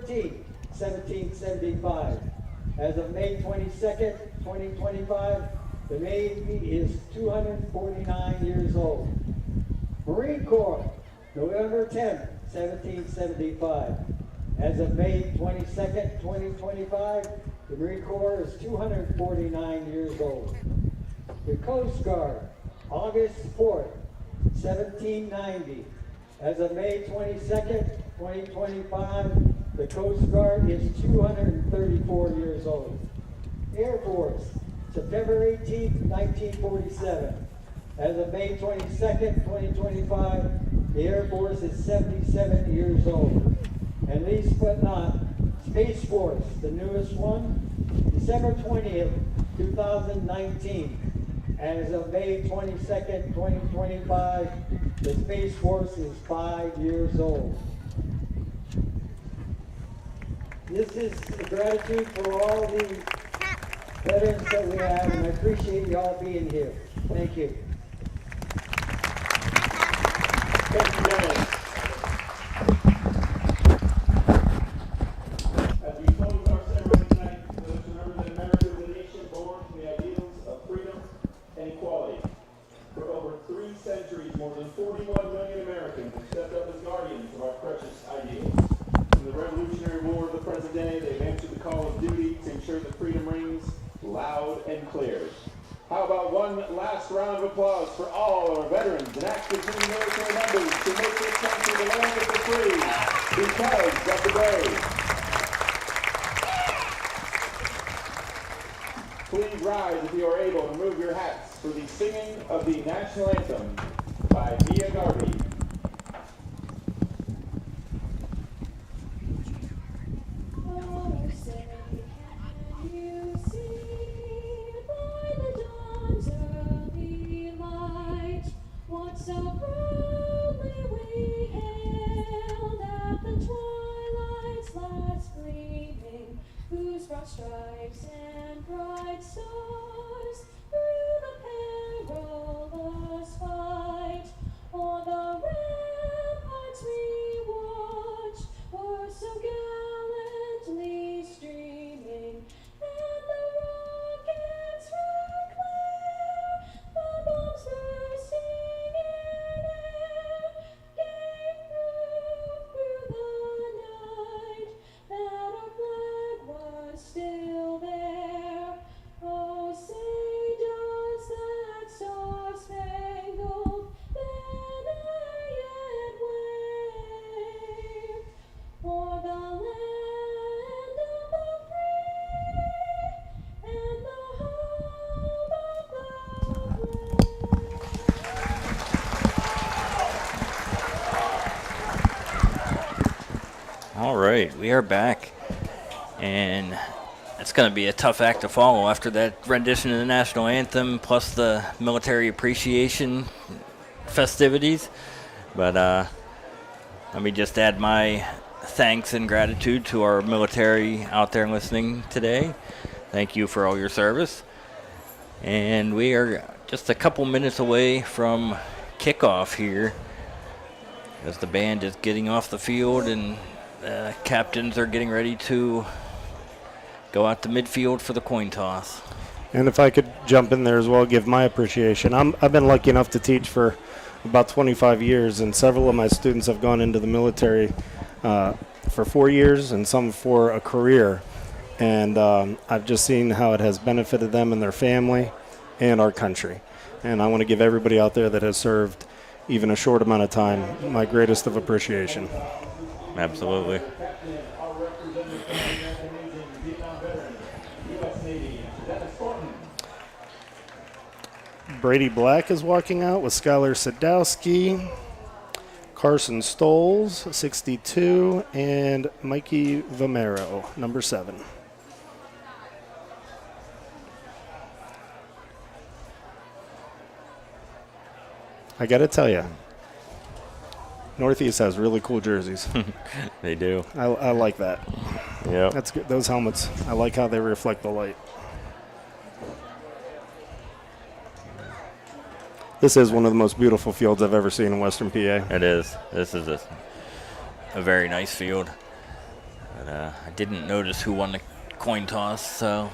13th, 1775. As of May 22nd, 2025, the Navy is 249 years old. Marine Corps, November 10th, 1775. As of May 22nd, 2025, the Marine Corps is 249 years old. The Coast Guard, August 4th, 1790. As of May 22nd, 2025, the Coast Guard is 234 years old. Air Force, September 18th, 1947. As of May 22nd, 2025, the Air Force is 77 years old. And least but not, Space Force, the newest one, December 20th, 2019. As of May 22nd, 2025, the Space Force is 5 years old. This is the gratitude for all the veterans that we have, and I appreciate you all being here. Thank you. Thank you, Dennis. As we close our ceremony tonight, let us remember that America is a nation born from the ideals of freedom and equality. For over 3 centuries, more than 41 million Americans have stepped up as guardians of our precious ideals. In the Revolutionary War of the present day, they've answered the call of duty to ensure that freedom rings loud and clear. How about one last round of applause for all our veterans and active duty military members who make this country the land of the free because of the brave. Please rise if you are able to move your hats for the singing of the national anthem by Mia Garvey. So proudly we hailed at the twilight's last gleaming, whose broad stripes and bright stars through the perilous fight on the ramparts we watched were so gallantly streaming, and the rockets were clear, the bombs bursting in air, gave proof through the night that our flag was still there. Oh, say does that star-spangled banner yet wave o'er the land of the free and the home of the brave? All right, we are back, and it's going to be a tough act to follow after that rendition of the national anthem plus the military appreciation festivities. But let me just add my thanks and gratitude to our military out there listening today. Thank you for all your service. And we are just a couple minutes away from kickoff here as the band is getting off the field and captains are getting ready to go out to midfield for the coin toss. And if I could jump in there as well, give my appreciation. I've been lucky enough to teach for about 25 years, and several of my students have gone into the military for 4 years and some for a career. And I've just seen how it has benefited them and their family and our country. And I want to give everybody out there that has served even a short amount of time my greatest of appreciation. Absolutely. Brady Black is walking out with Skylar Sadowski, Carson Stoles, 62, and Mikey Vomero, number 7. I got to tell you, Northeast has really cool jerseys. They do. I like that. Yeah. That's good. Those helmets, I like how they reflect the light. This is one of the most beautiful fields I've ever seen in Western PA. It is. This is a very nice field. But I didn't notice who won the coin toss, so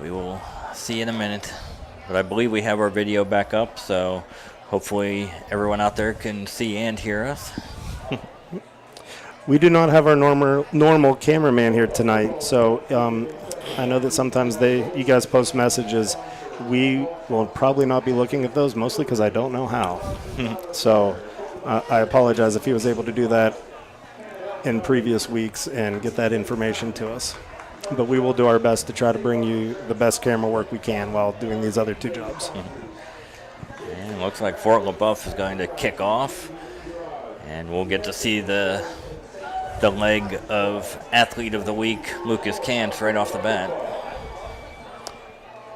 we will see in a minute. But I believe we have our video back up, so hopefully everyone out there can see and hear us. We do not have our normal cameraman here tonight, so I know that sometimes you guys post messages. We will probably not be looking at those, mostly because I don't know how. So I apologize if he was able to do that in previous weeks and get that information to us. But we will do our best to try to bring you the best camera work we can while doing these other two jobs. And it looks like Fort Leboeuf is going to kick off, and we'll get to see the leg of Athlete of the Week, Lucas Kantz, right off the bat.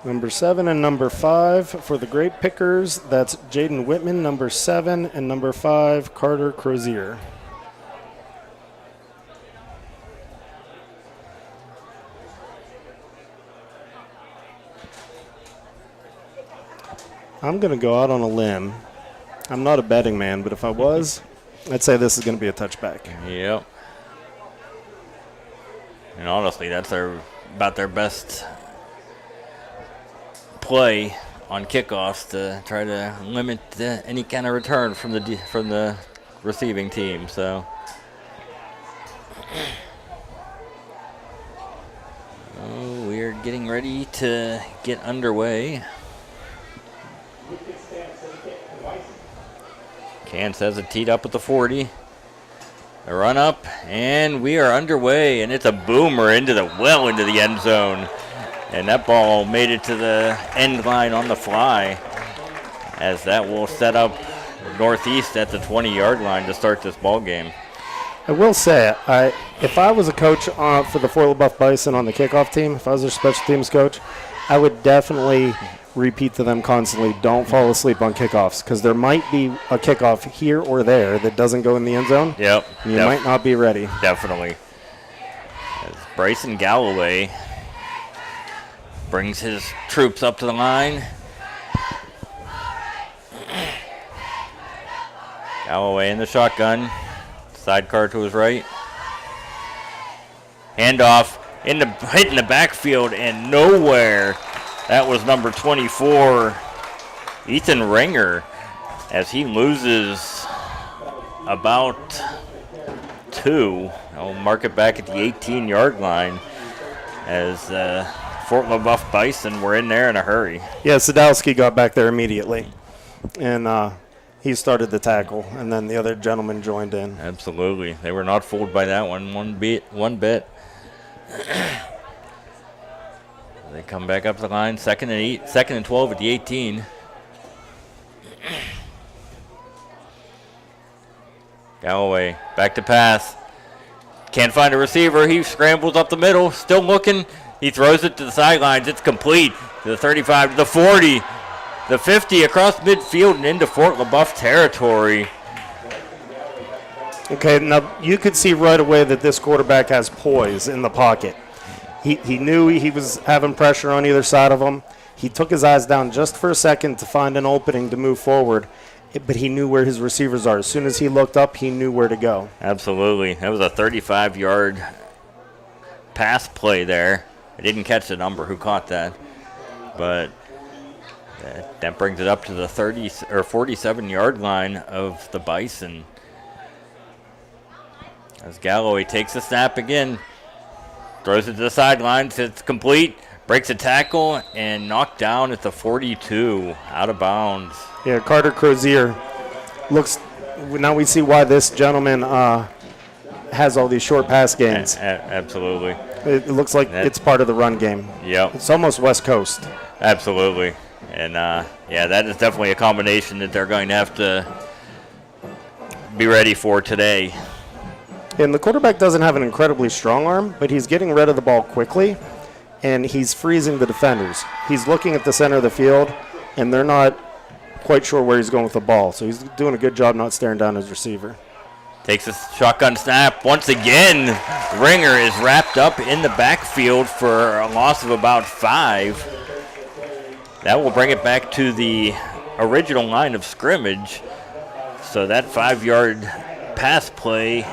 Number 7 and number 5 for the grape pickers. That's Jaden Whitman, number 7, and number 5, Carter Crozier. I'm going to go out on a limb. I'm not a betting man, but if I was, I'd say this is going to be a touchback. Yep. And honestly, that's about their best play on kickoffs to try to limit any kind of return from the receiving team. So, we're getting ready to get underway. Kantz has it teed up at the 40. A run up, and we are underway, and it's a boomer into the end zone. And that ball made it to the end line on the fly, as that will set up Northeast at the 20-yard line to start this ball game. I will say, if I was a coach for the Fort Leboeuf Bison on the kickoff team, if I was their special teams coach, I would definitely repeat to them constantly, don't fall asleep on kickoffs, because there might be a kickoff here or there that doesn't go in the end zone. Yep. You might not be ready. Definitely. As Bryson Galloway brings his troops up to the line. Galloway in the shotgun. Sidecar to his right. Handoff hitting the backfield and nowhere. That was number 24, Ethan Ringer, as he loses about 2. I'll mark it back at the 18-yard line, as Fort Leboeuf Bison were in there in a hurry. Yeah, Sadowski got back there immediately, and he started the tackle, and then the other gentleman joined in. Absolutely. They were not fooled by that one bit. They come back up the line, second and 12 at the 18. Galloway back to pass. Can't find a receiver. He scrambles up the middle, still looking. He throws it to the sidelines. It's complete to the 35, to the 40, the 50, across midfield and into Fort Leboeuf territory. Okay, now you could see right away that this quarterback has poise in the pocket. He knew he was having pressure on either side of him. He took his eyes down just for a second to find an opening to move forward, but he knew where his receivers are. As soon as he looked up, he knew where to go. Absolutely. That was a 35-yard pass play there. I didn't catch the number who caught that, but that brings it up to the 30 or 47-yard line of the Bison. As Galloway takes the snap again, throws it to the sidelines, it's complete, breaks a tackle, and knocked down at the 42, out of bounds. Yeah, Carter Crozier looks, now we see why this gentleman has all these short pass gains. Absolutely. It looks like it's part of the run game. Yep. It's almost West Coast. Absolutely. And, yeah, that is definitely a combination that they're going to have to be ready for today. And the quarterback doesn't have an incredibly strong arm, but he's getting rid of the ball quickly, and he's freezing the defenders. He's looking at the center of the field, and they're not quite sure where he's going with the ball. So he's doing a good job not staring down his receiver. Takes a shotgun snap. Once again, Ringer is wrapped up in the backfield for a loss of about 5. That will bring it back to the original line of scrimmage. So that 5-yard pass play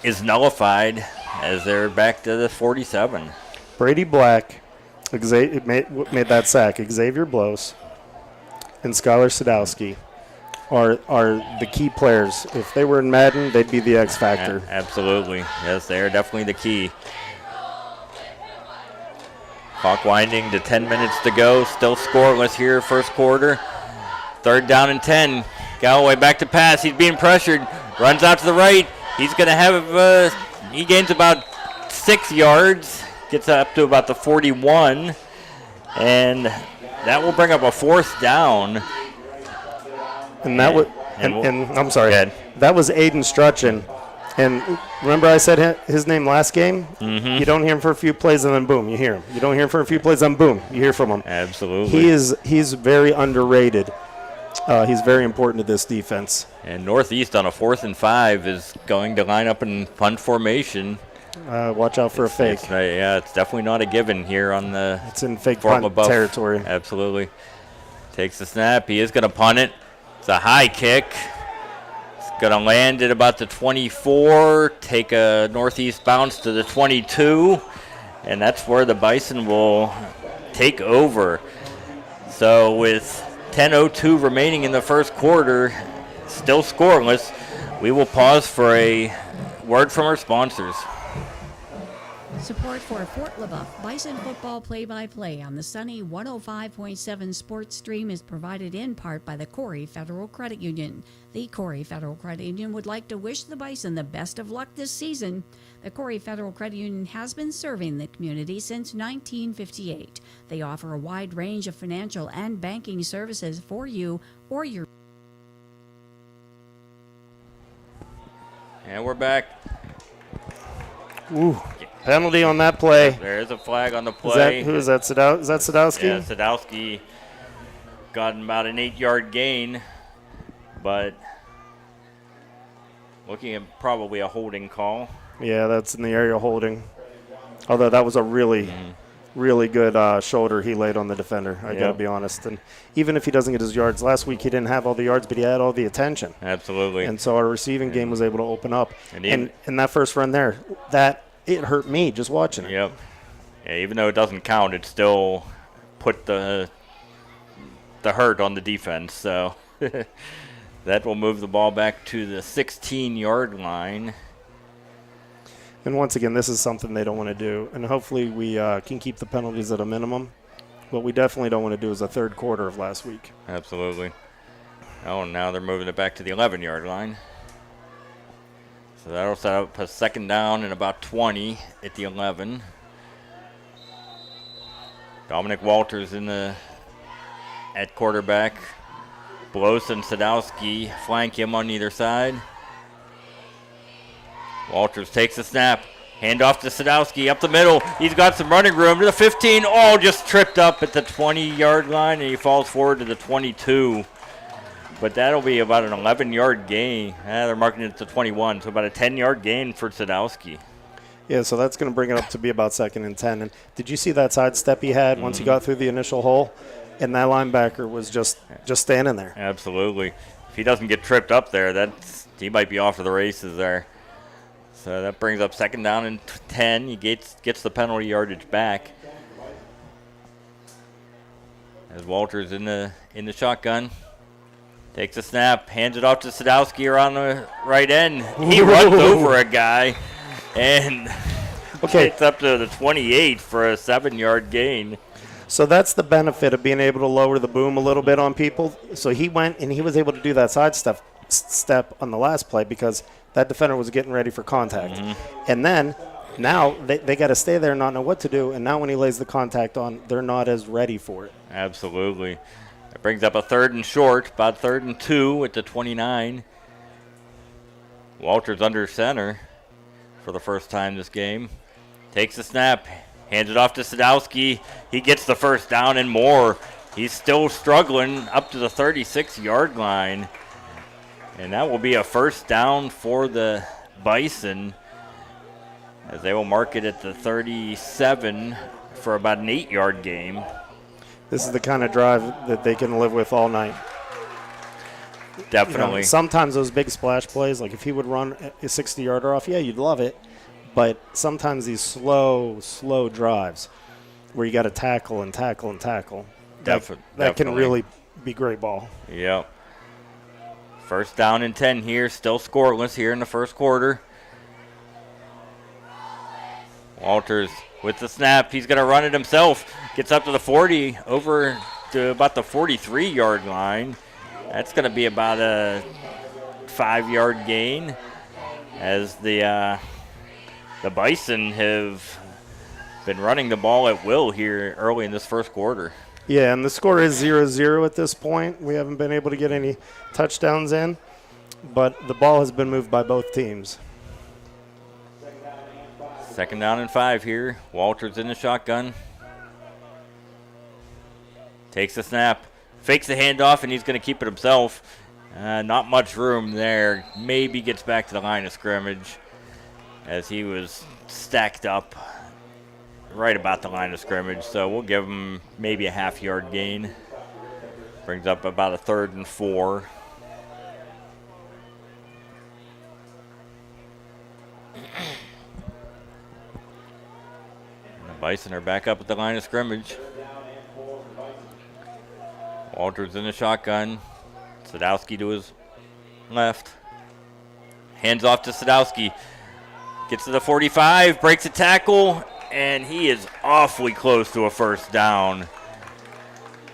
is nullified as they're back to the 47. Brady Black made that sack. Xavier Blos and Skylar Sadowski are the key players. If they were in Madden, they'd be the X factor. Absolutely. Yes, they are definitely the key. Clock winding to 10 minutes to go. Still scoreless here, first quarter. 3rd down and 10. Galloway back to pass. He's being pressured. Runs out to the right. He's going to have, he gains about 6 yards. Gets up to about the 41. And that will bring up a 4th down. And that was, and I'm sorry, that was Aiden Strutchen. And remember I said his name last game? Mm-hmm. You don't hear him for a few plays and then boom, you hear him. You don't hear him for a few plays and boom, you hear from him. Absolutely. He's very underrated. He's very important to this defense. And Northeast on a 4th and 5 is going to line up in punt formation. Watch out for a fake. It's definitely not a given here on the. It's in fake punt Leboeuf territory. Absolutely. Takes the snap. He is going to punt it. It's a high kick. It's going to land at about the 24. Take a Northeast bounce to the 22. And that's where the Bison will take over. So with 10:02 remaining in the first quarter, still scoreless, we will pause for a word from our sponsors. Support for Fort Leboeuf Bison football play-by-play on the sunny 105.7 Sports Stream is provided in part by the Corry Federal Credit Union. The Corry Federal Credit Union would like to wish the Bison the best of luck this season. The Corry Federal Credit Union has been serving the community since 1958. They offer a wide range of financial and banking services for you or your... And we're back. Ooh, penalty on that play. There is a flag on the play. Who is that? Is that Sadowski? Yeah, Sadowski got about an 8-yard gain, but looking at probably a holding call. Yeah, that's in the area holding. Although that was a really good shoulder he laid on the defender. I got to be honest. And even if he doesn't get his yards, last week he didn't have all the yards, but he had all the attention. Absolutely. And so our receiving game was able to open up. And that first run there, it hurt me just watching it. Yep. Yeah, even though it doesn't count, it still put the hurt on the defense. So that will move the ball back to the 16-yard line. And once again, this is something they don't want to do. And hopefully we can keep the penalties at a minimum. What we definitely don't want to do is a third quarter of last week. Absolutely. Oh, now they're moving it back to the 11-yard line. So that'll set up a 2nd down and about 20 at the 11. Dominic Walters at quarterback. Blos and Sadowski flank him on either side. Walters takes the snap. Hand off to Sadowski up the middle. He's got some running room to the 15. Oh, just tripped up at the 20-yard line, and he falls forward to the 22. But that'll be about an 11-yard gain. They're marking it to 21, so about a 10-yard gain for Sadowski. Yeah, so that's going to bring it up to be about 2nd and 10. And did you see that sidestep he had once he got through the initial hole? And that linebacker was just standing there. Absolutely. If he doesn't get tripped up there, he might be off to the races there. So that brings up 2nd down and 10. He gets the penalty yardage back. As Walters in the shotgun. Takes a snap, hands it off to Sadowski around the right end. He runs over a guy and gets up to the 28 for a 7-yard gain. So that's the benefit of being able to lower the boom a little bit on people. So he went and he was able to do that side step on the last play because that defender was getting ready for contact. And then now they got to stay there and not know what to do. And now when he lays the contact on, they're not as ready for it. Absolutely. That brings up a 3rd and short, about 3rd and 2 at the 29. Walters under center for the first time this game. Takes the snap, hands it off to Sadowski. He gets the 1st down and more. He's still struggling up to the 36-yard line. And that will be a 1st down for the Bison as they will mark it at the 37 for about an 8-yard gain. This is the kind of drive that they can live with all night. Definitely. Sometimes those big splash plays, like if he would run a 60-yarder off, yeah, you'd love it. But sometimes these slow drives where you got to tackle and tackle and tackle, that can Definitely. really be great ball. Yep. First down and 10 here, still scoreless here in the first quarter. Walters with the snap. He's going to run it himself. Gets up to the 40, over to about the 43-yard line. That's going to be about a 5-yard gain, as the Bison have been running the ball at will here early in this first quarter. Yeah, and the score is 0-0 at this point. We haven't been able to get any touchdowns in, but the ball has been moved by both teams. Second down and 5 here. Walters in the shotgun. Takes the snap. Fakes the handoff, and he's going to keep it himself. Not much room there. Maybe gets back to the line of scrimmage, as he was stacked up right about the line of scrimmage. So we'll give him maybe a half-yard gain. Brings up about a 3rd and 4. Bison are back up at the line of scrimmage. Walters in the shotgun. Sadowski to his left. Hands off to Sadowski. Gets to the 45, breaks a tackle, and he is awfully close to a first down.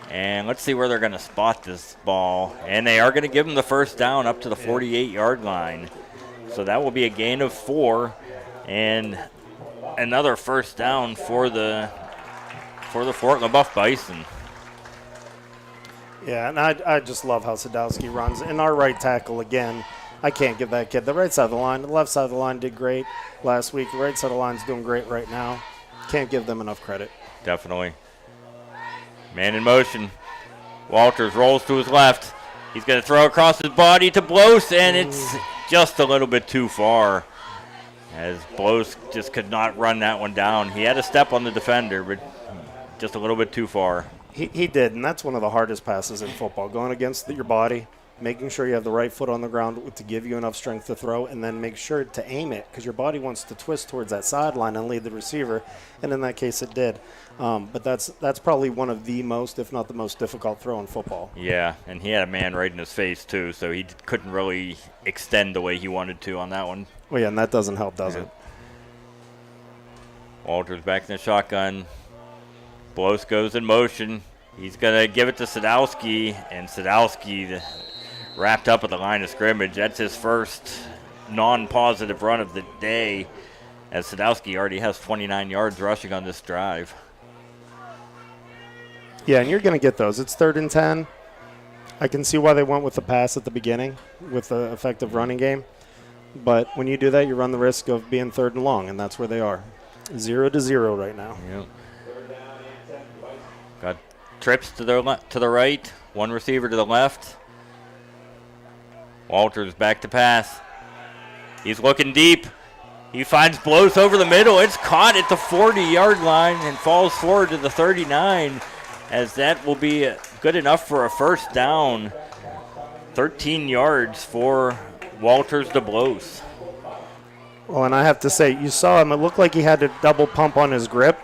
And let's see where they're going to spot this ball. And they are going to give him the first down up to the 48-yard line. So that will be a gain of 4. And another first down for the Fort Leboeuf Bison. Yeah, and I just love how Sadowski runs. And our right tackle, again, I can't give that kid the right side of the line. The left side of the line did great last week. The right side of the line's doing great right now. Can't give them enough credit. Definitely. Man in motion. Walters rolls to his left. He's going to throw across his body to Blos, and it's just a little bit too far, as Blos just could not run that one down. He had a step on the defender, but just a little bit too far. He did, and that's one of the hardest passes in football, going against your body, making sure you have the right foot on the ground to give you enough strength to throw, and then make sure to aim it, because your body wants to twist towards that sideline and lead the receiver, and in that case it did. But that's probably one of the most, if not the most difficult throw in football. Yeah, and he had a man right in his face too, so he couldn't really extend the way he wanted to on that one. Well, yeah, and that doesn't help, does it? Walters back in the shotgun. Blos goes in motion. He's going to give it to Sadowski, and Sadowski wrapped up at the line of scrimmage. That's his first non-positive run of the day, as Sadowski already has 29 yards rushing on this drive. Yeah, and you're going to get those. It's 3rd and 10. I can see why they went with the pass at the beginning with the effective running game. But when you do that, you run the risk of being 3rd and long, and that's where they are. 0-0 right now. Yep. Got trips to the right, one receiver to the left. Walters back to pass. He's looking deep. He finds Blos over the middle. It's caught at the 40-yard line and falls forward to the 39, as that will be good enough for a first down. 13 yards for Walters to Blos. Well, and I have to say, you saw him. It looked like he had to double pump on his grip.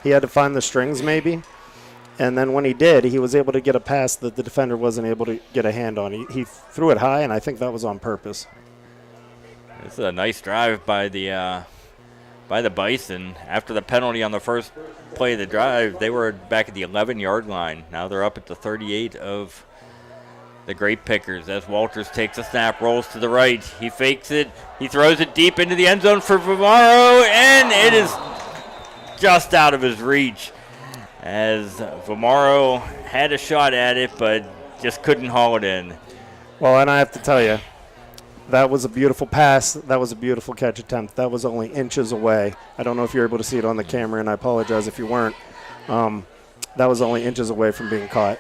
He had to find the strings maybe. And then when he did, he was able to get a pass that the defender wasn't able to get a hand on. He threw it high, and I think that was on purpose. This is a nice drive by the Bison. After the penalty on the first play of the drive, they were back at the 11-yard line. Now they're up at the 38 of the Grape Pickers, as Walters takes a snap, rolls to the right. He fakes it. He throws it deep into the end zone for Vamaro, and it is just out of his reach, as Vamaro had a shot at it, but just couldn't haul it in. Well, and I have to tell you, that was a beautiful pass. That was a beautiful catch attempt. That was only inches away. I don't know if you're able to see it on the camera, and I apologize if you weren't. That was only inches away from being caught.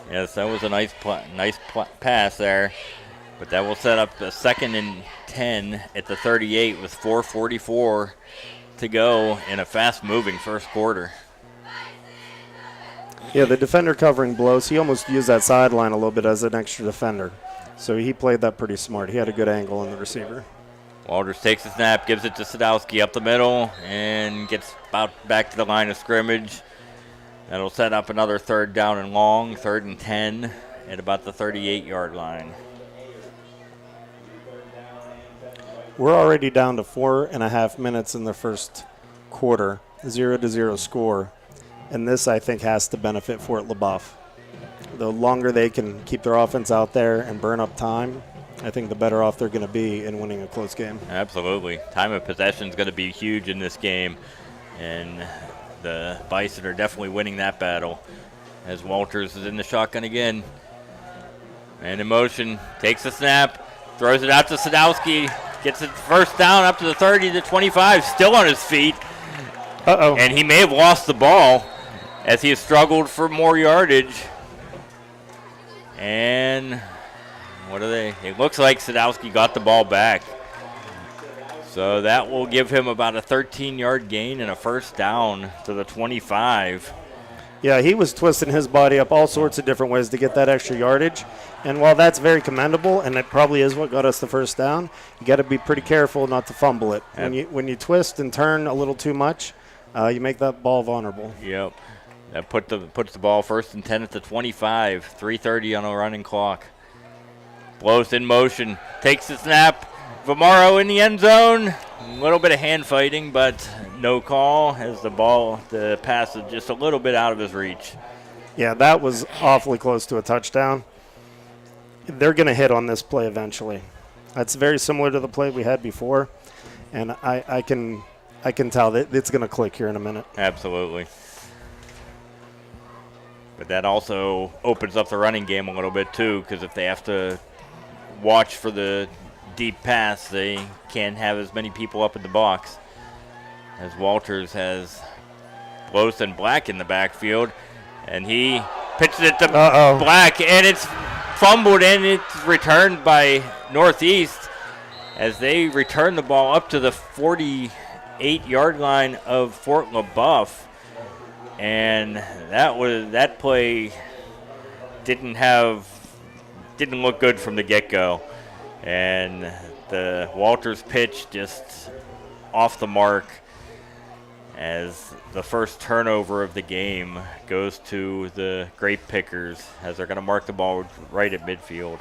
Yes, that was a nice pass there, but that will set up the 2nd and 10 at the 38 with 4:44 to go in a fast-moving first quarter. Yeah, the defender covering blows. He almost used that sideline a little bit as an extra defender. So he played that pretty smart. He had a good angle on the receiver. Walters takes the snap, gives it to Sadowski up the middle, and gets about back to the line of scrimmage. That'll set up another 3rd down and long, 3rd and 10 at about the 38-yard line. We're already down to 4.5 minutes in the first quarter, 0-0 score. And this, I think, has to benefit Fort Leboeuf. The longer they can keep their offense out there and burn up time, I think the better off they're going to be in winning a close game. Absolutely. Time of possession is going to be huge in this game. And the Bison are definitely winning that battle as Walters is in the shotgun again. And in motion, takes the snap, throws it out to Sadowski, gets it first down up to the 30 to 25, still on his feet. Uh-oh. And he may have lost the ball as he has struggled for more yardage. And what are they? It looks like Sadowski got the ball back. So that will give him about a 13-yard gain and a first down to the 25. Yeah, he was twisting his body up all sorts of different ways to get that extra yardage. And while that's very commendable, and it probably is what got us the first down, you got to be pretty careful not to fumble it. Yep. When you twist and turn a little too much, you make that ball vulnerable. Yep. That puts the ball 1st and 10 at the 25. 3:30 on a running clock. Blows in motion. Takes the snap. Vamaro in the end zone. A little bit of hand fighting, but no call as the pass is just a little bit out of his reach. Yeah, that was awfully close to a touchdown. They're going to hit on this play eventually. That's very similar to the play we had before, and I can tell that it's going to click here in a minute. Absolutely. But that also opens up the running game a little bit too, because if they have to watch for the deep pass, they can't have as many people up in the box. As Walters has Los and Black in the backfield, and he pitches it to Black, and it's fumbled, and it's returned by Northeast as they return the ball up to the 48-yard line of Fort Leboeuf. And that play didn't look good from the get-go. And the Walters pitch just off the mark as the first turnover of the game goes to the Grape Pickers as they're going to mark the ball right at midfield.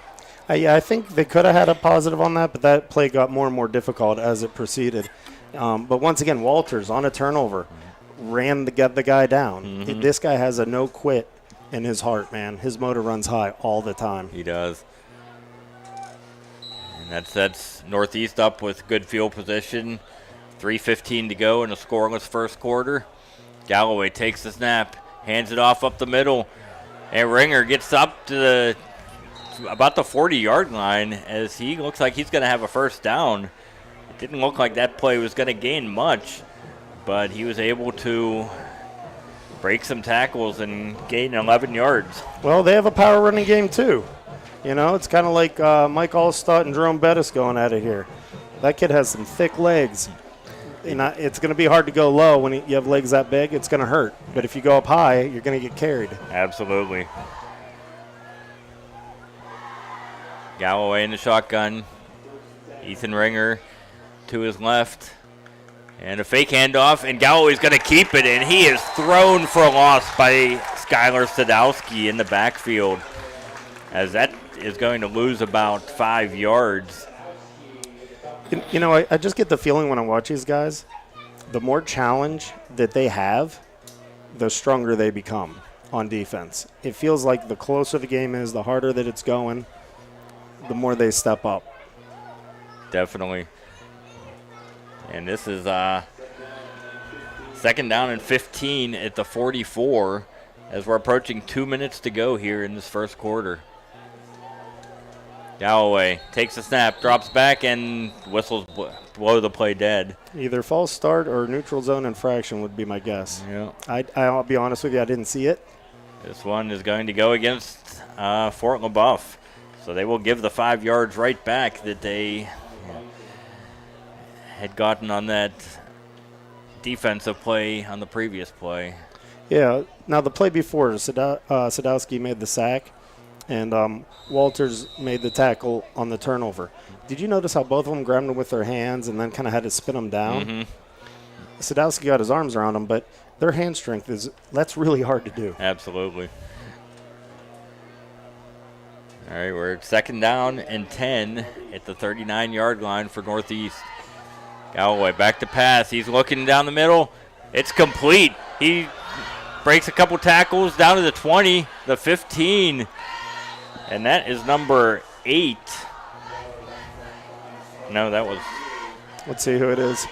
Yeah, I think they could have had a positive on that, but that play got more and more difficult as it proceeded. But once again, Walters on a turnover ran the guy down. Mm-hmm. This guy has a no quit in his heart, man. His motor runs high all the time. He does. And that sets Northeast up with good field position. 3:15 to go in a scoreless first quarter. Galloway takes the snap, hands it off up the middle, and Ringer gets up to about the 40-yard line as he looks like he's going to have a first down. It didn't look like that play was going to gain much, but he was able to break some tackles and gain 11 yards. Well, they have a power running game too. You know, it's kind of like Mike Allstott and Jerome Bettis going at it here. That kid has some thick legs. It's going to be hard to go low when you have legs that big. It's going to hurt. But if you go up high, you're going to get carried. Absolutely. Galloway in the shotgun. Ethan Ringer to his left. And a fake handoff, and Galloway's going to keep it, and he is thrown for a loss by Skylar Sadowski in the backfield, as that is going to lose about 5 yards. You know, I just get the feeling when I watch these guys, the more challenge that they have, the stronger they become on defense. It feels like the closer the game is, the harder that it's going, the more they step up. Definitely. And this is second down and 15 at the 44 as we're approaching 2 minutes to go here in this first quarter. Galloway takes the snap, drops back, and whistles blow the play dead. Either false start or neutral zone infraction would be my guess. Yeah. I'll be honest with you, I didn't see it. This one is going to go against Fort Leboeuf. So they will give the 5 yards right back that they had gotten on that defensive play on the previous play. Yeah. Now the play before, Sadowski made the sack, and Walters made the tackle on the turnover. Did you notice how both of them grabbed him with their hands and then kind of had to spin him down? Mm-hmm. Sadowski got his arms around him, but their hand strength that's really hard to do. Absolutely. All right, we're at 2nd down and 10 at the 39-yard line for Northeast. Galloway back to pass. He's looking down the middle. It's complete. He breaks a couple tackles down to the 20, the 15, and that is number 8. No, that was. Let's see who it is.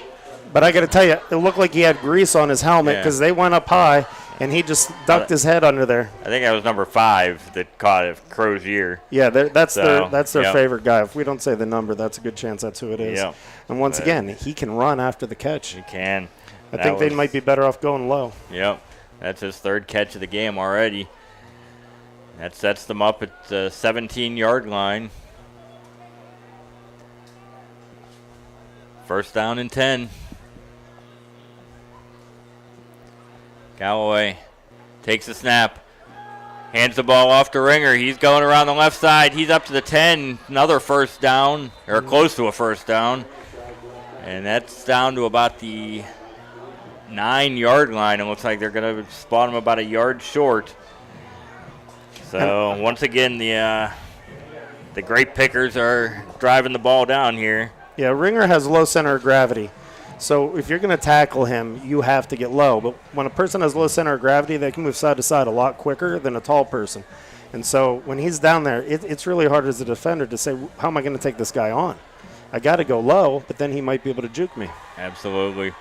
But I got to tell you, it looked like he had grease on his helmet because they went up high, and he just ducked his head under there. I think that was number 5 that caught it, Crozier. Yeah, that's their yep. favorite guy. If we don't say the number, that's a good chance that's who it is. Yep. And once again, he can run after the catch. He can. I think they might be better off going low. Yep. That's his 3rd catch of the game already. That sets them up at the 17-yard line. 1st down and 10. Galloway takes the snap, hands the ball off to Ringer. He's going around the left side. He's up to the 10. Another 1st down, or close to a 1st down. And that's down to about the 9-yard line. It looks like they're going to spot him about a yard short. So once again, the Grape Pickers are driving the ball down here. Yeah, Ringer has low center of gravity. So if you're going to tackle him, you have to get low. But when a person has low center of gravity, they can move side to side a lot quicker than a tall person. And so when he's down there, it's really hard as a defender to say, how am I going to take this guy on? I got to go low, but then he might be able to juke me. Absolutely.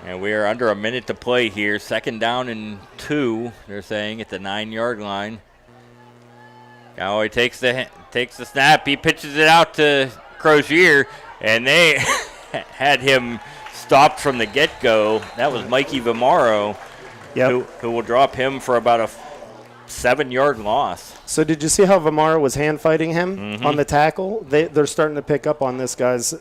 And we are under a minute to play here. 2nd down and 2, they're saying, at the 9-yard line. Galloway takes the snap. He pitches it out to Crozier, and they had him stopped from the get-go. That was Mikey Vimaro, who will drop him for about a 7-yard loss. So did you see how Vimaro was hand-fighting him on the tackle? They're starting to pick up on this guy's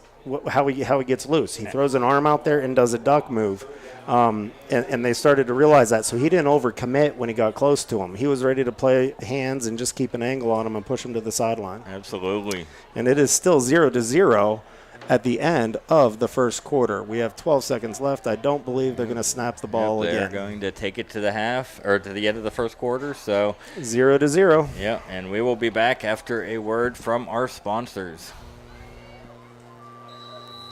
how he gets loose. He throws an arm out there and does a duck move, and they started to realize that. So he didn't overcommit when he got close to him. He was ready to play hands and just keep an angle on him and push him to the sideline. Absolutely. And it is still 0-0 at the end of the 1st quarter. We have 12 seconds left. I don't believe they're going to snap the ball they're again. going to take it to the half, or to the end of the 1st quarter. So 0-0. Yeah, and we will be back after a word from our sponsors.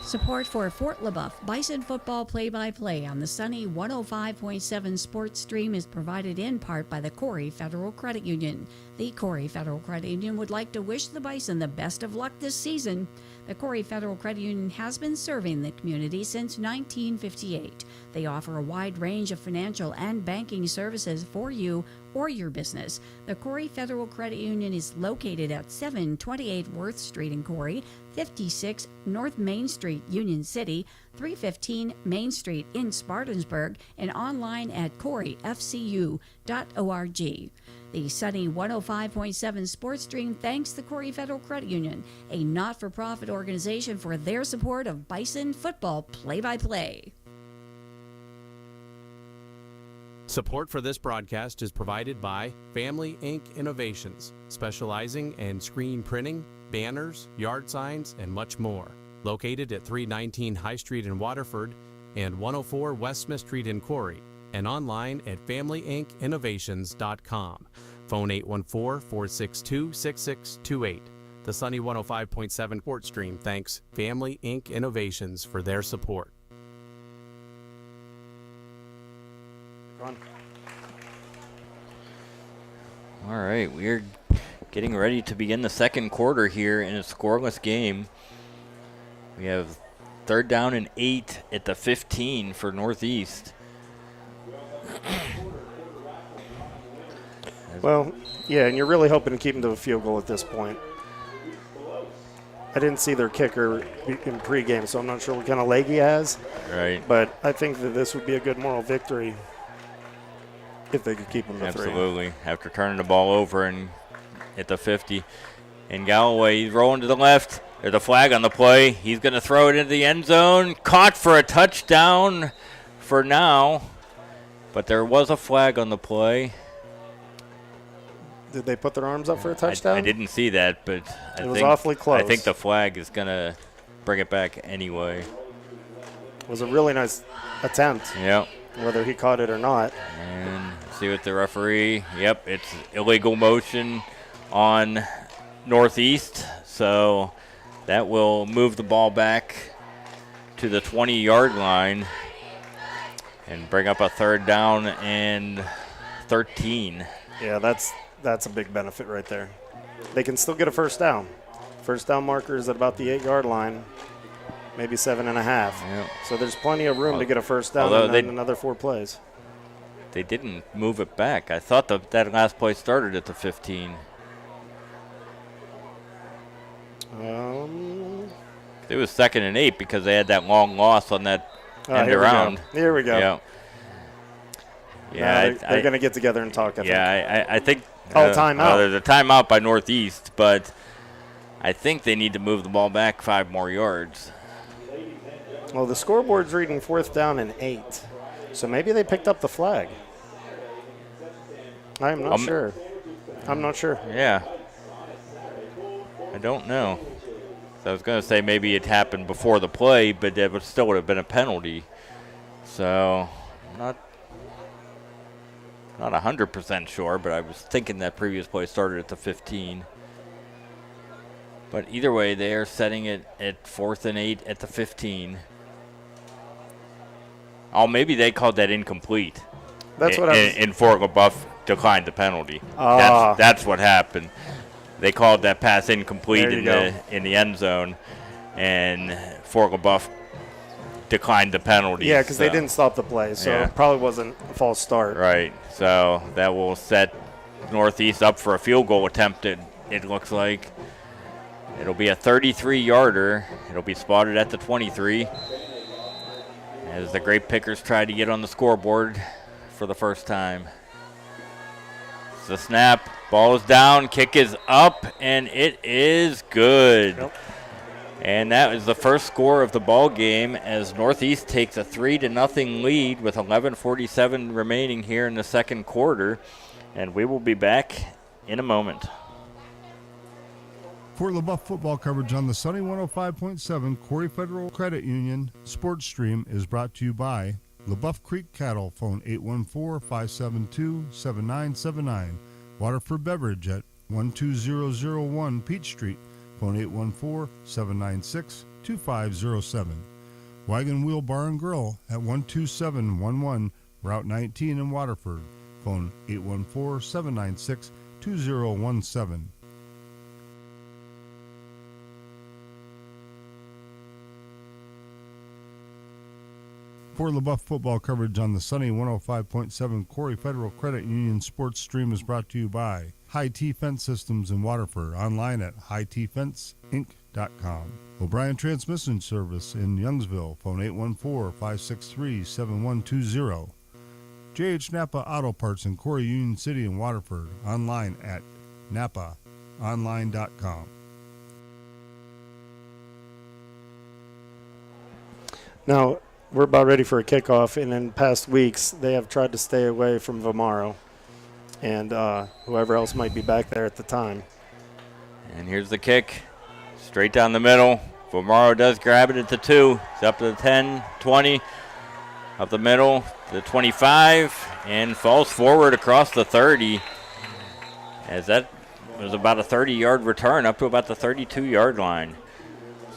Support for Fort Leboeuf Bison football play-by-play on the sunny 105.7 Sports Stream is provided in part by the Corry Federal Credit Union. The Corry Federal Credit Union would like to wish the Bison the best of luck this season. The Corry Federal Credit Union has been serving the community since 1958. They offer a wide range of financial and banking services for you or your business. The Corry Federal Credit Union is located at 728 Worth Street in Corry, 56 North Main Street, Union City, 315 Main Street in Spartansburg, and online at corryfcu.org. The sunny 105.7 Sports Stream thanks the Corry Federal Credit Union, a not-for-profit organization, for their support of Bison football play-by-play. Support for this broadcast is provided by Family Ink Innovations, specializing in screen printing, banners, yard signs, and much more. Located at 319 High Street in Waterford and 104 West Smith Street in Corry, and online at FamilyInkInnovations.com. Phone 814-462-6628. The Sunny 105.7 Sports Stream thanks Family Ink Innovations for their support. All right, we're getting ready to begin the 2nd quarter here in a scoreless game. We have 3rd down and 8 at the 15 for Northeast. Well, yeah, and you're really hoping to keep them to a field goal at this point. I didn't see their kicker in pregame, so I'm not sure what kind of leg he has. Right. But I think that this would be a good moral victory if they could keep him to 3. Absolutely. After turning the ball over and at the 50. And Galloway, he's rolling to the left. There's a flag on the play. He's going to throw it into the end zone. Caught for a touchdown for now. But there was a flag on the play. Did they put their arms up for a touchdown? I didn't see that, but It was awfully close. I think the flag is going to bring it back anyway. It was a really nice attempt. Yep. Whether he caught it or not. And see what the referee. Yep, it's illegal motion on Northeast. So that will move the ball back to the 20-yard line and bring up a 3rd down and 13. Yeah, that's a big benefit right there. They can still get a first down. First down marker is at about the 8-yard line, maybe 7.5. Yep. So there's plenty of room to get a first down and then another 4 plays. They didn't move it back. I thought that last play started at the 15. It was 2nd and 8 because they had that long loss on that end around. Here we go. Yeah. Yeah, they're going to get together and talk. I think. Timeout. There's a timeout by Northeast, but I think they need to move the ball back 5 more yards. Well, the scoreboard's reading 4th down and 8, so maybe they picked up the flag. I'm not sure. I'm not sure. Yeah. I don't know. So I was going to say maybe it happened before the play, but it still would have been a penalty. So I'm not 100% sure, but I was thinking that previous play started at the 15. But either way, they are setting it at 4th and 8 at the 15. Oh, maybe they called that incomplete. That's what I was. And Fort Leboeuf declined the penalty. That's what happened. They called that pass incomplete in the end zone, and Fort Leboeuf declined the penalty. Yeah, because they didn't stop the play, so it probably wasn't a false start. Right. So that will set Northeast up for a field goal attempt, it looks like. It'll be a 33-yarder. It'll be spotted at the 23 as the Grape Pickers try to get on the scoreboard for the first time. It's the snap. Ball is down. Kick is up, and it is good. Yep. And that is the first score of the ball game as Northeast takes a 3-0 lead with 11:47 remaining here in the second quarter. And we will be back in a moment. Fort Leboeuf football coverage on the Sunny 105.7 Corry Federal Credit Union Sports Stream is brought to you by Leboeuf Creek Cattle, phone 814-572-7979. Waterford Beverage at 12001 Peach Street, phone 814-796-2507. Wagon Wheel Bar and Grill at 12711 Route 19 in Waterford, phone 814-796-2017. Fort Leboeuf football coverage on the Sunny 105.7 Corry Federal Credit Union Sports Stream is brought to you by High T Fence Systems in Waterford, online at hightfenceinc.com. O'Brien Transmission Service in Youngsville, phone 814-563-7120. J.H. Napa Auto Parts in Corry, Union City and Waterford, online at napaonline.com. Now, we're about ready for a kickoff, and in past weeks, they have tried to stay away from Vomaro and whoever else might be back there at the time. And here's the kick, straight down the middle. Vomaro does grab it at the 2. It's up to the 10, 20, up the middle, the 25, and falls forward across the 30. As that was about a 30-yard return up to about the 32-yard line.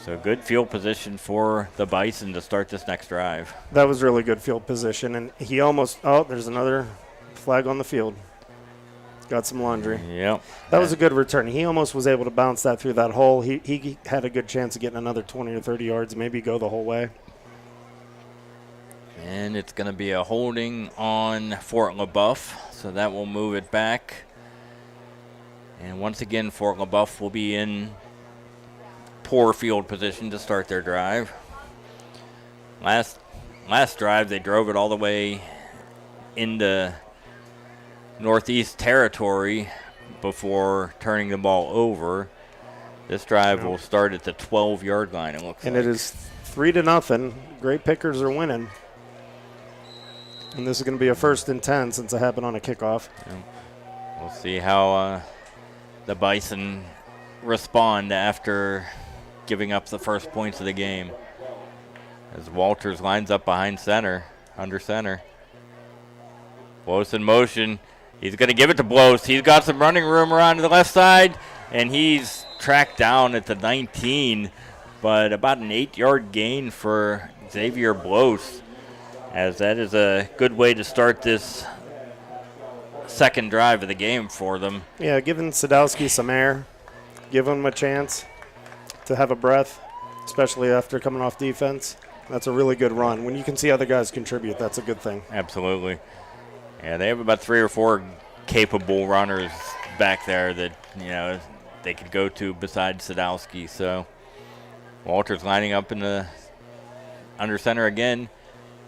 So good field position for the Bison to start this next drive. That was really good field position, and he almost, there's another flag on the field. Got some laundry. Yep. That was a good return. He almost was able to bounce that through that hole. He had a good chance of getting another 20 or 30 yards, maybe go the whole way. And it's going to be a holding on Fort Leboeuf, so that will move it back. And once again, Fort Leboeuf will be in poor field position to start their drive. Last drive, they drove it all the way into Northeast territory before turning the ball over. This drive will start at the 12-yard line, it looks like. And it is 3-0. Great Pickers are winning. And this is going to be a 1st and 10 since it happened on a kickoff. We'll see how the Bison respond after giving up the first points of the game. As Walters lines up behind center, under center. Blows in motion. He's going to give it to Blows. He's got some running room around to the left side, and he's tracked down at the 19, but about an 8-yard gain for Xavier Blows, as that is a good way to start this second drive of the game for them. Yeah, giving Sadowski some air, give him a chance to have a breath, especially after coming off defense. That's a really good run. When you can see other guys contribute, that's a good thing. Absolutely. Yeah, they have about 3 or 4 capable runners back there that, you know, they could go to besides Sadowski. So Walters lining up in the under center again.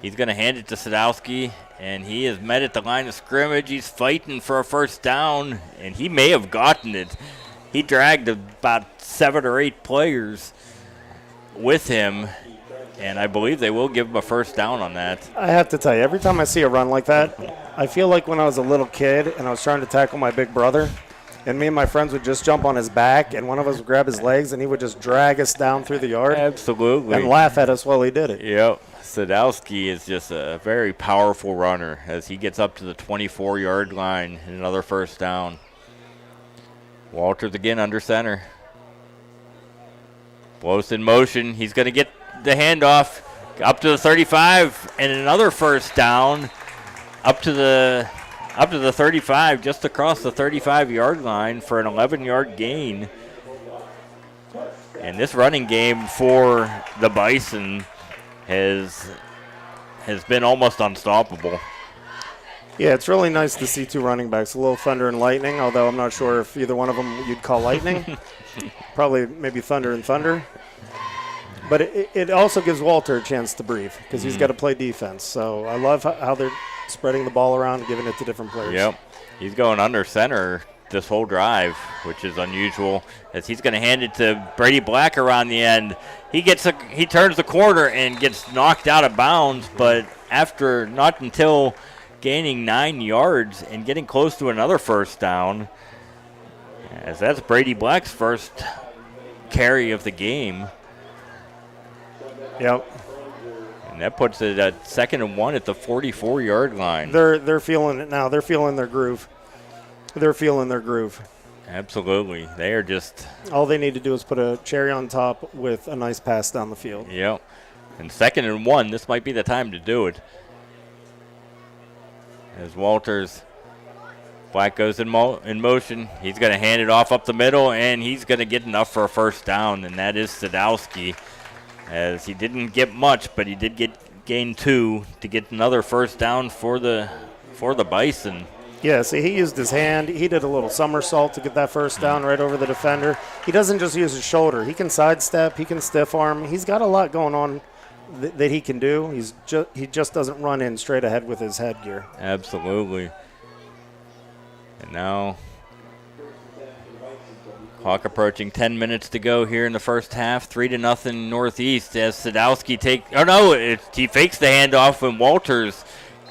He's going to hand it to Sadowski, and he is met at the line of scrimmage. He's fighting for a first down, and he may have gotten it. He dragged about 7 or 8 players with him, and I believe they will give him a first down on that. I have to tell you, every time I see a run like that, I feel like when I was a little kid and I was trying to tackle my big brother, and me and my friends would just jump on his back, and one of us would grab his legs, and he would just drag us down through the yard. Absolutely. And laugh at us while he did it. Yep. Sadowski is just a very powerful runner as he gets up to the 24-yard line and another first down. Walters again under center. Blows in motion. He's going to get the handoff up to the 35 and another first down up to the 35, just across the 35-yard line for an 11-yard gain. And this running game for the Bison has been almost unstoppable. Yeah, it's really nice to see 2 running backs, a little thunder and lightning, although I'm not sure if either one of them you'd call lightning. Probably maybe thunder and thunder. But it also gives Walter a chance to breathe because he's got to play defense. So I love how they're spreading the ball around and giving it to different players. Yep. He's going under center this whole drive, which is unusual, as he's going to hand it to Brady Black around the end. He turns the corner and gets knocked out of bounds, but after not until gaining 9 yards and getting close to another first down, as that's Brady Black's first carry of the game. Yep. And that puts it at 2nd and 1 at the 44-yard line. They're feeling it now. They're feeling their groove. Absolutely. They are just... All they need to do is put a cherry on top with a nice pass down the field. Yep. And 2nd and 1, this might be the time to do it. As Walters, Black goes in motion. He's going to hand it off up the middle, and he's going to get enough for a first down, and that is Sadowski. As he didn't get much, but he did gain 2 to get another first down for the Bison. Yeah, see, he used his hand. He did a little somersault to get that first down right over the defender. He doesn't just use his shoulder. He can sidestep. He can stiff arm. He's got a lot going on that he can do. He just doesn't run in straight ahead with his headgear. Absolutely. And now, clock approaching 10 minutes to go here in the first half. 3-0 Northeast as Sadowski he fakes the handoff when Walters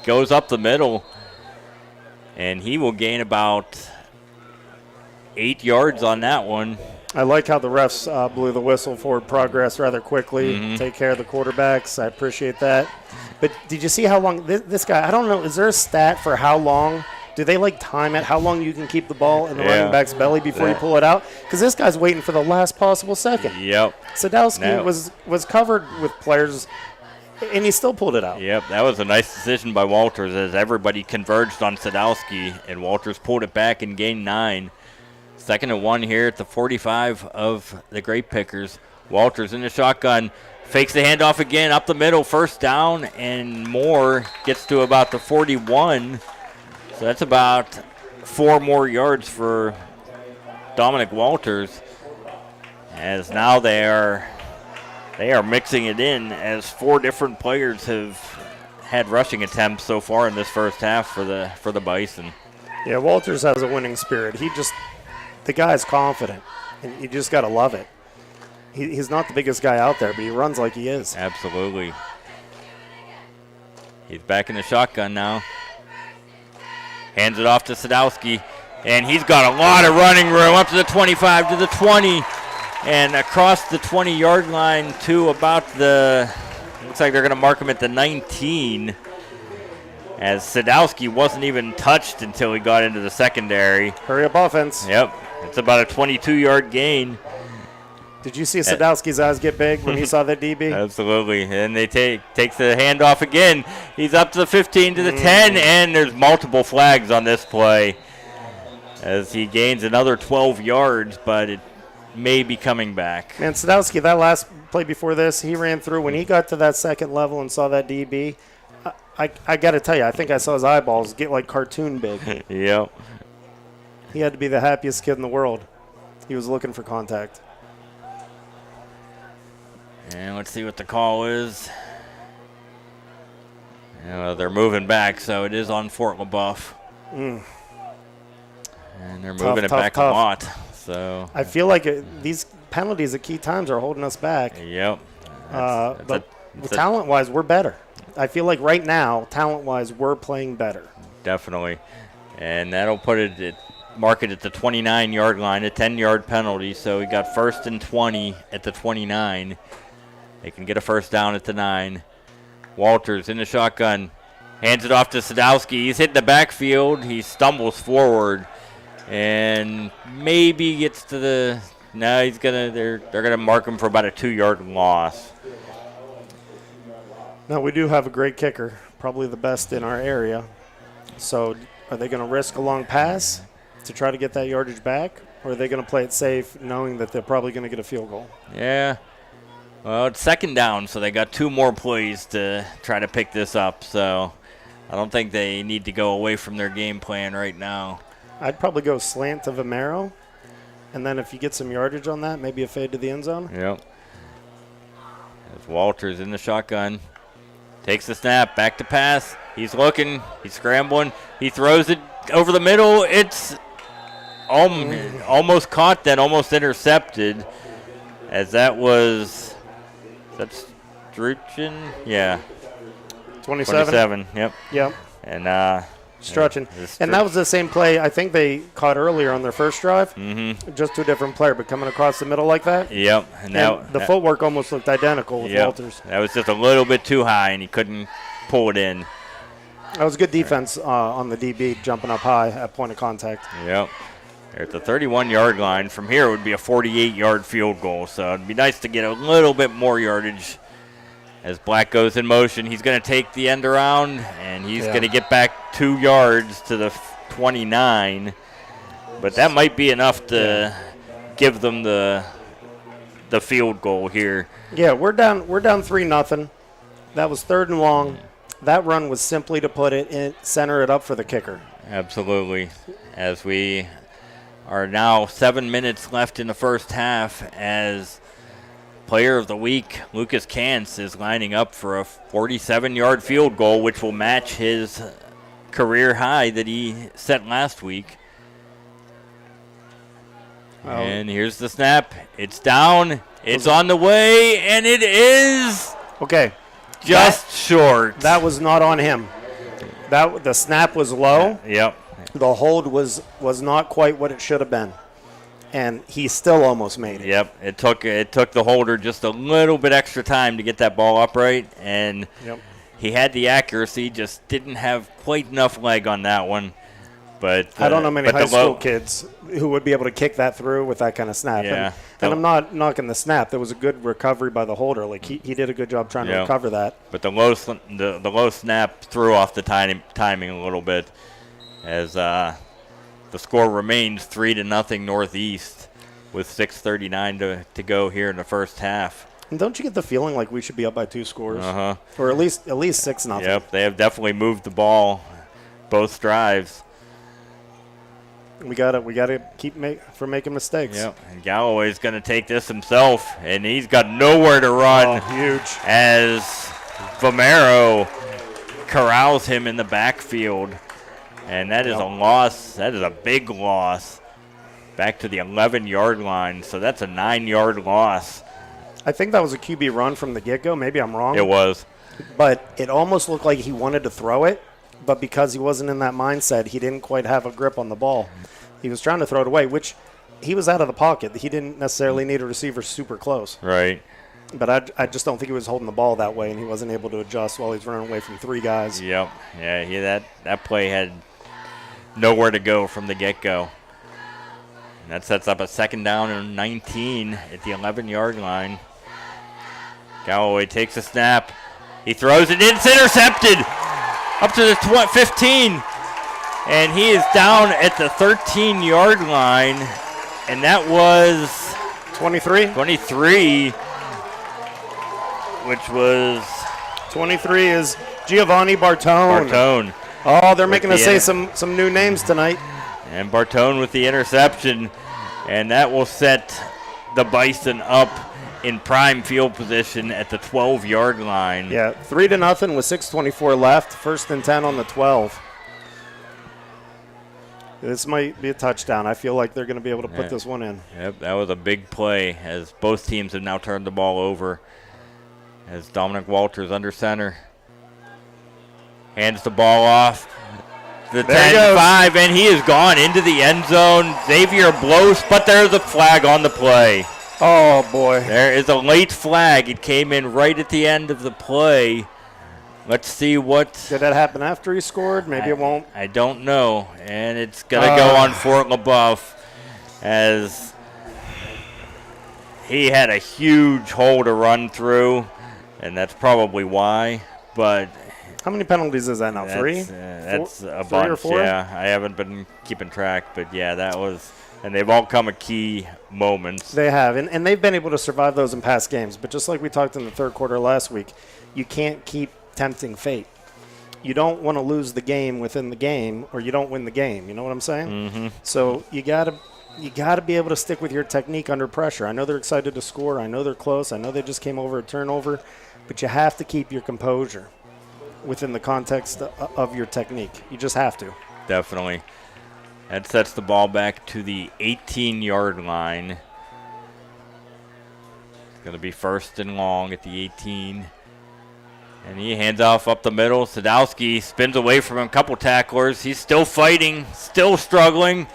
goes up the middle. And he will gain about 8 yards on that one. I like how the refs blew the whistle for progress rather quickly. Take care of the quarterbacks. I appreciate that. But did you see how long this guy, I don't know, is there a stat for how long? Do they time it, how long you can keep the ball in the running back's belly before you pull it out? Because this guy's waiting for the last possible second. Yep. Sadowski was covered with players, and he still pulled it out. Yep, that was a nice decision by Walters as everybody converged on Sadowski, and Walters pulled it back and gained 9. 2nd and 1 here at the 45 of the Grape Pickers. Walters in the shotgun, fakes the handoff again, up the middle, first down, and more, gets to about the 41. So that's about 4 more yards for Dominic Walters, as now they are mixing it in, as 4 different players have had rushing attempts so far in this first half for the Bison. Yeah, Walters has a winning spirit. The guy's confident, and you just got to love it. He's not the biggest guy out there, but he runs like he is. Absolutely. He's back in the shotgun now. Hands it off to Sadowski. And he's got a lot of running room up to the 25, to the 20, and across the 20-yard line to about the, looks like they're going to mark him at the 19, as Sadowski wasn't even touched until he got into the secondary. Hurry up offense. Yep, it's about a 22-yard gain. Did you see Sadowski's eyes get big when he saw that DB? Absolutely, and they takes the handoff again. He's up to the 15, to the 10, and there's multiple flags on this play as he gains another 12 yards, but it may be coming back. Man, Sadowski, that last play before this, he ran through. When he got to that second level and saw that DB, I got to tell you, I think I saw his eyeballs get like cartoon big. Yep. He had to be the happiest kid in the world. He was looking for contact. And let's see what the call is. They're moving back, so it is on Fort Leboeuf. And they're moving it back a lot. So I feel like these penalties at key times are holding us back. Yep. But talent-wise, we're better. I feel like right now, talent-wise, we're playing better. Definitely. And that'll put it mark it at the 29-yard line, a 10-yard penalty. So we got 1st and 20 at the 29. They can get a first down at the 9. Walters in the shotgun. Hands it off to Sadowski. He's hitting the backfield. He stumbles forward. And maybe gets to the. No, he's gonna. They're gonna mark him for about a 2-yard loss. Now we do have a great kicker, probably the best in our area. So, are they going to risk a long pass to try to get that yardage back, or are they going to play it safe, knowing that they're probably going to get a field goal? Yeah. Well, it's 2nd down, so they got 2 more plays to try to pick this up. So, I don't think they need to go away from their game plan right now. I'd probably go slant to Vomero, and then if you get some yardage on that, maybe a fade to the end zone. Yep. As Walters in the shotgun. Takes the snap, back to pass. He's looking, he's scrambling. He throws it over the middle. It's almost caught, then almost intercepted. As that was, that's Druchin? Yeah. 27, yep. Yep. And stretching. And that was the same play I think they caught earlier on their first drive. Mm-hmm. Just to a different player, but coming across the middle like that. Yep. And the footwork almost looked identical with Walters. That was just a little bit too high, and he couldn't pull it in. That was good defense on the DB, jumping up high at point of contact. Yep. They're at the 31-yard line. From here, it would be a 48-yard field goal, so it'd be nice to get a little bit more yardage. As Black goes in motion, he's going to take the end around, and he's going to get back 2 yards to the 29. But that might be enough to give them the field goal here. Yeah, we're down 3-0. That was 3rd and long. That run was simply to put it in, center it up for the kicker. Absolutely. As we are now 7 minutes left in the first half, as Player of the Week, Lucas Kantz, is lining up for a 47-yard field goal, which will match his career high that he set last week. And here's the snap. It's down. It's on the way, and it is just short. That was not on him. The snap was low. Yep. The hold was not quite what it should have been. And he still almost made it. Yep, it took the holder just a little bit extra time to get that ball upright, and he had the accuracy, just didn't have quite enough leg on that one. But I don't know many high school kids who would be able to kick that through with that kind of snap. Yeah. And I'm not knocking the snap. There was a good recovery by the holder. Like he did a good job trying to recover that. But the low snap threw off the timing a little bit, as the score remains 3-0 Northeast with 6:39 to go here in the first half. And don't you get the feeling like we should be up by 2 scores? Uh-huh. Or at least 6-0. Yep, they have definitely moved the ball both drives. We gotta keep from making mistakes. Yep, and Galloway's going to take this himself, and he's got nowhere to run. Oh, huge. As Vomero corrals him in the backfield. And that is a loss. That is a big loss. Back to the 11-yard line. So that's a 9-yard loss. I think that was a QB run from the get-go. Maybe I'm wrong. It was. But it almost looked like he wanted to throw it, but because he wasn't in that mindset, he didn't quite have a grip on the ball. He was trying to throw it away, which he was out of the pocket. He didn't necessarily need a receiver super close. Right. But I just don't think he was holding the ball that way, and he wasn't able to adjust while he's running away from 3 guys. Yep. Yeah, that play had nowhere to go from the get-go. And that sets up a 2nd down and 19 at the 11-yard line. Galloway takes a snap. He throws it. It's intercepted up to the 15. And he is down at the 13-yard line. And that was 23? 23, which was 23 is Giovanni Bartone. Bartone. Oh, they're making us say the some new names tonight. And Bartone with the interception. And that will set the Bison up in prime field position at the 12-yard line. Yeah, 3-0 with 6:24 left. 1st and 10 on the 12. This might be a touchdown. I feel like they're going to be able to put this one in. Yep, that was a big play as both teams have now turned the ball over. As Dominic Walters under center hands the ball off. The 10-5, and he is gone into the end zone. Xavier blows, but there's a flag on the play. Oh, boy. There is a late flag. It came in right at the end of the play. Let's see what. Did that happen after he scored? Maybe it won't. I don't know. And it's going to go on Fort Leboeuf as he had a huge hole to run through, and that's probably why. But how many penalties is that now? 3? That's a 3 bunch. or 4? Yeah, I haven't been keeping track, but yeah, that was. And they've all come at key moments. They have, and they've been able to survive those in past games. But just like we talked in the 3rd quarter last week, you can't keep tempting fate. You don't want to lose the game within the game, or you don't win the game. You know what I'm saying? Mm-hmm. So you gotta be able to stick with your technique under pressure. I know they're excited to score. I know they're close. I know they just came over a turnover, but you have to keep your composure within the context of your technique. You just have to. Definitely. That sets the ball back to the 18-yard line. It's going to be 1st and long at the 18. And he hands off up the middle. Sadowski spins away from him. Couple tacklers. He's still fighting, still struggling,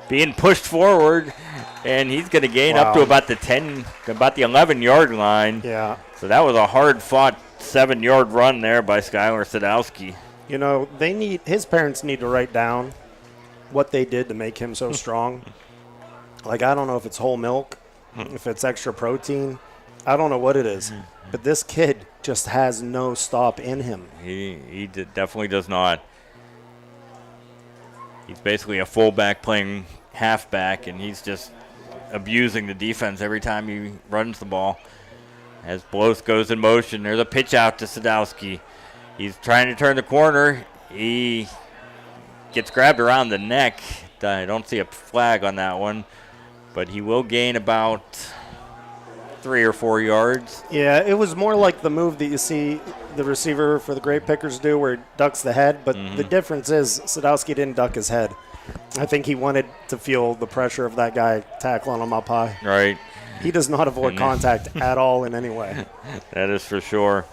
being pushed forward. And he's going to gain up to about the 11-yard line. Yeah. So that was a hard-fought 7-yard run there by Skylar Sadowski. You know, his parents need to write down what they did to make him so strong. Like, I don't know if it's whole milk, if it's extra protein. I don't know what it is. But this kid just has no stop in him. He definitely does not. He's basically a fullback playing halfback, and he's just abusing the defense every time he runs the ball. As Blows goes in motion, there's a pitch out to Sadowski. He's trying to turn the corner. He gets grabbed around the neck. I don't see a flag on that one, but he will gain about 3 or 4 yards. Yeah, it was more like the move that you see the receiver for the Grape Pickers do where he ducks the head, but the difference is Sadowski didn't duck his head. I think he wanted to feel the pressure of that guy tackling him up high. Right. He does not avoid contact at all in any way. That is for sure.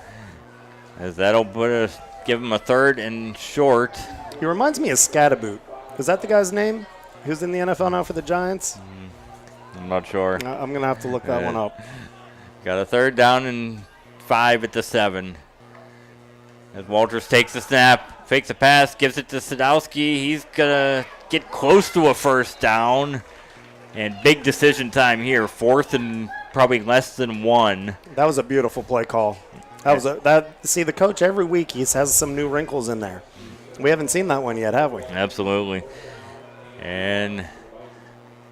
As that'll give him a 3rd and short. He reminds me of Scataboot. Is that the guy's name? Who's in the NFL now for the Giants? I'm not sure. I'm going to have to look that one up. Got a 3rd down and 5 at the 7. As Walters takes the snap, fakes a pass, gives it to Sadowski. He's going to get close to a 1st down. And big decision time here. 4th and probably less than 1. That was a beautiful play call. See, the coach every week he has some new wrinkles in there. We haven't seen that one yet, have we? Absolutely. And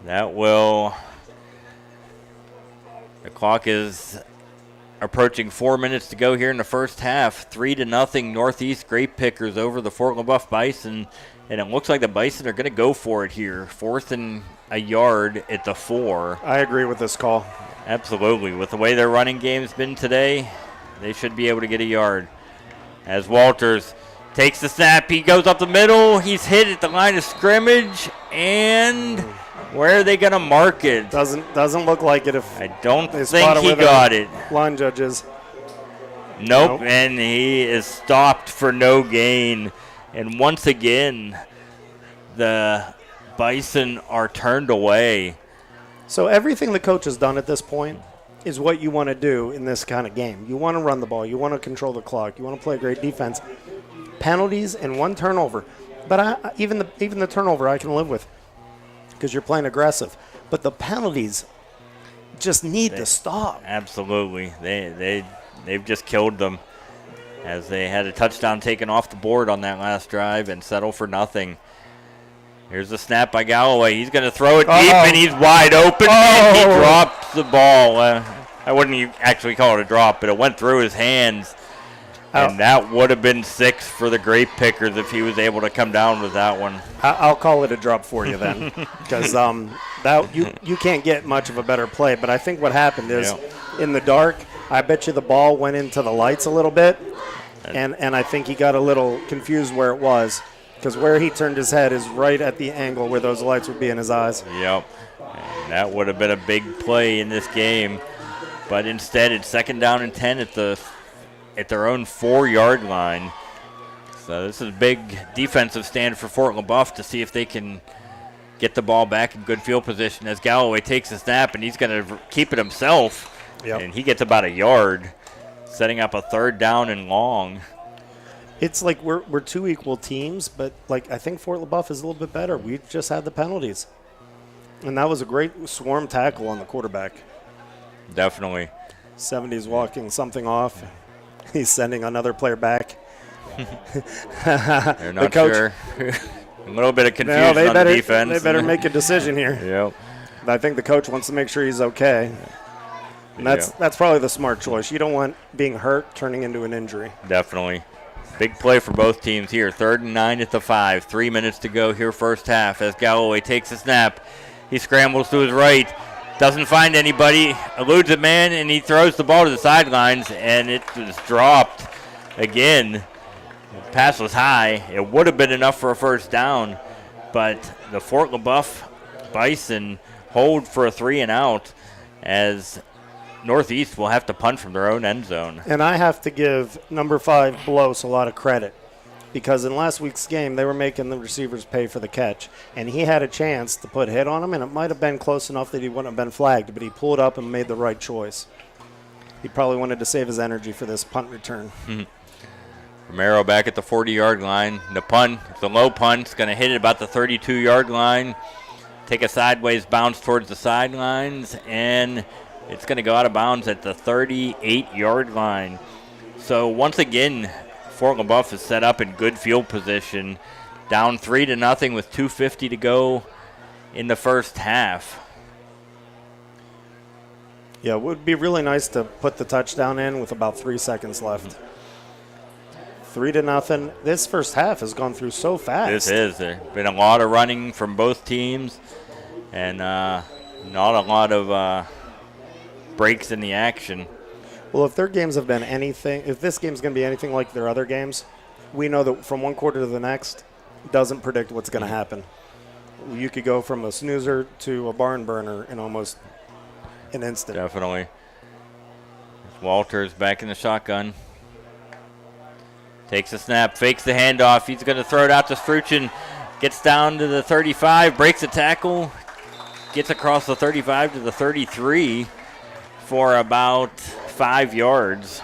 that will. The clock is approaching 4 minutes to go here in the first half. 3-0 Northeast Grape Pickers over the Fort Leboeuf Bison. And it looks like the Bison are going to go for it here. 4th and a yard at the 4. I agree with this call. Absolutely. With the way their running game's been today, they should be able to get a yard. As Walters takes the snap, he goes up the middle. He's hit at the line of scrimmage, and Where are they going to mark it? Doesn't look like it. If I don't they think spot he where the got it. Line judges. Nope, and he is stopped for no gain. And once again, the Bison are turned away. So everything the coach has done at this point is what you want to do in this kind of game. You want to run the ball. You want to control the clock. You want to play great defense. Penalties and one turnover. But even the turnover I can live with because you're playing aggressive. But the penalties just need to stop. Absolutely. They've just killed them as they had a touchdown taken off the board on that last drive and settle for nothing. Here's the snap by Galloway. He's going to throw it deep, and he's wide open, and he drops the ball. I wouldn't actually call it a drop, but it went through his hands. And that would have been 6 for the grape pickers if he was able to come down with that one. I'll call it a drop for you then, because that you can't get much of a better play. But I think what happened is, in the dark, I bet you the ball went into the lights a little bit, and I think he got a little confused where it was, because where he turned his head is right at the angle where those lights would be in his eyes. Yep, and that would have been a big play in this game, but instead it's 2nd down and 10 at their own 4-yard line. So this is a big defensive stand for Fort Leboeuf to see if they can get the ball back in good field position as Galloway takes a snap, and he's going to keep it himself. Yep. And he gets about a yard, setting up a 3rd down and long. It's like we're two equal teams, but like I think Fort Leboeuf is a little bit better. We just had the penalties. And that was a great swarm tackle on the quarterback. Definitely. 70's walking something off. He's sending another player back. They're not sure. A little bit of confusion on the defense. They better make a decision here. Yep. I think the coach wants to make sure he's okay. And that's probably the smart choice. You don't want being hurt turning into an injury. Definitely. Big play for both teams here. 3rd and 9 at the 5. 3 minutes to go here first half as Galloway takes a snap. He scrambles to his right. Doesn't find anybody. Eludes a man, and he throws the ball to the sidelines, and it was dropped again. The pass was high. It would have been enough for a 1st down, but the Fort Leboeuf Bison hold for a 3 and out as Northeast will have to punt from their own end zone. And I have to give number 5 Blos a lot of credit because in last week's game they were making the receivers pay for the catch, and he had a chance to put a hit on him, and it might have been close enough that he wouldn't have been flagged, but he pulled up and made the right choice. He probably wanted to save his energy for this punt return. Romero back at the 40-yard line. The punt, it's a low punt. It's going to hit it about the 32-yard line. Take a sideways bounce towards the sidelines, and it's going to go out of bounds at the 38-yard line. So once again, Fort Leboeuf is set up in good field position. Down 3-0 with 2:50 to go in the first half. Yeah, it would be really nice to put the touchdown in with about 3 seconds left. 3-0. This first half has gone through so fast. This is. There's been a lot of running from both teams, and not a lot of breaks in the action. Well, if their games have been anything, if this game's going to be anything like their other games, we know that from one quarter to the next doesn't predict what's going to happen. You could go from a snoozer to a barn burner in almost an instant. Definitely. Walters back in the shotgun. Takes a snap, fakes the handoff. He's going to throw it out to Struchin. Gets down to the 35, breaks a tackle, gets across the 35 to the 33 for about 5 yards.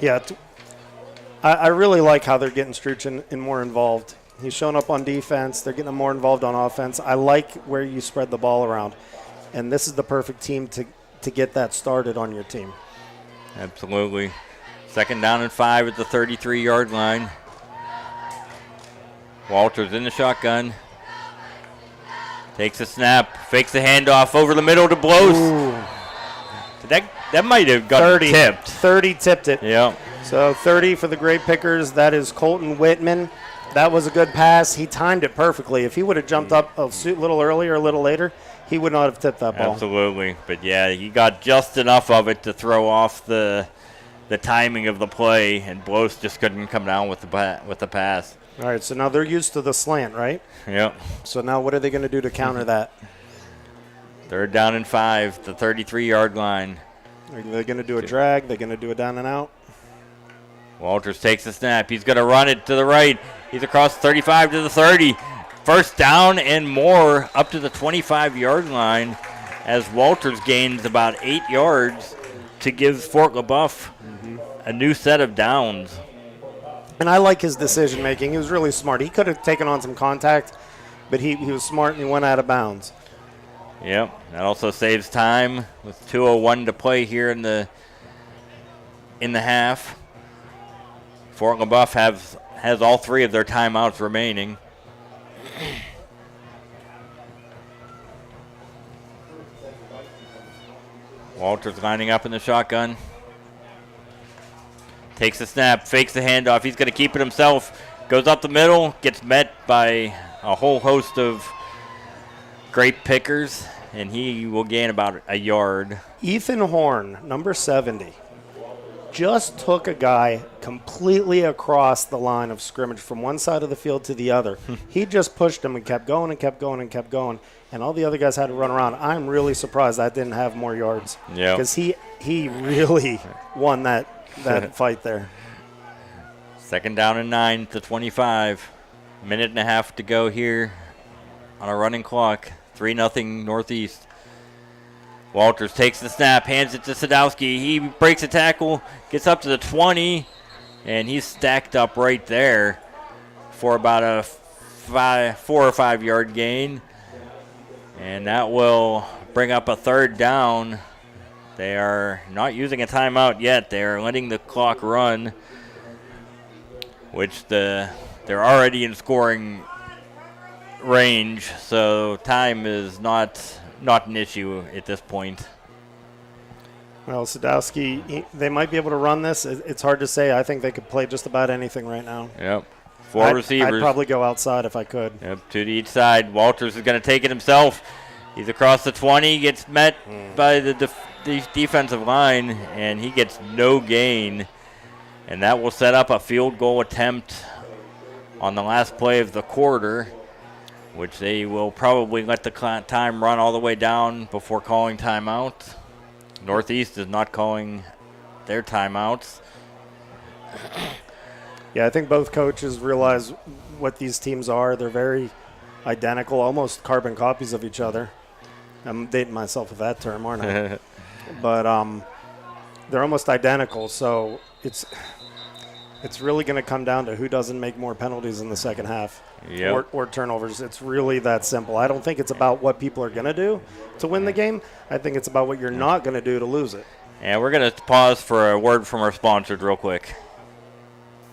Yeah, I really like how they're getting Struchin and more involved. He's shown up on defense. They're getting him more involved on offense. I like where you spread the ball around. And this is the perfect team to get that started on your team. Absolutely. 2nd down and 5 at the 33-yard line. Walters in the shotgun. Takes a snap, fakes the handoff over the middle to Blos. That might have got tipped. 30 tipped it. Yeah. So 30 for the Grape Pickers. That is Colton Whitman. That was a good pass. He timed it perfectly. If he would have jumped up a little earlier, a little later, he would not have tipped that ball. Absolutely. But, yeah, he got just enough of it to throw off the timing of the play, and Blos just couldn't come down with the pass. All right, so now they're used to the slant, right? Yep. So now what are they going to do to counter that? 3rd down and 5, the 33-yard line. Are they going to do a drag? They're going to do a down and out? Walters takes the snap. He's going to run it to the right. He's across 35 to the 30. 1st down and more up to the 25-yard line as Walters gains about 8 yards to give Fort Leboeuf a new set of downs. And I like his decision making. He was really smart. He could have taken on some contact, but he was smart and he went out of bounds. Yep, that also saves time with 2:01 to play here in the half. Fort Leboeuf has all 3 of their timeouts remaining. Walters lining up in the shotgun. Takes the snap, fakes the handoff. He's going to keep it himself. Goes up the middle, gets met by a whole host of great pickers, and he will gain about a yard. Ethan Horn, number 70, just took a guy completely across the line of scrimmage from one side of the field to the other. He just pushed him and kept going and kept going and kept going, and all the other guys had to run around. I'm really surprised that didn't have more yards. Yeah, because he really won that fight there. 2nd down and 9 to 25. Minute and a half to go here on a running clock. 3-0 Northeast. Walters takes the snap, hands it to Sadowski. He breaks a tackle, gets up to the 20, and he's stacked up right there for about a 4 or 5 yard gain. And that will bring up a 3rd down. They are not using a timeout yet. They are letting the clock run, which they're already in scoring range, so time is not an issue at this point. Well, Sadowski, they might be able to run this. It's hard to say. I think they could play just about anything right now. Yep. 4 receivers. I'd probably go outside if I could. Yep, to each side. Walters is going to take it himself. He's across the 20, gets met by the defensive line, and he gets no gain. And that will set up a field goal attempt on the last play of the quarter, which they will probably let the time run all the way down before calling timeout. Northeast is not calling their timeouts. Yeah, I think both coaches realize what these teams are. They're very identical, almost carbon copies of each other. I'm dating myself with that term, aren't I? But they're almost identical, so it's really going to come down to who doesn't make more penalties in the second half. Yep. Or turnovers. It's really that simple. I don't think it's about what people are going to do to win the game. I think it's about what you're not going to do to lose it. And we're going to pause for a word from our sponsors real quick.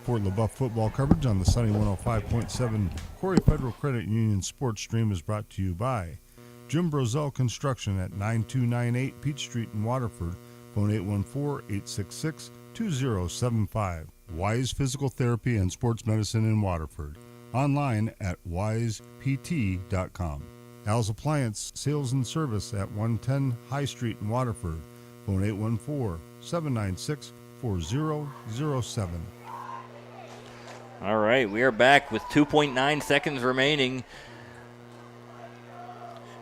Fort Leboeuf football coverage on the Sunny 105.7 Corry Federal Credit Union Sports Stream is brought to you by Jim Brozell Construction at 9298 Peach Street in Waterford. Phone 814-866-2075. Wise Physical Therapy and Sports Medicine in Waterford. Online at wisept.com. Al's Appliance Sales and Service at 110 High Street in Waterford. Phone 814-796-4007. All right, we are back with 2.9 seconds remaining.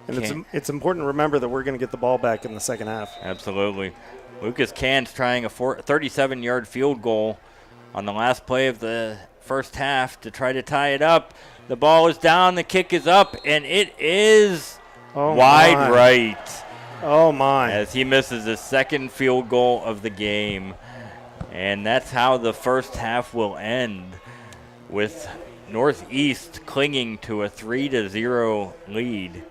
And it's important to remember that we're going to get the ball back in the second half. Absolutely. Lucas Cant's trying a 37-yard field goal on the last play of the first half to try to tie it up. The ball is down, the kick is up, and it is wide right. Oh, my. As he misses his second field goal of the game. And that's how the first half will end, with Northeast clinging to a 3-0 lead.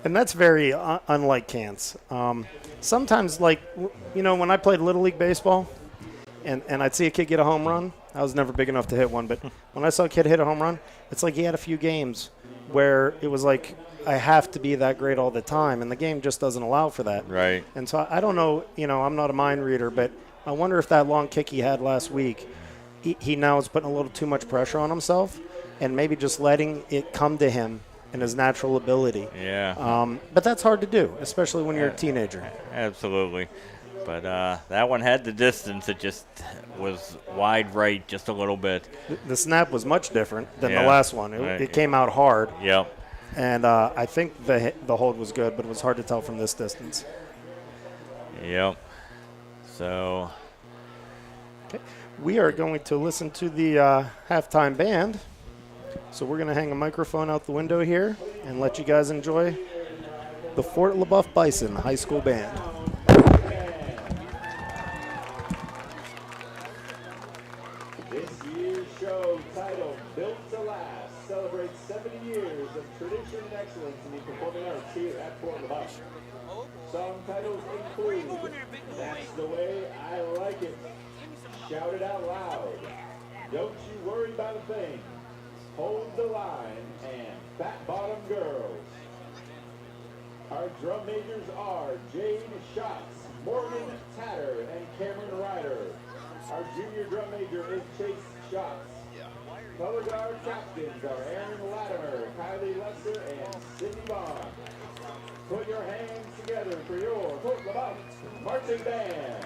And that's very unlike Cants. Sometimes, like, when I played Little League Baseball and I'd see a kid get a home run, I was never big enough to hit one, but when I saw a kid hit a home run, it's like he had a few games where it was like, I have to be that great all the time, and the game just doesn't allow for that. Right. And so I don't know, I'm not a mind reader, but I wonder if that long kick he had last week, he now is putting a little too much pressure on himself and maybe just letting it come to him and his natural ability. Yeah. But that's hard to do, especially when you're a teenager. Absolutely. But that one had the distance. It just was wide right just a little bit. The snap was much different than Yeah. the last one. Right. It came out hard, Yep. and I think the hold was good, but it was hard to tell from this distance. Yep. So We are going to listen to the halftime band. So we're going to hang a microphone out the window here and let you guys enjoy the Fort Leboeuf Bison High School Band. This year's show, titled Built to Last, celebrates 70 years of tradition and excellence in the performing arts here at Fort Leboeuf. Song titles include That's the Way I Like It, Shout It Out Loud, Don't You Worry About a Thing, Hold the Line, and Fat Bottom Girls. Our drum majors are Jade Schatz, Morgan Tatter, and Cameron Ryder. Our junior drum major is Chase Schatz. Color guard captains are Aaron Latimer, Kylie Lesser, and Sydney Bond. Put your hands together for your Fort Leboeuf marching band.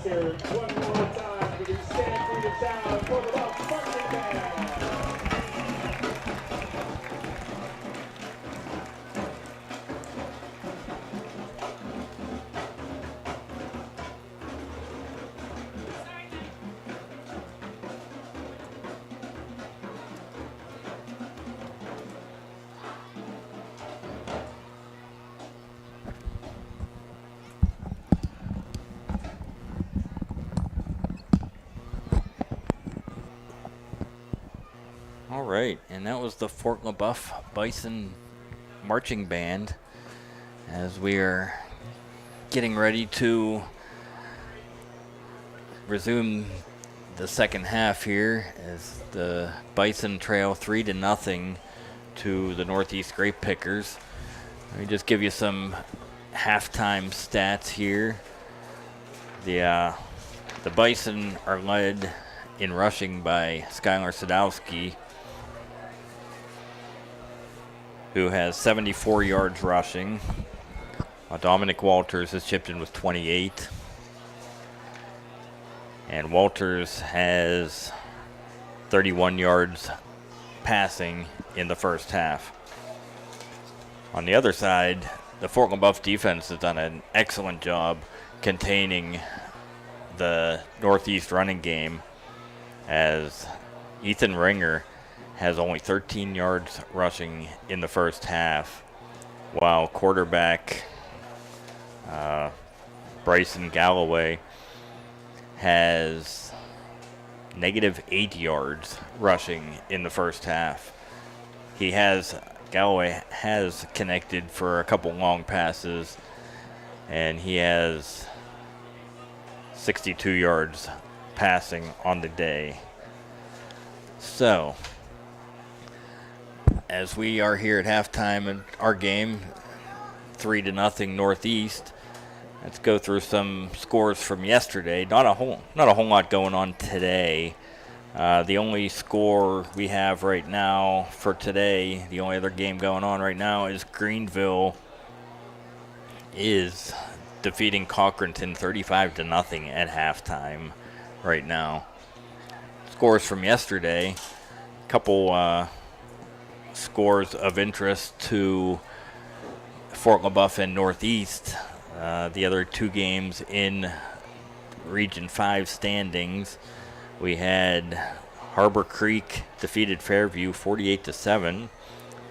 hear one more time for the Stand Freedom Sound for the Love Marching Band. All right, and that was the Fort Leboeuf Bison Marching Band as we are getting ready to resume the second half here as the Bison trail 3-0 to the Northeast Grape Pickers. Let me just give you some halftime stats here. The Bison are led in rushing by Skylar Sadowski, who has 74 yards rushing. Dominic Walters has chipped in with 28. And Walters has 31 yards passing in the first half. On the other side, the Fort Leboeuf defense has done an excellent job containing the Northeast running game, as Ethan Ringer has only 13 yards rushing in the first half, while quarterback Bryson Galloway has -8 yards rushing in the first half. Galloway has connected for a couple long passes, and he has 62 yards passing on the day. So, as we are here at halftime in our game, 3-0 Northeast, let's go through some scores from yesterday. Not a whole lot going on today. The only score we have right now for today, the only other game going on right now, is Greenville is defeating Cochranton 35-0 at halftime right now. Scores from yesterday, a couple scores of interest to Fort Leboeuf and Northeast. The other two games in Region 5 standings, we had Harbor Creek defeated Fairview 48-7,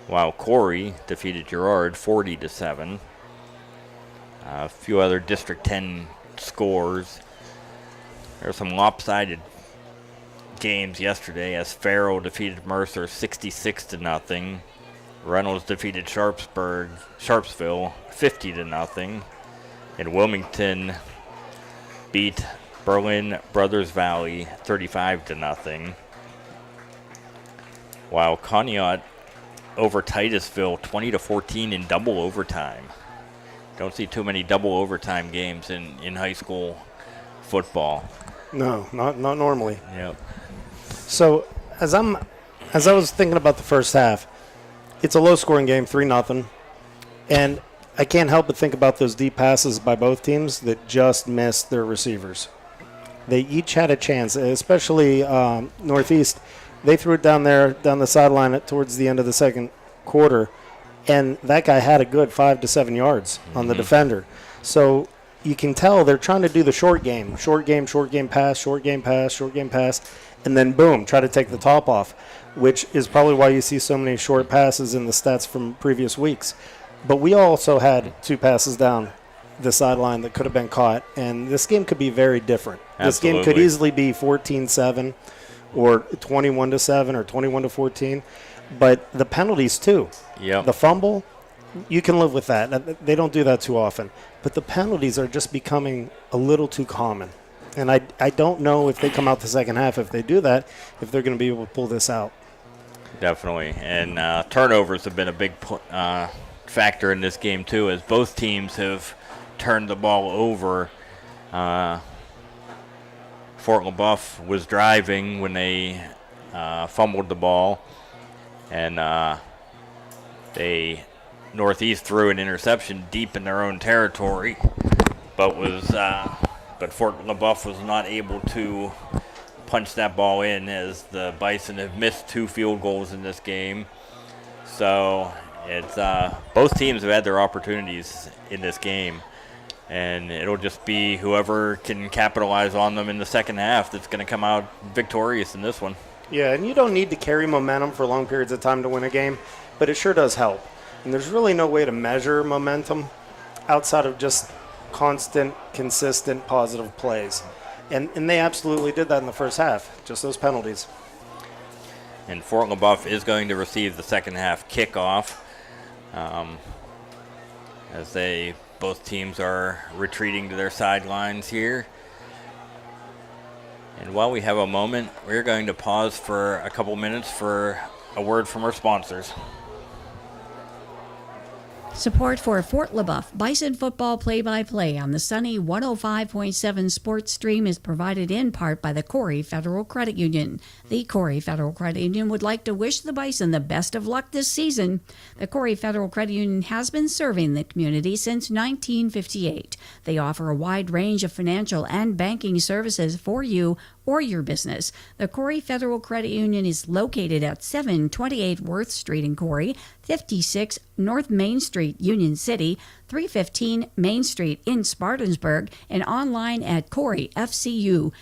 while Corry defeated Girard 40-7. A few other District 10 scores. There were some lopsided games yesterday as Farrell defeated Mercer 66-0. Reynolds defeated Sharpsville 50-0. And Wilmington beat Berlin Brothers Valley 35-0. While Conneaut over Titusville 20-14 in double overtime. Don't see too many double overtime games in high school football. No, not normally. Yep. So as I was thinking about the first half, it's a low-scoring game, 3-0, and I can't help but think about those deep passes by both teams that just missed their receivers. They each had a chance, especially Northeast. They threw it down the sideline towards the end of the second quarter, and that guy had a good 5 to 7 yards on the defender. So you can tell they're trying to do the short game, pass, and then boom, try to take the top off, which is probably why you see so many short passes in the stats from previous weeks. But we also had 2 passes down the sideline that could have been caught, and this game could be very different. Absolutely. This game could easily be 14-7 or 21-7 or 21-14. But the penalties, too. Yep. The fumble, you can live with that. They don't do that too often. But the penalties are just becoming a little too common. And I don't know if they come out the second half, if they do that, if they're going to be able to pull this out. Definitely. And turnovers have been a big factor in this game, too, as both teams have turned the ball over. Fort Leboeuf was driving when they fumbled the ball. And Northeast threw an interception deep in their own territory, but was but Fort Leboeuf was not able to punch that ball in, as the Bison have missed 2 field goals in this game. So it's both teams have had their opportunities in this game, and it'll just be whoever can capitalize on them in the second half that's going to come out victorious in this one. Yeah, and you don't need to carry momentum for long periods of time to win a game, but it sure does help. And there's really no way to measure momentum outside of just constant, consistent, positive plays. And they absolutely did that in the first half, just those penalties. And Fort Leboeuf is going to receive the second half kickoff, as both teams are retreating to their sidelines here. And while we have a moment, we're going to pause for a couple minutes for a word from our sponsors. Support for Fort Leboeuf Bison football play-by-play on the sunny 105.7 Sports Stream is provided in part by the Corry Federal Credit Union. The Corry Federal Credit Union would like to wish the Bison the best of luck this season. The Corry Federal Credit Union has been serving the community since 1958. They offer a wide range of financial and banking services for you or your business. The Corry Federal Credit Union is located at 728 Worth Street in Corry, 56 North Main Street, Union City, 315 Main Street in Spartansburg, and online at corryfcu.org.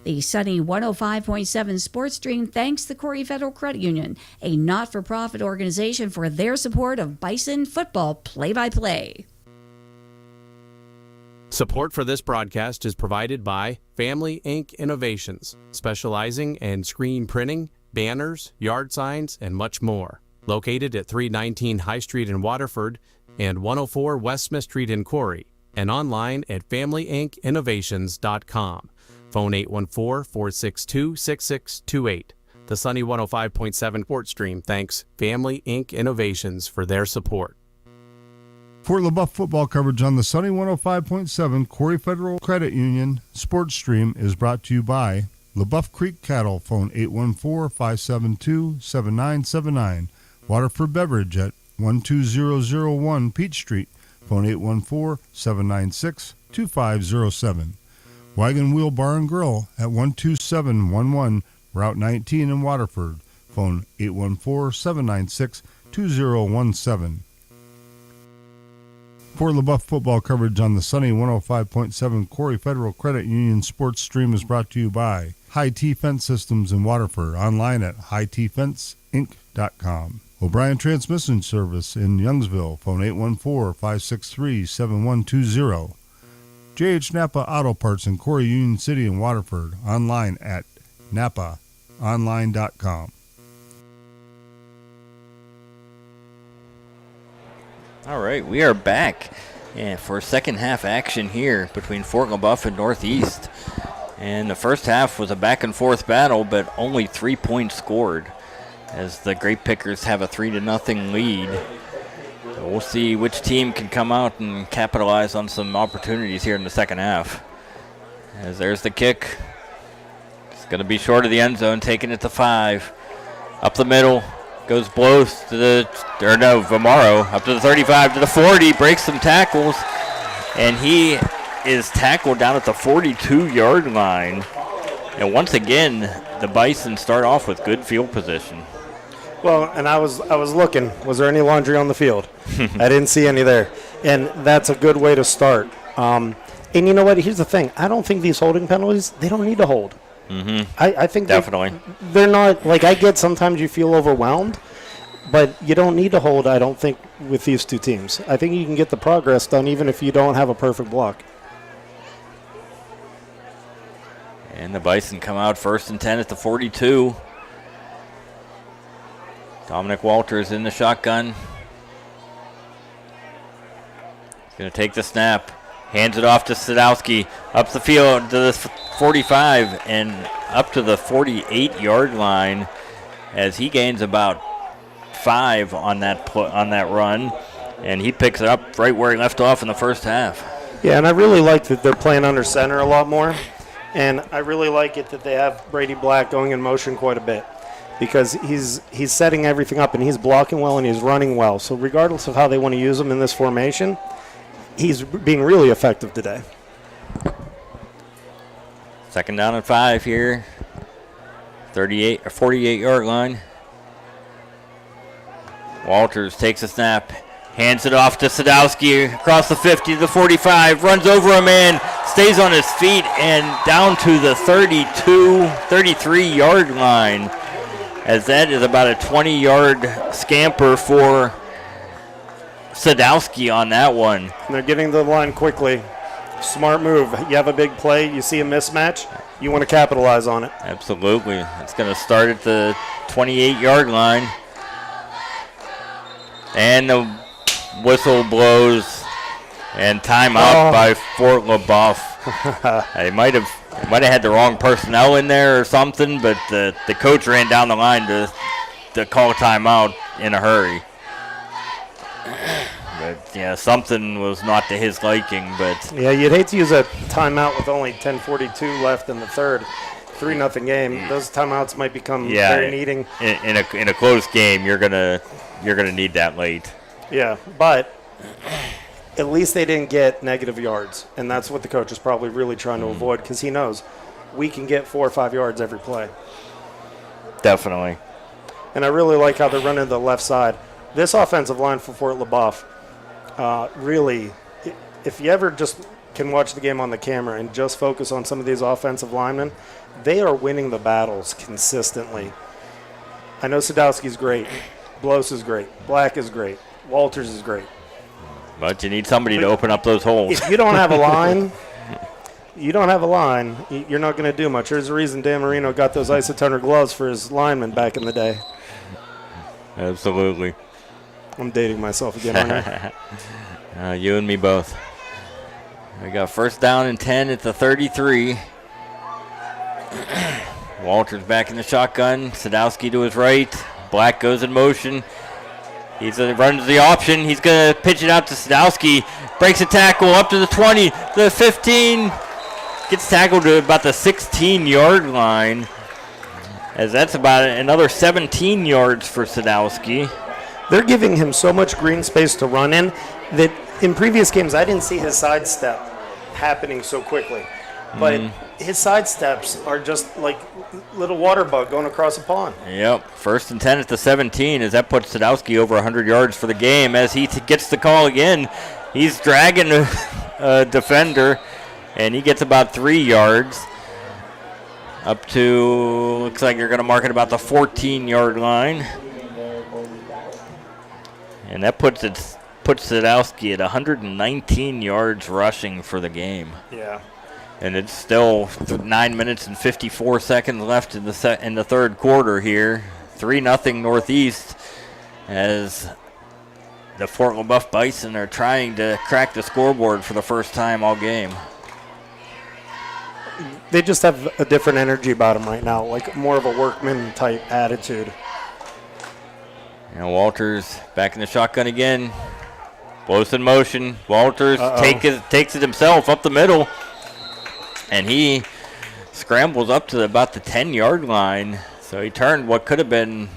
The sunny 105.7 Sports Stream thanks the Corry Federal Credit Union, a not-for-profit organization, for their support of Bison football play-by-play. Support for this broadcast is provided by Family Ink Innovations, specializing in screen printing, banners, yard signs, and much more. Located at 319 High Street in Waterford and 104 West Smith Street in Corry, and online at FamilyInkInnovations.com. Phone 814-462-6628. The Sunny 105.7 Sports Stream thanks Family Ink Innovations for their support. Fort Leboeuf football coverage on the Sunny 105.7 Corry Federal Credit Union Sports Stream is brought to you by Leboeuf Creek Cattle, phone 814-572-7979. Waterford Beverage at 12001 Peach Street, phone 814-796-2507. Wagon Wheel Bar and Grill at 12711 Route 19 in Waterford, phone 814-796-2017. Fort Leboeuf football coverage on the sunny 105.7 Corry Federal Credit Union Sports Stream is brought to you by High T Fence Systems in Waterford, online at hightfenceinc.com. O'Brien Transmission Service in Youngsville, phone 814-563-7120. J.H. Napa Auto Parts in Corry, Union City and Waterford, online at napaonline.com. All right, we are back for second half action here between Fort Leboeuf and Northeast. And the first half was a back and forth battle, but only 3 points scored, as the Grape Pickers have a 3-0 lead. So we'll see which team can come out and capitalize on some opportunities here in the second half. As there's the kick. It's going to be short of the end zone, taking it to 5. Up the middle. Goes blows to Vamaro up to the 35, to the 40, breaks some tackles, and he is tackled down at the 42-yard line. And once again, the Bison start off with good field position. Well, and I was looking. Was there any laundry on the field? I didn't see any there. And that's a good way to start. And you know what? Here's the thing. I don't think these holding penalties, they don't need to hold. Mm-hmm. I think definitely they're not, like, I get sometimes you feel overwhelmed, but you don't need to hold, I don't think, with these two teams. I think you can get the progress done even if you don't have a perfect block. And the Bison come out 1st and 10 at the 42. Dominic Walters in the shotgun. He's going to take the snap. Hands it off to Sadowski. Up the field to the 45 and up to the 48-yard line, as he gains about 5 on that run, and he picks it up right where he left off in the first half. Yeah, and I really like that they're playing under center a lot more, and I really like it that they have Brady Black going in motion quite a bit, because he's setting everything up and he's blocking well and he's running well. So regardless of how they want to use him in this formation, he's being really effective today. Second down and 5 here. 38 or 48-yard line. Walters takes a snap, hands it off to Sadowski across the 50 to the 45, runs over a man, stays on his feet, and down to the 33-yard line, as that is about a 20-yard scamper for Sadowski on that one. And they're getting to the line quickly. Smart move. You have a big play, you see a mismatch, you want to capitalize on it. Absolutely. It's going to start at the 28-yard line. And the whistle blows, and timeout by Fort Leboeuf. They might have had the wrong personnel in there or something, but the coach ran down the line to call timeout in a hurry. But yeah, something was not to his liking. But yeah, you'd hate to use a timeout with only 10:42 left in the third. 3-0 game. Those timeouts might become very needing. In a close game, you're gonna need that late. Yeah, but at least they didn't get negative yards, and that's what the coach is probably really trying to avoid, because he knows we can get 4 or 5 yards every play. Definitely. And I really like how they're running the left side. This offensive line for Fort Leboeuf, really, if you ever just can watch the game on the camera and just focus on some of these offensive linemen, they are winning the battles consistently. I know Sadowski's great. Blows is great. Black is great. Walters is great. But you need somebody to open up those holes. If you don't have a line, you're not going to do much. There's a reason Dan Marino got those isotoner gloves for his linemen back in the day. Absolutely. I'm dating myself again, aren't I? You and me both. We got first down and 10 at the 33. Walters back in the shotgun. Sadowski to his right. Black goes in motion. He runs the option. He's going to pitch it out to Sadowski. Breaks a tackle up to the 20, the 15. Gets tackled to about the 16-yard line, as that's about another 17 yards for Sadowski. They're giving him so much green space to run in that in previous games I didn't see his sidestep happening so quickly. But his sidesteps are just like little water bug going across a pond. Yep. First and 10 at the 17, as that puts Sadowski over 100 yards for the game. As he gets the call again, he's dragging a defender, and he gets about 3 yards. Up to, looks like you're going to mark it about the 14-yard line. And that puts Sadowski at 119 yards rushing for the game. Yeah. And it's still 9 minutes and 54 seconds left in the third quarter here. 3-0 Northeast, as the Fort Leboeuf Bison are trying to crack the scoreboard for the first time all game. They just have a different energy about them right now, like more of a workman-type attitude. And Walters back in the shotgun again. Blows in motion. Walters takes it himself up the middle. And he scrambles up to about the 10-yard line. So he turned what could have been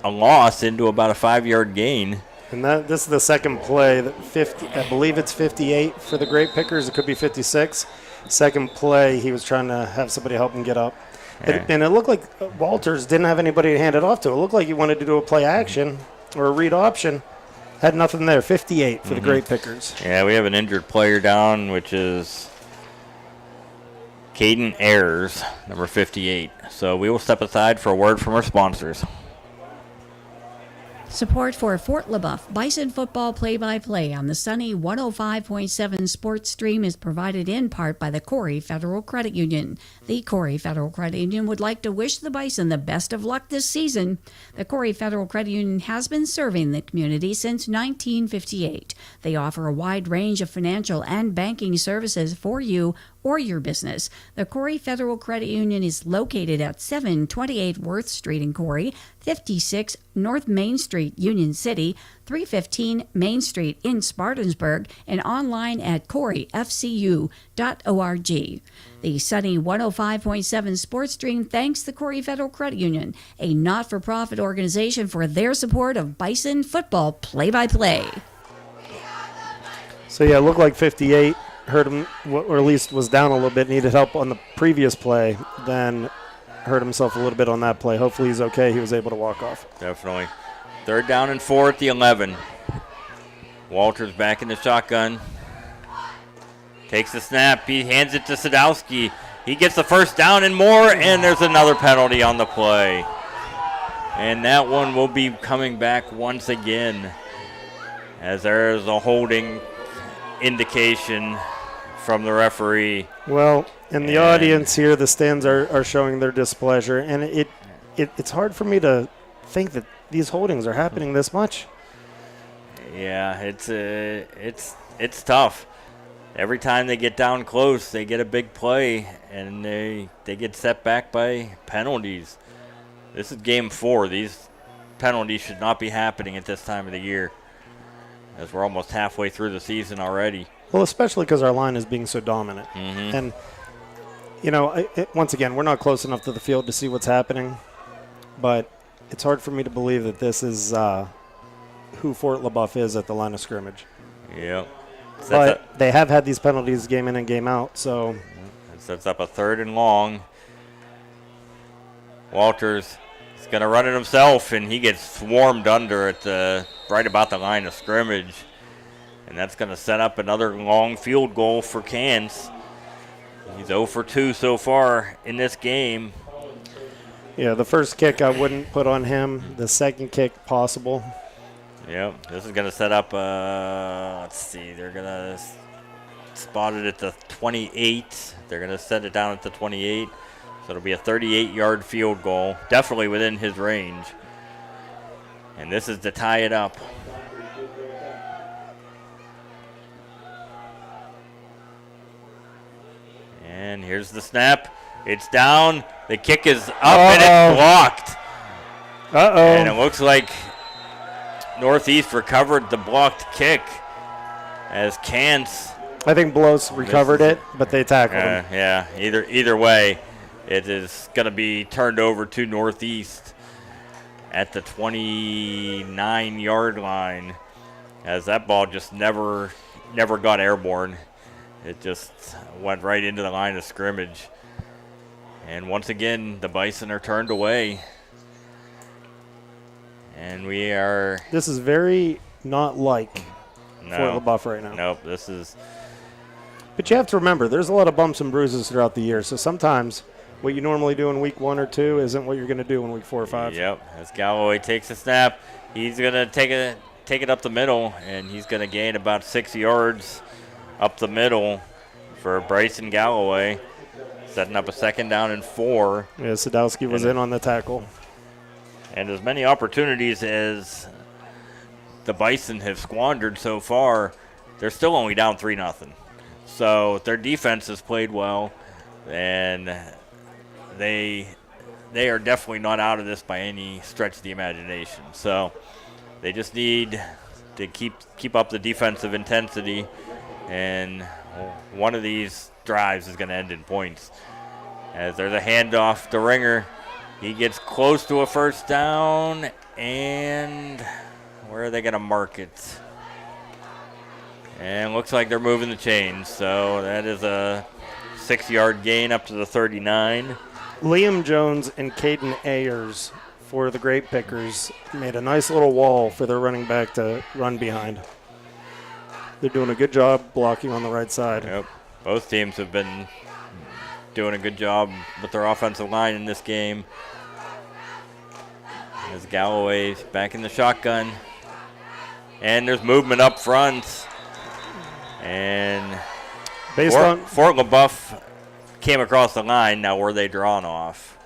a loss into about a 5-yard gain. And this is the second play. I believe it's 58 for the Grape Pickers. It could be 56. Second play, he was trying to have somebody help him get up. Yeah. And it looked like Walters didn't have anybody to hand it off to. It looked like he wanted to do a play action or a read option. Had nothing there. 58 for the Grape Pickers. Yeah, we have an injured player down, which is Caden Ayers, number 58. So we will step aside for a word from our sponsors. Support for Fort Leboeuf Bison football play-by-play on the sunny 105.7 Sports Stream is provided in part by the Corry Federal Credit Union. The Corry Federal Credit Union would like to wish the Bison the best of luck this season. The Corry Federal Credit Union has been serving the community since 1958. They offer a wide range of financial and banking services for you or your business. The Corry Federal Credit Union is located at 728 Worth Street in Corry, 56 North Main Street, Union City, 315 Main Street in Spartansburg, and online at corryfcu.org. The sunny 105.7 Sports Stream thanks the Corry Federal Credit Union, a not-for-profit organization, for their support of Bison football play-by-play. So, yeah, it looked like 58 hurt him, or at least was down a little bit, needed help on the previous play, then hurt himself a little bit on that play. Hopefully he's okay. He was able to walk off. Definitely. 3rd down and 4 at the 11. Walters back in the shotgun. Takes the snap. He hands it to Sadowski. He gets the first down and more, and there's another penalty on the play. And that one will be coming back once again, as there is a holding indication from the referee. Well, in the audience here, the stands are showing their displeasure, and it's hard for me to think that these holdings are happening this much. Yeah, it's tough. Every time they get down close, they get a big play, and they get set back by penalties. This is game 4. These penalties should not be happening at this time of the year, as we're almost halfway through the season already. Well, especially because our line is being so dominant. Mm-hmm. And, you know, once again, we're not close enough to the field to see what's happening, but it's hard for me to believe that this is who Fort Leboeuf is at the line of scrimmage. Yep. But they have had these penalties game in and game out, so. It sets up a 3rd and long. Walters is going to run it himself, and he gets swarmed under at right about the line of scrimmage. And that's going to set up another long field goal for Cans. He's 0 for 2 so far in this game. Yeah, the first kick I wouldn't put on him. The second kick, possible. Yep, this is going to set up, let's see, they're going to spot it at the 28. They're going to set it down at the 28. So it'll be a 38-yard field goal, definitely within his range. And this is to tie it up. And here's the snap. It's down. The kick is up, and it's blocked. Uh-oh. And it looks like Northeast recovered the blocked kick as Cans. I think Blows recovered it, but they tackled him. Yeah, either way, it is going to be turned over to Northeast at the 29-yard line, as that ball just never got airborne. It just went right into the line of scrimmage. And once again, the Bison are turned away. And we are... This is very not like Fort Leboeuf right now. Nope, this is... But you have to remember, there's a lot of bumps and bruises throughout the year. So sometimes what you normally do in week 1 or 2 isn't what you're going to do in week 4 or 5. Yep, as Galloway takes the snap, he's going to take it up the middle, and he's going to gain about 6 yards up the middle for Bryson Galloway, setting up a 2nd down and 4. Yeah, Sadowski was in on the tackle. And as many opportunities as the Bison have squandered so far, they're still only down 3-0. So their defense has played well, and they are definitely not out of this by any stretch of the imagination. So they just need to keep up the defensive intensity, and one of these drives is going to end in points. As there's a handoff to Ringer. He gets close to a first down, and where are they going to mark it? And looks like they're moving the chains, so that is a 6-yard gain up to the 39. Liam Jones and Caden Ayers for the Grape Pickers made a nice little wall for their running back to run behind. They're doing a good job blocking on the right side. Yep. Both teams have been doing a good job with their offensive line in this game. As Galloway's back in the shotgun. And there's movement up front. And Fort Leboeuf came across the line. Now were they drawn off?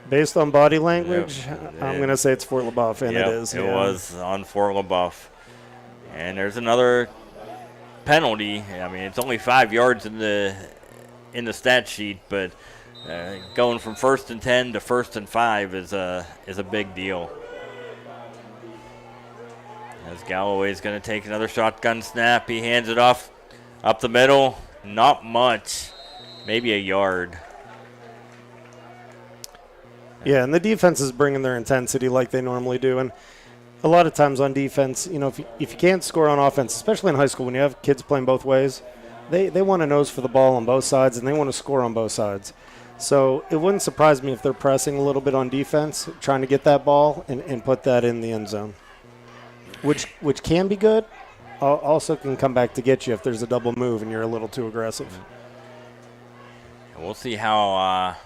Based on body language, I'm going to say it's Fort Leboeuf, and it is. It was on Fort Leboeuf. And there's another penalty. I mean, it's only 5 yards in the stat sheet, but going from 1st and 10 to 1st and 5 is a big deal. As Galloway's going to take another shotgun snap, he hands it off up the middle. Not much, maybe a yard. Yeah, and the defense is bringing their intensity like they normally do, and a lot of times on defense, you know, if you can't score on offense, especially in high school when you have kids playing both ways, they want to nose for the ball on both sides, and they want to score on both sides. So it wouldn't surprise me if they're pressing a little bit on defense, trying to get that ball and put that in the end zone, which can be good. Also can come back to get you if there's a double move and you're a little too aggressive. We'll see how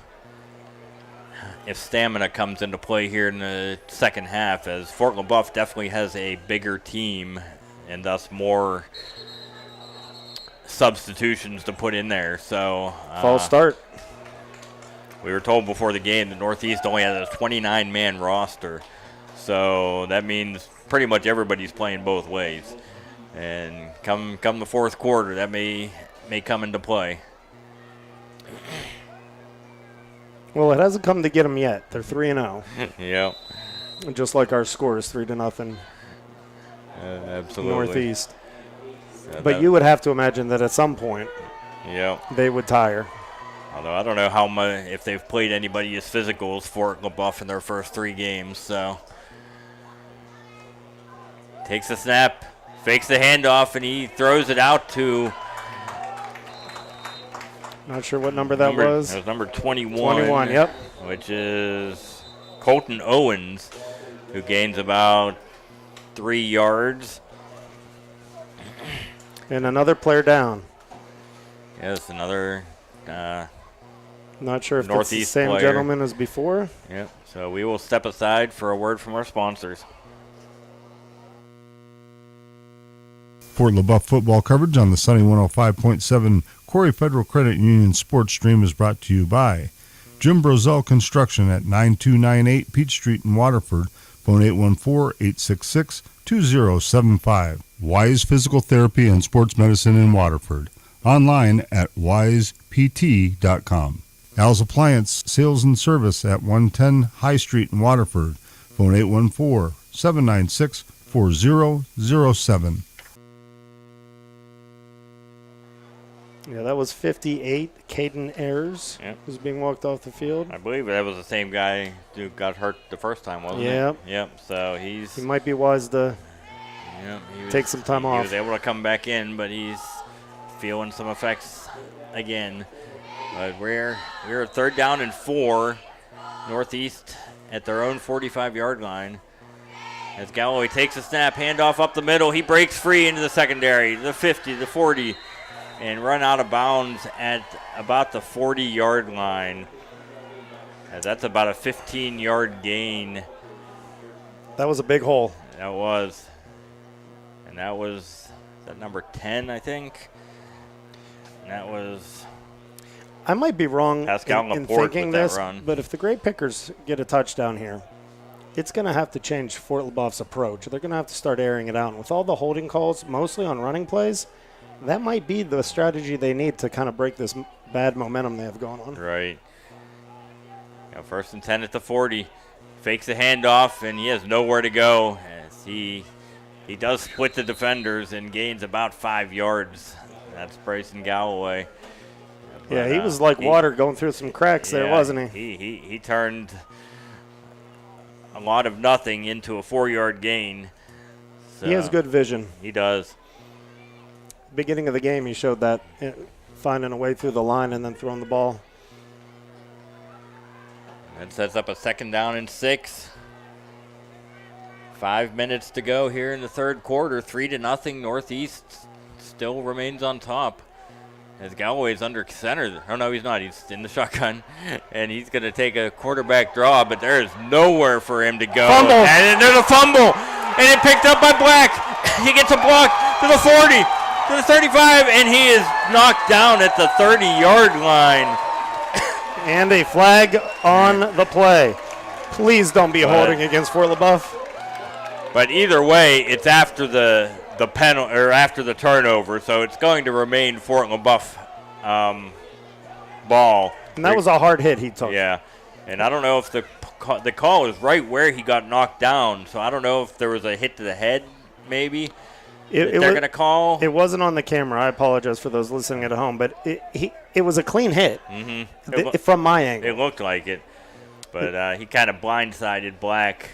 if stamina comes into play here in the second half, as Fort Leboeuf definitely has a bigger team and thus more substitutions to put in there. So False start. We were told before the game that Northeast only has a 29-man roster. So that means pretty much everybody's playing both ways. And come the fourth quarter, that may come into play. Well, it hasn't come to get them yet. They're 3-0. Yeah. Just like our score is 3-0. Absolutely. Northeast. But you would have to imagine that at some point, they would tire. Although I don't know how much, if they've played anybody as physical as Fort Leboeuf in their first 3 games. So takes the snap, fakes the handoff, and he throws it out to. Not sure what number that was. It was number 21. 21, yep. Which is Colton Owens, who gains about 3 yards. And another player down. Yes, another not sure if it's the Northeast same player. gentleman as before. Yep. So we will step aside for a word from our sponsors. Fort Leboeuf football coverage on the Sunny 105.7 Corry Federal Credit Union Sports Stream is brought to you by Jim Brozell Construction at 9298 Peach Street in Waterford. Phone 814-866-2075. Wise Physical Therapy and Sports Medicine in Waterford. Online at wisept.com. Al's Appliance Sales and Service at 110 High Street in Waterford. Phone 814-796-4007. Yeah, that was 58. Caden Ayers who's being walked off the field. I believe that was the same guy who got hurt the first time, wasn't Yep. it? Yep. So He might be wise to take some time off. He was able to come back in, but he's feeling some effects again. But we're third down and 4. Northeast at their own 45-yard line. As Galloway takes a snap, handoff up the middle. He breaks free into the secondary, the 50, the 40, and run out of bounds at about the 40-yard line. That's about a 15-yard gain. That was a big hole. That was. And that was that number 10, I think. And that was. I might be wrong Pascal in Laporte thinking with that this, run. but if the Great Pickers get a touchdown here, it's going to have to change Fort Leboeuf's approach. They're going to have to start airing it out. And with all the holding calls, mostly on running plays, that might be the strategy they need to kind of break this bad momentum they have going on. Right. First and 10 at the 40. Fakes the handoff, and he has nowhere to go. As he does split the defenders and gains about 5 yards. That's Bryson Galloway. Yeah, he was like water going through some cracks there, wasn't he? He turned a lot of nothing into a 4-yard gain. So he has good vision. He does. Beginning of the game, he showed that, finding a way through the line and then throwing the ball. That sets up a second down and 6. 5 minutes to go here in the third quarter. 3-0. Northeast still remains on top. As Galloway's under center. Oh, no, he's not. He's in the shotgun. And he's going to take a quarterback draw, but there is nowhere for him to go. Fumble. And there's a fumble. And it picked up by Black. He gets a block to the 40, to the 35, and he is knocked down at the 30-yard line. And a flag on the play. Please don't be holding against Fort Leboeuf. But either way, it's after the penalty or after the turnover, so it's going to remain Fort Leboeuf ball. And that was a hard hit he took. Yeah, and I don't know if the call is right where he got knocked down, so I don't know if there was a hit to the head, maybe. They're going to call. It wasn't on the camera. I apologize for those listening at home, but it was a clean hit from my angle. It looked like it, but he kind of blindsided Black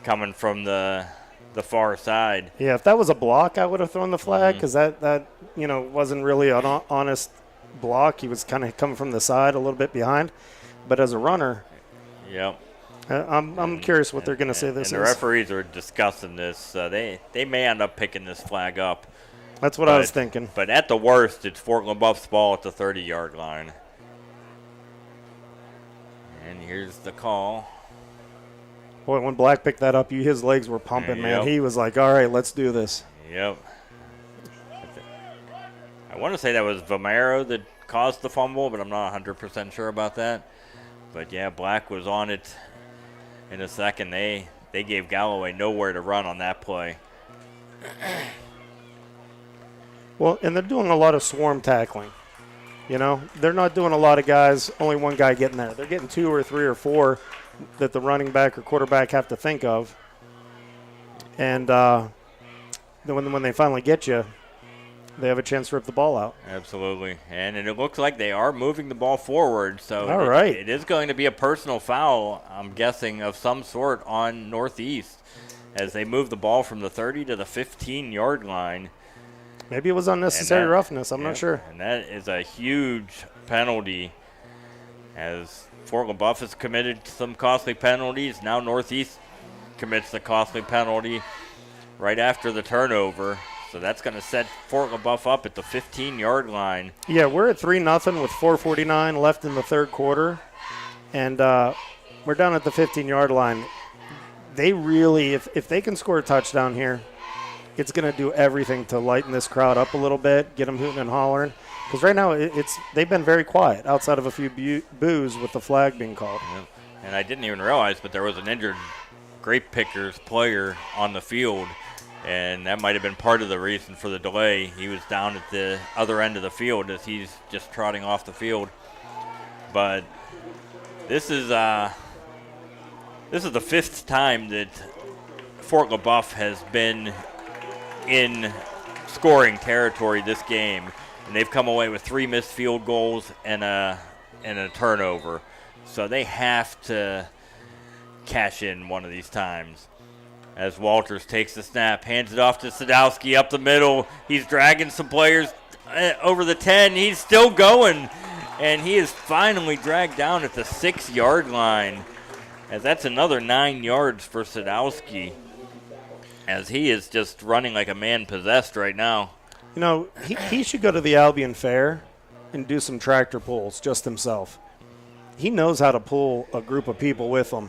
coming from the the far side. Yeah, if that was a block, I would have thrown the flag because that wasn't really an honest block. He was kind of coming from the side, a little bit behind. But as a runner, Yep. I'm curious what they're going to say this and is. the referees are discussing this. They may end up picking this flag up. That's what I was thinking. But at the worst, it's Fort Leboeuf's ball at the 30-yard line. And here's the call. Boy, when Black picked that up, his legs were pumping, man. Yep. He was like, all right, let's do this. Yep. I want to say that was Vomero that caused the fumble, but I'm not 100% sure about that. But, yeah, Black was on it in a second. They gave Galloway nowhere to run on that play. Well, and they're doing a lot of swarm tackling. They're not doing a lot of guys, only one guy getting there. They're getting 2 or 3 or 4 that the running back or quarterback have to think of. And then when they finally get you, they have a chance to rip the ball out. Absolutely. And it looks like they are moving the ball forward. So all right. It is going to be a personal foul, I'm guessing, of some sort on Northeast as they move the ball from the 30 to the 15-yard line. Maybe it was unnecessary roughness. I'm not sure. And that is a huge penalty as Fort Leboeuf has committed some costly penalties. Now Northeast commits the costly penalty right after the turnover. So that's going to set Fort Leboeuf up at the 15-yard line. Yeah, we're at 3-0 with 4:49 left in the third quarter. And we're down at the 15-yard line. They really, if they can score a touchdown here, it's going to do everything to lighten this crowd up a little bit, get them hooting and hollering. Because right now they've been very quiet outside of a few boos with the flag being called. Yep. And I didn't even realize, but there was an injured Grape Pickers player on the field, and that might have been part of the reason for the delay. He was down at the other end of the field as he's just trotting off the field. But this is the 5th time that Fort Leboeuf has been in scoring territory this game, and they've come away with 3 missed field goals and a turnover. So they have to cash in one of these times. As Walters takes the snap, hands it off to Sadowski up the middle. He's dragging some players over the 10. He's still going, and he is finally dragged down at the 6-yard line. As that's another 9 yards for Sadowski, as he is just running like a man possessed right now. He should go to the Albion Fair and do some tractor pulls just himself. He knows how to pull a group of people with him.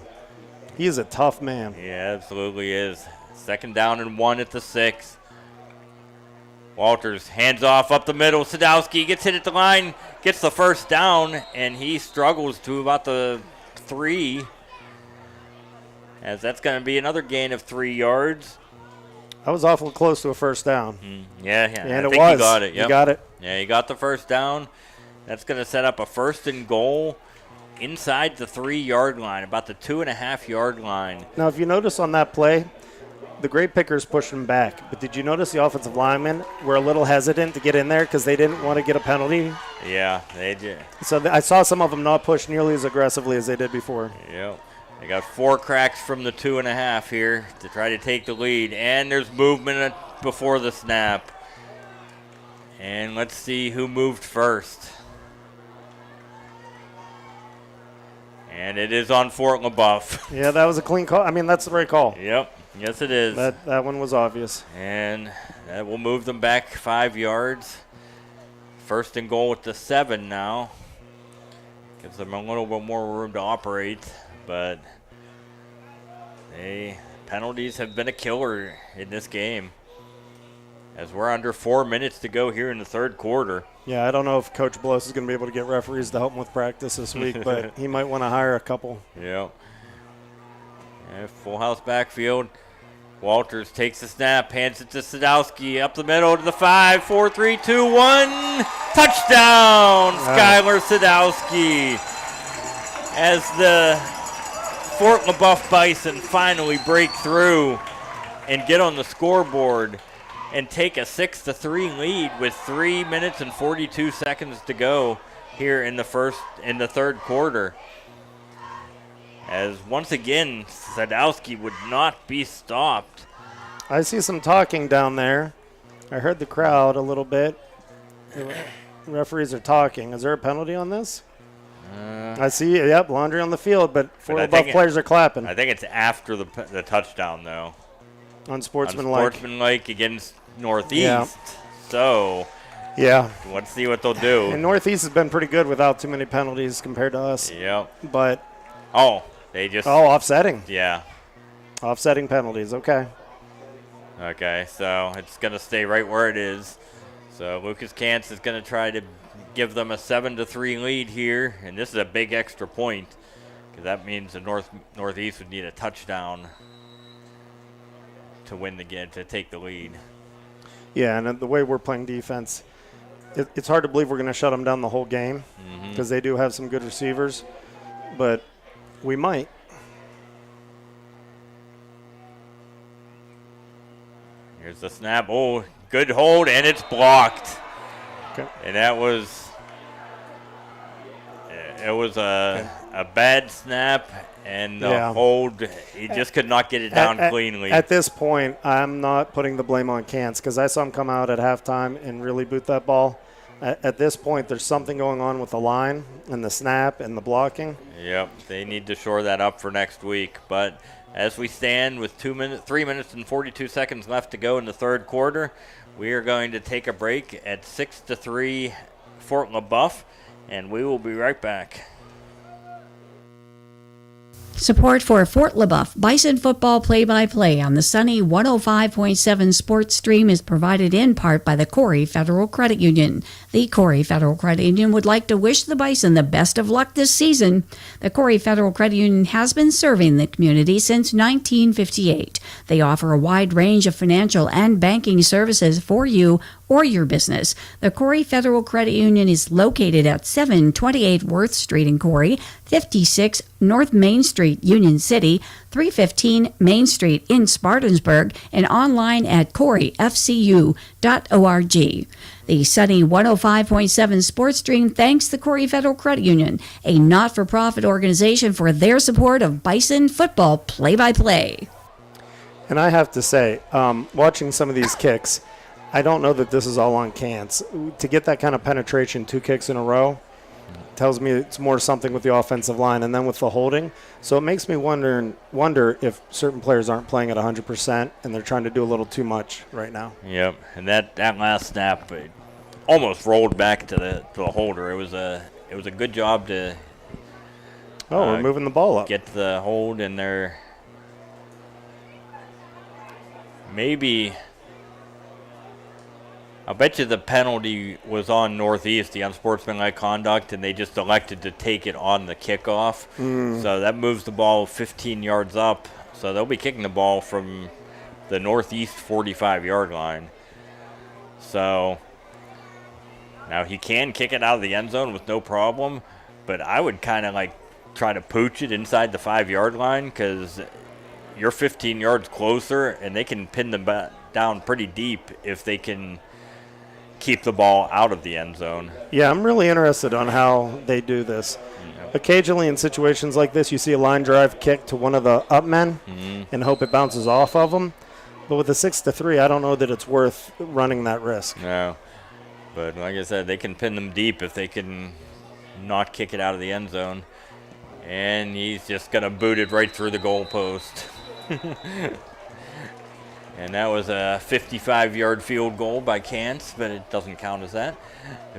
He is a tough man. Yeah, absolutely is. 2nd down and 1 at the 6. Walters hands off up the middle. Sadowski gets hit at the line, gets the first down, and he struggles to about the 3. As that's going to be another gain of 3 yards. I was awful close to a first down. Yeah. And I it think was. he got it. Yep. He got it. Yeah, he got the first down. That's going to set up a 1st and goal inside the 3-yard line, about the 2.5-yard line. Now, if you notice on that play, the Grape Pickers pushed him back. But did you notice the offensive linemen were a little hesitant to get in there because they didn't want to get a penalty? Yeah, they did. So I saw some of them not push nearly as aggressively as they did before. Yep. They got 4 cracks from the 2.5 here to try to take the lead. And there's movement before the snap. And let's see who moved first. And it is on Fort Leboeuf. Yeah, that was a clean call. I mean, that's the right call. Yep. Yes, it is. That one was obvious. And that will move them back 5 yards. 1st and goal at the 7 now. Gives them a little bit more room to operate. But penalties have been a killer in this game, as we're under 4 minutes to go here in the third quarter. Yeah, I don't know if Coach Bloss is going to be able to get referees to help him with practice this week, but he might want to hire a couple. Yep. Yeah, full house backfield. Walters takes the snap, hands it to Sadowski, up the middle to the 5, 4, 3, 2, 1. Touchdown, Skylar Sadowski. As the Fort Leboeuf Bison finally break through and get on the scoreboard and take a 6-3 lead with 3 minutes and 42 seconds to go here in the third quarter. As once again, Sadowski would not be stopped. I see some talking down there. I heard the crowd a little bit. The referees are talking. Is there a penalty on this? I see, yep, laundry on the field, but Fort Leboeuf players are clapping. I think it's after the touchdown, though. Unsportsmanlike. Unsportsmanlike against Northeast. Yeah. So, yeah. Let's see what they'll do. And Northeast has been pretty good without too many penalties compared to us. Yep. But. They just. Offsetting. Yeah. Offsetting penalties, okay. Okay, so it's going to stay right where it is. So Lucas Kantz is going to try to give them a 7-3 lead here, and this is a big extra point because that means the Northeast would need a touchdown to win the game, to take the lead. Yeah, and the way we're playing defense, it's hard to believe we're going to shut them down the whole game because they do have some good receivers, but we might. Here's the snap. Oh, good hold, and it's blocked. Okay. And that was a bad snap, and the hold, he just could not get it down cleanly. At this point, I'm not putting the blame on Kantz because I saw him come out at halftime and really boot that ball. At this point, there's something going on with the line and the snap and the blocking. Yep, they need to shore that up for next week. But as we stand with 3 minutes and 42 seconds left to go in the third quarter, we are going to take a break at 6-3 Fort Leboeuf, and we will be right back. Support for Fort Leboeuf Bison football play-by-play on the sunny 105.7 Sports Stream is provided in part by the Corry Federal Credit Union. The Corry Federal Credit Union would like to wish the Bison the best of luck this season. The Corry Federal Credit Union has been serving the community since 1958. They offer a wide range of financial and banking services for you or your business. The Corry Federal Credit Union is located at 728 Worth Street in Corry, 56 North Main Street, Union City, 315 Main Street in Spartansburg, and online at corryfcu.org. The sunny 105.7 Sports Stream thanks the Corry Federal Credit Union, a not-for-profit organization, for their support of Bison football play-by-play. And I have to say, watching some of these kicks, I don't know that this is all on Kantz. To get that kind of penetration, 2 kicks in a row, tells me it's more something with the offensive line and then with the holding. So it makes me wonder if certain players aren't playing at 100% and they're trying to do a little too much right now. Yep, and that last snap almost rolled back to the holder. It was a good job to we're moving the ball up. Get the hold in there. Maybe I bet you the penalty was on Northeast, the unsportsmanlike conduct, and they just elected to take it on the kickoff. So that moves the ball 15 yards up. So they'll be kicking the ball from the Northeast 45-yard line. So now he can kick it out of the end zone with no problem, but I would kind of try to pooch it inside the 5-yard line because you're 15 yards closer, and they can pin them down pretty deep if they can keep the ball out of the end zone. Yeah, I'm really interested on how they do this. Occasionally in situations like this, you see a line drive kick to one of the up men and hope it bounces off of them. But with a 6-3, I don't know that it's worth running that risk. No. But like I said, they can pin them deep if they can not kick it out of the end zone. And he's just going to boot it right through the goalpost. And that was a 55-yard field goal by Kantz, but it doesn't count as that.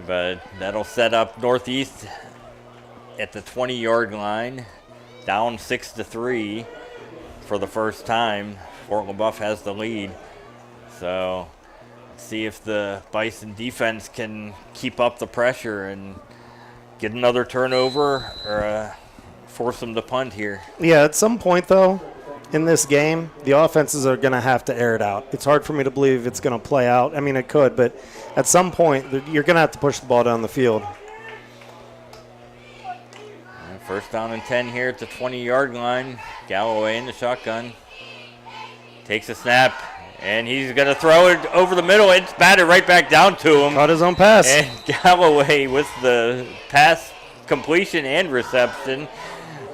But that'll set up Northeast at the 20-yard line, down 6-3 for the first time. Fort Leboeuf has the lead. So let's see if the Bison defense can keep up the pressure and get another turnover or force them to punt here. Yeah, at some point, though, in this game, the offenses are going to have to air it out. It's hard for me to believe it's going to play out. I mean, it could, but at some point, you're going to have to push the ball down the field. First down and 10 here at the 20-yard line. Galloway in the shotgun. Takes a snap, and he's going to throw it over the middle. It's batted right back down to him. Caught his own pass. And Galloway with the pass completion and reception.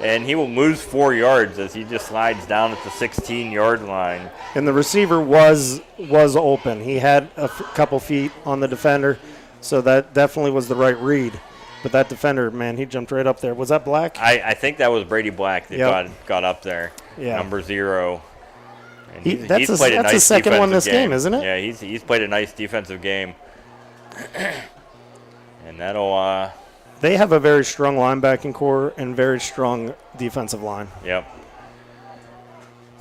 and he will lose 4 yards as he just slides down at the 16-yard line. And the receiver was open. He had a couple feet on the defender, so that definitely was the right read. But that defender, man, he jumped right up there. Was that Black? I think that was Brady Black that Yep. got up there, Yeah. number 0. And That's the second one this game, isn't it? Yeah, he's played a nice defensive game. And that'll They have a very strong linebacking core and very strong defensive line. Yep.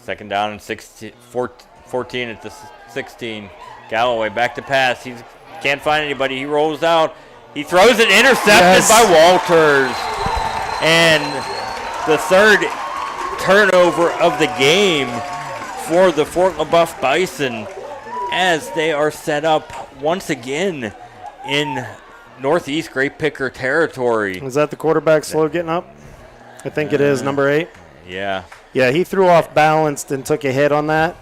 Second down and 14 at the 16. Galloway back to pass. He can't find anybody. He rolls out. He throws it, intercepted by Walters. And the third turnover of the game for the Fort Leboeuf Bison as they are set up once again in Northeast Great Picker territory. Is that the quarterback slow getting up? I think it is, number 8. Yeah. Yeah, he threw off balanced and took a hit on that.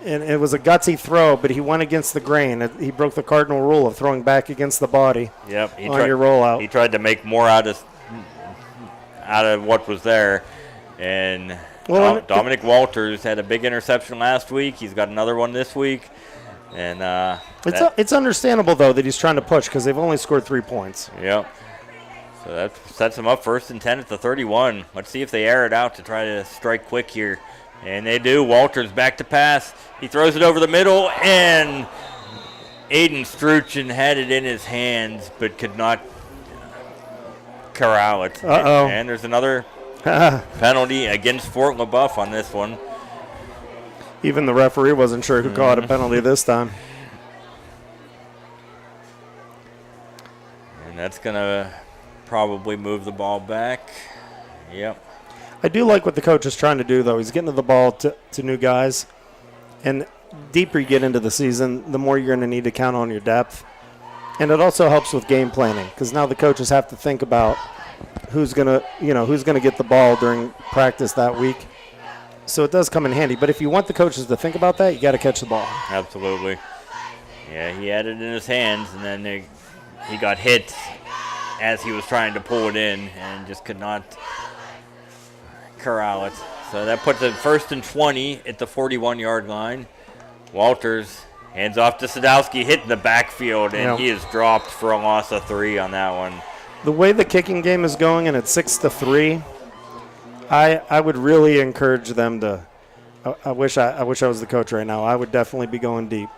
And it was a gutsy throw, but he went against the grain. He broke the cardinal rule of throwing back against the body. Yep. On your rollout. He tried to make more out of what was there. And Dominic Walters had a big interception last week. He's got another one this week. And it's understandable, though, that he's trying to push because they've only scored 3 points. Yep. So that sets them up 1st and 10 at the 31. Let's see if they air it out to try to strike quick here. And they do. Walters back to pass. He throws it over the middle, and Aiden Struchin had it in his hands but could not corral it. Uh-oh. And there's another penalty against Fort Leboeuf on this one. Even the referee wasn't sure who called a penalty this time. And that's going to probably move the ball back. Yep. I do like what the coach is trying to do, though. He's getting the ball to new guys. And deeper you get into the season, the more you're going to need to count on your depth. And it also helps with game planning because now the coaches have to think about who's going to get the ball during practice that week. So it does come in handy. But if you want the coaches to think about that, you got to catch the ball. Absolutely. Yeah, he had it in his hands, and then he got hit as he was trying to pull it in and just could not corral it. So that puts it 1st and 20 at the 41-yard line. Walters hands off to Sadowski, hit in the backfield, and he is dropped for a loss of 3 on that one. The way the kicking game is going, and it's 6-3, I would really encourage them to. I wish I was the coach right now. I would definitely be going deep.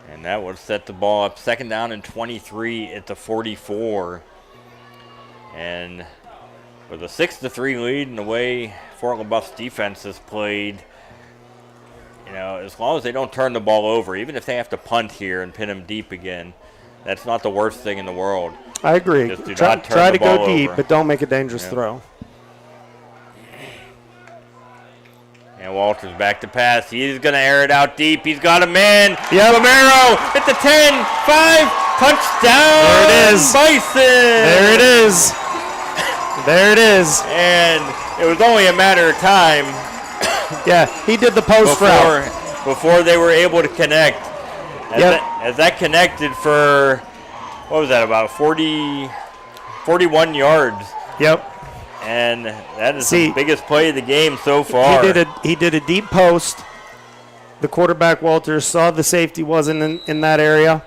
And that would set the ball up 2nd down and 23 at the 44. And with a 6-3 lead and the way Fort Leboeuf's defense has played, as long as they don't turn the ball over, even if they have to punt here and pin them deep again, that's not the worst thing in the world. I agree. Just do Try not turn to the ball go deep, over. but don't make a dangerous throw. And Walters back to pass. He's going to air it out deep. He's got a man. Yep. Romero at the 10, 5, touchdown. There it is. Bison. There it is. There it is. And it was only a matter of time. Yeah, he did the post route. Before they were able to connect. As that connected for, what was that, about 41 yards. Yep. And that is the biggest play of the game so far. He did a deep post. The quarterback, Walters, saw the safety wasn't in that area.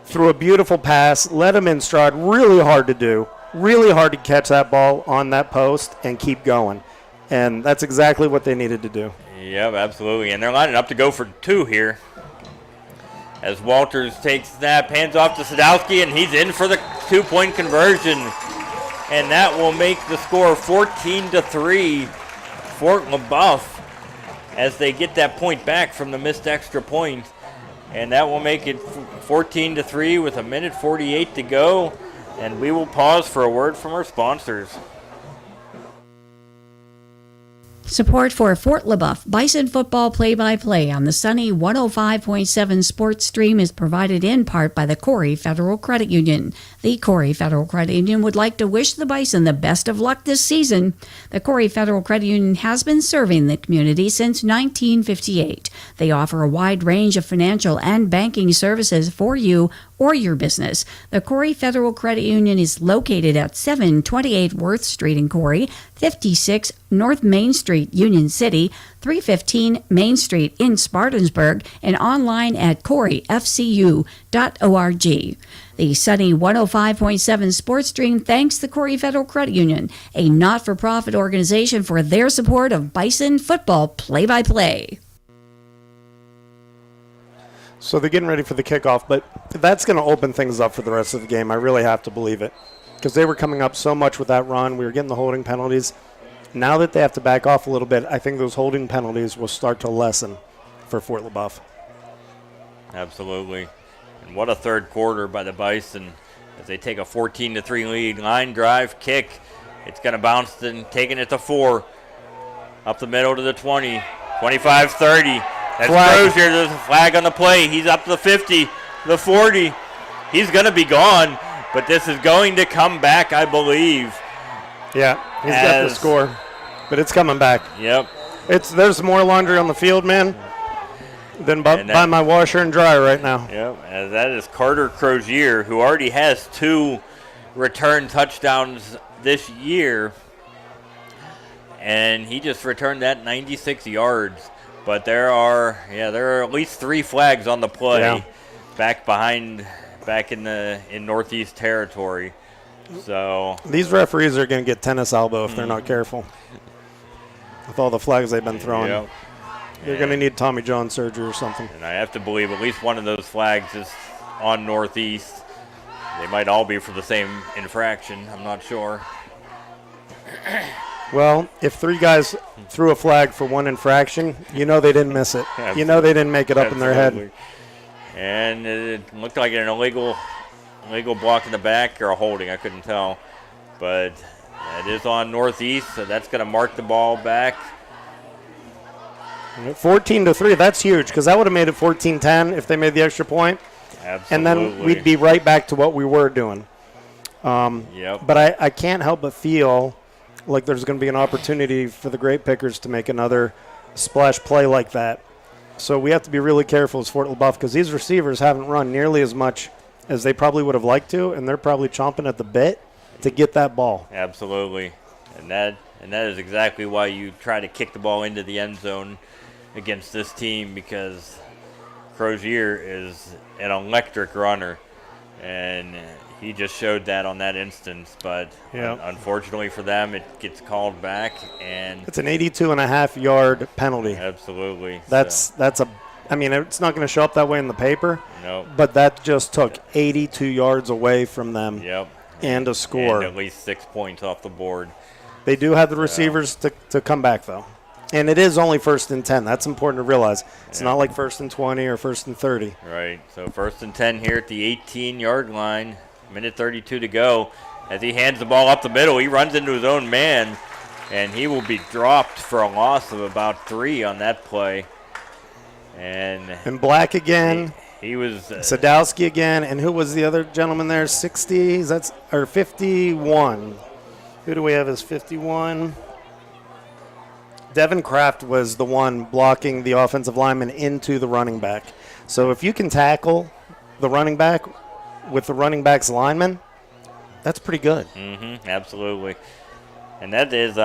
Threw a beautiful pass, let him in stride. Really hard to do. Really hard to catch that ball on that post and keep going. And that's exactly what they needed to do. Yep, absolutely. And they're lining up to go for 2 here. As Walters takes snap, hands off to Sadowski, and he's in for the 2-point conversion. And that will make the score 14-3 Fort Leboeuf as they get that point back from the missed extra point. And that will make it 14-3 with 1:48 to go. And we will pause for a word from our sponsors. Support for Fort Leboeuf Bison football play-by-play on the sunny 105.7 Sports Stream is provided in part by the Corry Federal Credit Union. The Corry Federal Credit Union would like to wish the Bison the best of luck this season. The Corry Federal Credit Union has been serving the community since 1958. They offer a wide range of financial and banking services for you or your business. The Corry Federal Credit Union is located at 728 Worth Street in Corry, 56 North Main Street, Union City, 315 Main Street in Spartansburg, and online at corryfcu.org. The Sunny 105.7 Sports Stream thanks the Corry Federal Credit Union, a not-for-profit organization, for their support of Bison football play-by-play. So they're getting ready for the kickoff, but that's going to open things up for the rest of the game. I really have to believe it, because they were coming up so much with that run. We were getting the holding penalties. Now that they have to back off a little bit, I think those holding penalties will start to lessen for Fort Leboeuf. Absolutely. And what a third quarter by the Bison as they take a 14-3 lead. Line drive, kick. It's going to bounce and taking it to 4. Up the middle to the 20. 25-30. That's Crozier. There's a flag on the play. He's up to the 50, the 40. He's going to be gone, but this is going to come back, I believe. Yeah, he's got the score, but it's coming back. Yep. There's more laundry on the field, man, than by my washer and dryer right now. Yep, and that is Carter Crozier, who already has 2 return touchdowns this year, and he just returned that 96 yards. But there are at least 3 flags on the play, back in Northeast territory. So these referees are going to get tennis elbow if they're not careful. With all the flags they've been throwing, they're going to need Tommy John surgery or something. And I have to believe at least one of those flags is on Northeast. They might all be for the same infraction. I'm not sure. Well, if 3 guys threw a flag for 1 infraction, you know they didn't miss it. Absolutely. You know they didn't make it up in their head. And it looked like an illegal block in the back or a holding. I couldn't tell. But it is on Northeast, so that's going to mark the ball back. 14-3, that's huge, because that would have made it 14-10 if they made the extra point. Absolutely. And then we'd be right back to what we were doing. But I can't help but feel like there's going to be an opportunity for the Grape Pickers to make another splash play like that. So we have to be really careful as Fort Leboeuf, because these receivers haven't run nearly as much as they probably would have liked to, and they're probably chomping at the bit to get that ball. Absolutely. And that is exactly why you try to kick the ball into the end zone against this team, because Crozier is an electric runner, and he just showed that on that instance. But unfortunately for them, it gets called back, and it's an 82.5-yard penalty. Absolutely. I mean, it's not going to show up that way in the paper. No. But that just took 82 yards away from them. Yep. And a score. And at least 6 points off the board. They do have the receivers to come back, though. And it is only 1st and 10. That's important to realize. It's not like 1st and 20 or 1st and 30. Right. So 1st and 10 here at the 18-yard line. Minute 32 to go. As he hands the ball up the middle, he runs into his own man, and he will be dropped for a loss of about 3 on that play. And Black again. He was Sadowski again, and who was the other gentleman there? 60? Or 51? Who do we have as 51? Devin Kraft was the one blocking the offensive lineman into the running back. So if you can tackle the running back with the running back's lineman, that's pretty good. Absolutely. And that is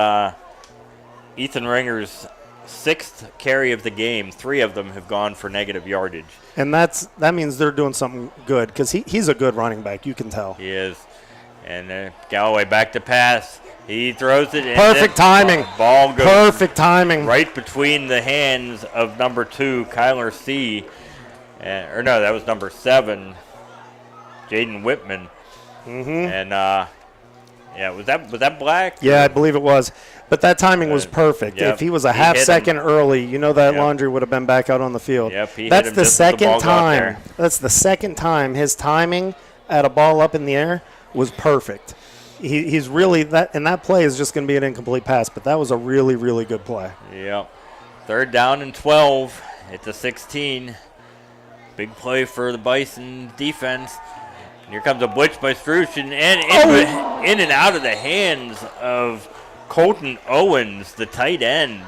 Ethan Ringer's 6th carry of the game. 3 of them have gone for negative yardage. And that means they're doing something good, because he's a good running back. You can tell. He is. And Galloway back to pass. He throws it in. Perfect timing. Ball goes Perfect timing. right between the hands of number 2, Kyler C. Or no, that was number 7, Jaden Whitman. And was that Black? Yeah, I believe it was. But that timing was perfect. If he was a half second early, that laundry would have been back out on the field. That's the second time. That's the second time his timing at a ball up in the air was perfect. He's really and that play is just going to be an incomplete pass, but that was a really, really good play. Yep. 3rd down and 12 at the 16. Big play for the Bison defense. Here comes a blitz by Strushin, and in and out of the hands of Colton Owens, the tight end,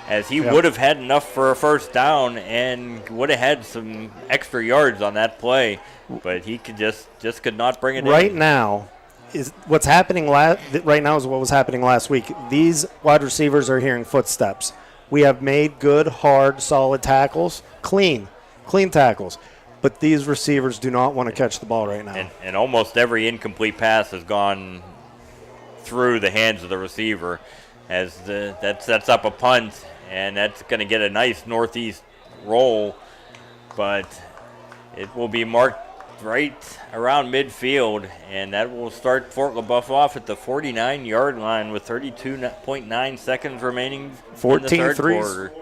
as he would have had enough for a first down and would have had some extra yards on that play, but he could just could not bring it in. Right now is what's happening right now is what was happening last week. These wide receivers are hearing footsteps. We have made good, hard, solid tackles, clean tackles. But these receivers do not want to catch the ball right now. And almost every incomplete pass has gone through the hands of the receiver, as that sets up a punt, and that's going to get a nice northeast roll, but it will be marked right around midfield, and that will start Fort Leboeuf off at the 49-yard line with 32.9 seconds remaining in the third quarter.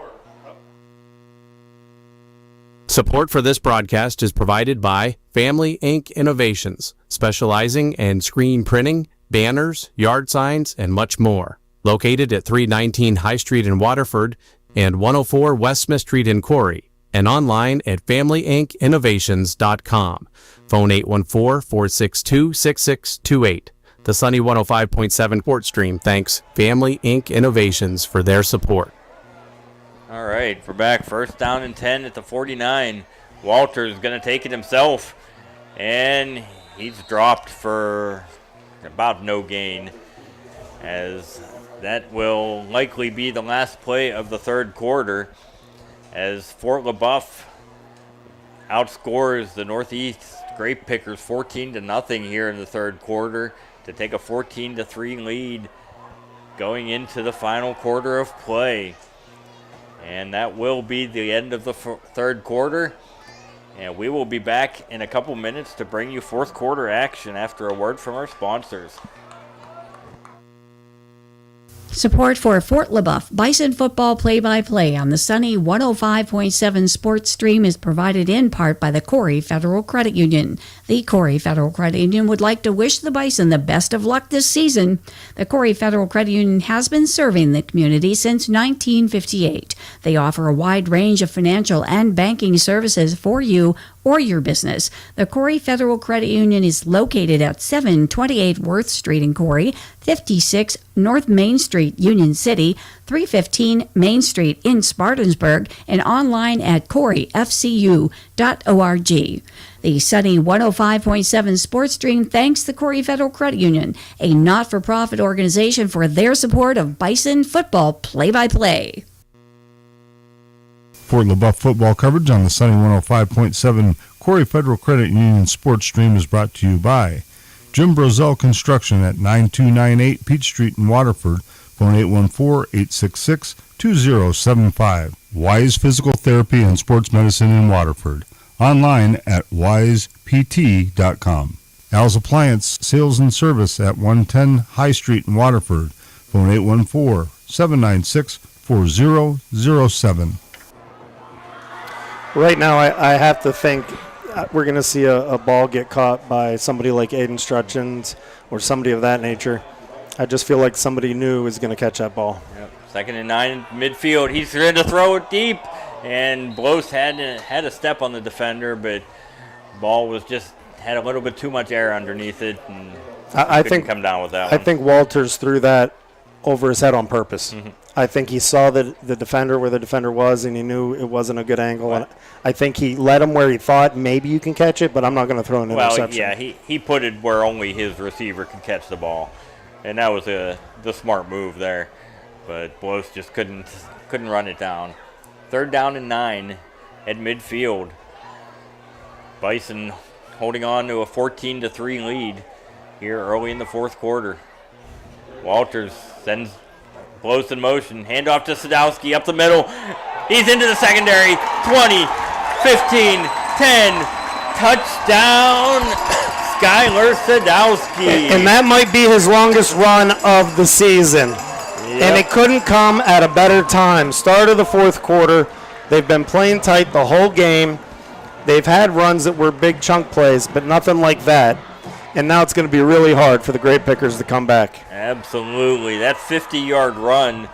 Support for this broadcast is provided by Family Ink Innovations, specializing in screen printing, banners, yard signs, and much more. Located at 319 High Street in Waterford and 104 West Smith Street in Corry, and online at FamilyInkInnovations.com. Phone 814-462-6628. The Sunny 105.7 Sports Stream thanks Family Ink Innovations for their support. All right, we're back. First down and 10 at the 49. Walter's going to take it himself, and he's dropped for about no gain, as that will likely be the last play of the third quarter, as Fort Leboeuf outscores the Northeast Grape Pickers 14-0 here in the third quarter to take a 14-3 lead going into the final quarter of play. And that will be the end of the third quarter. And we will be back in a couple minutes to bring you fourth quarter action after a word from our sponsors. Support for Fort Leboeuf Bison football play-by-play on the Sunny 105.7 Sports Stream is provided in part by the Corry Federal Credit Union. The Corry Federal Credit Union would like to wish the Bison the best of luck this season. The Corry Federal Credit Union has been serving the community since 1958. They offer a wide range of financial and banking services for you or your business. The Corry Federal Credit Union is located at 728 Worth Street in Corry, 56 North Main Street, Union City, 315 Main Street in Spartansburg, and online at corryfcu.org. The Sunny 105.7 Sports Stream thanks the Corry Federal Credit Union, a not-for-profit organization, for their support of Bison football play-by-play. Fort Leboeuf football coverage on the Sunny 105.7 Corry Federal Credit Union Sports Stream is brought to you by Jim Brozell Construction at 9298 Peach Street in Waterford. Phone 814-866-2075. Wise Physical Therapy and Sports Medicine in Waterford. Online at wisept.com. Al's Appliance Sales and Service at 110 High Street in Waterford. Phone 814-796-4007. Right now, I have to think we're going to see a ball get caught by somebody like Aiden Strutchins or somebody of that nature. I just feel like somebody new is going to catch that ball. Yep. 2nd and 9 in midfield. He's going to throw it deep, and Blows had a step on the defender, but ball was just had a little bit too much air underneath it, and I think come down with that I one. think Walters threw that over his head on purpose. Mm-hmm. I think he saw the defender where the defender was, and he knew it wasn't a good angle. Right. And I think he led him where he thought maybe you can catch it, but I'm not going to throw an interception. Well, yeah, he put it where only his receiver can catch the ball, and that was the smart move there. But Blows just couldn't run it down. 3rd down and 9 at midfield. Bison holding on to a 14-3 lead here early in the fourth quarter. Walters sends Blows in motion, handoff to Sadowski up the middle. He's into the secondary. 20, 15, 10. Touchdown, Skylar Sadowski. And that might be his longest run of the season. Yep. And it couldn't come at a better time. Start of the fourth quarter. They've been playing tight the whole game. They've had runs that were big chunk plays, but nothing like that. And now it's going to be really hard for the Grape Pickers to come back. Absolutely. That 50-yard run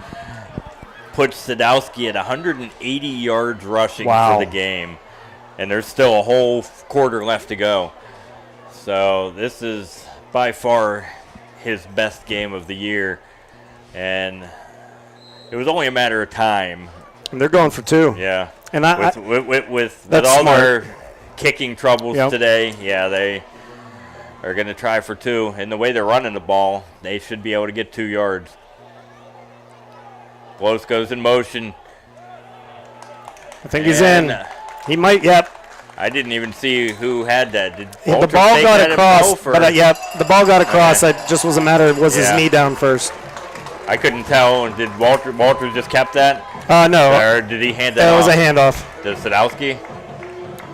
puts Sadowski at 180 yards rushing for the game. And there's still a whole quarter left to go. So this is by far his best game of the year, and it was only a matter of time. And they're going for 2. Yeah, And with that's all smart. their kicking troubles Yep. today, yeah, they are going to try for 2. And the way they're running the ball, they should be able to get 2 yards. Close goes in motion. I think he's And, in. He might, yep. I didn't even see who had that. Did The Walter ball take got that across, himself, or- but yep, the ball got across. Okay. It just was a matter of was his Yeah. knee down first. I couldn't tell. Did Walter just kept that? No, Or did he hand that it was off a handoff, to Sadowski?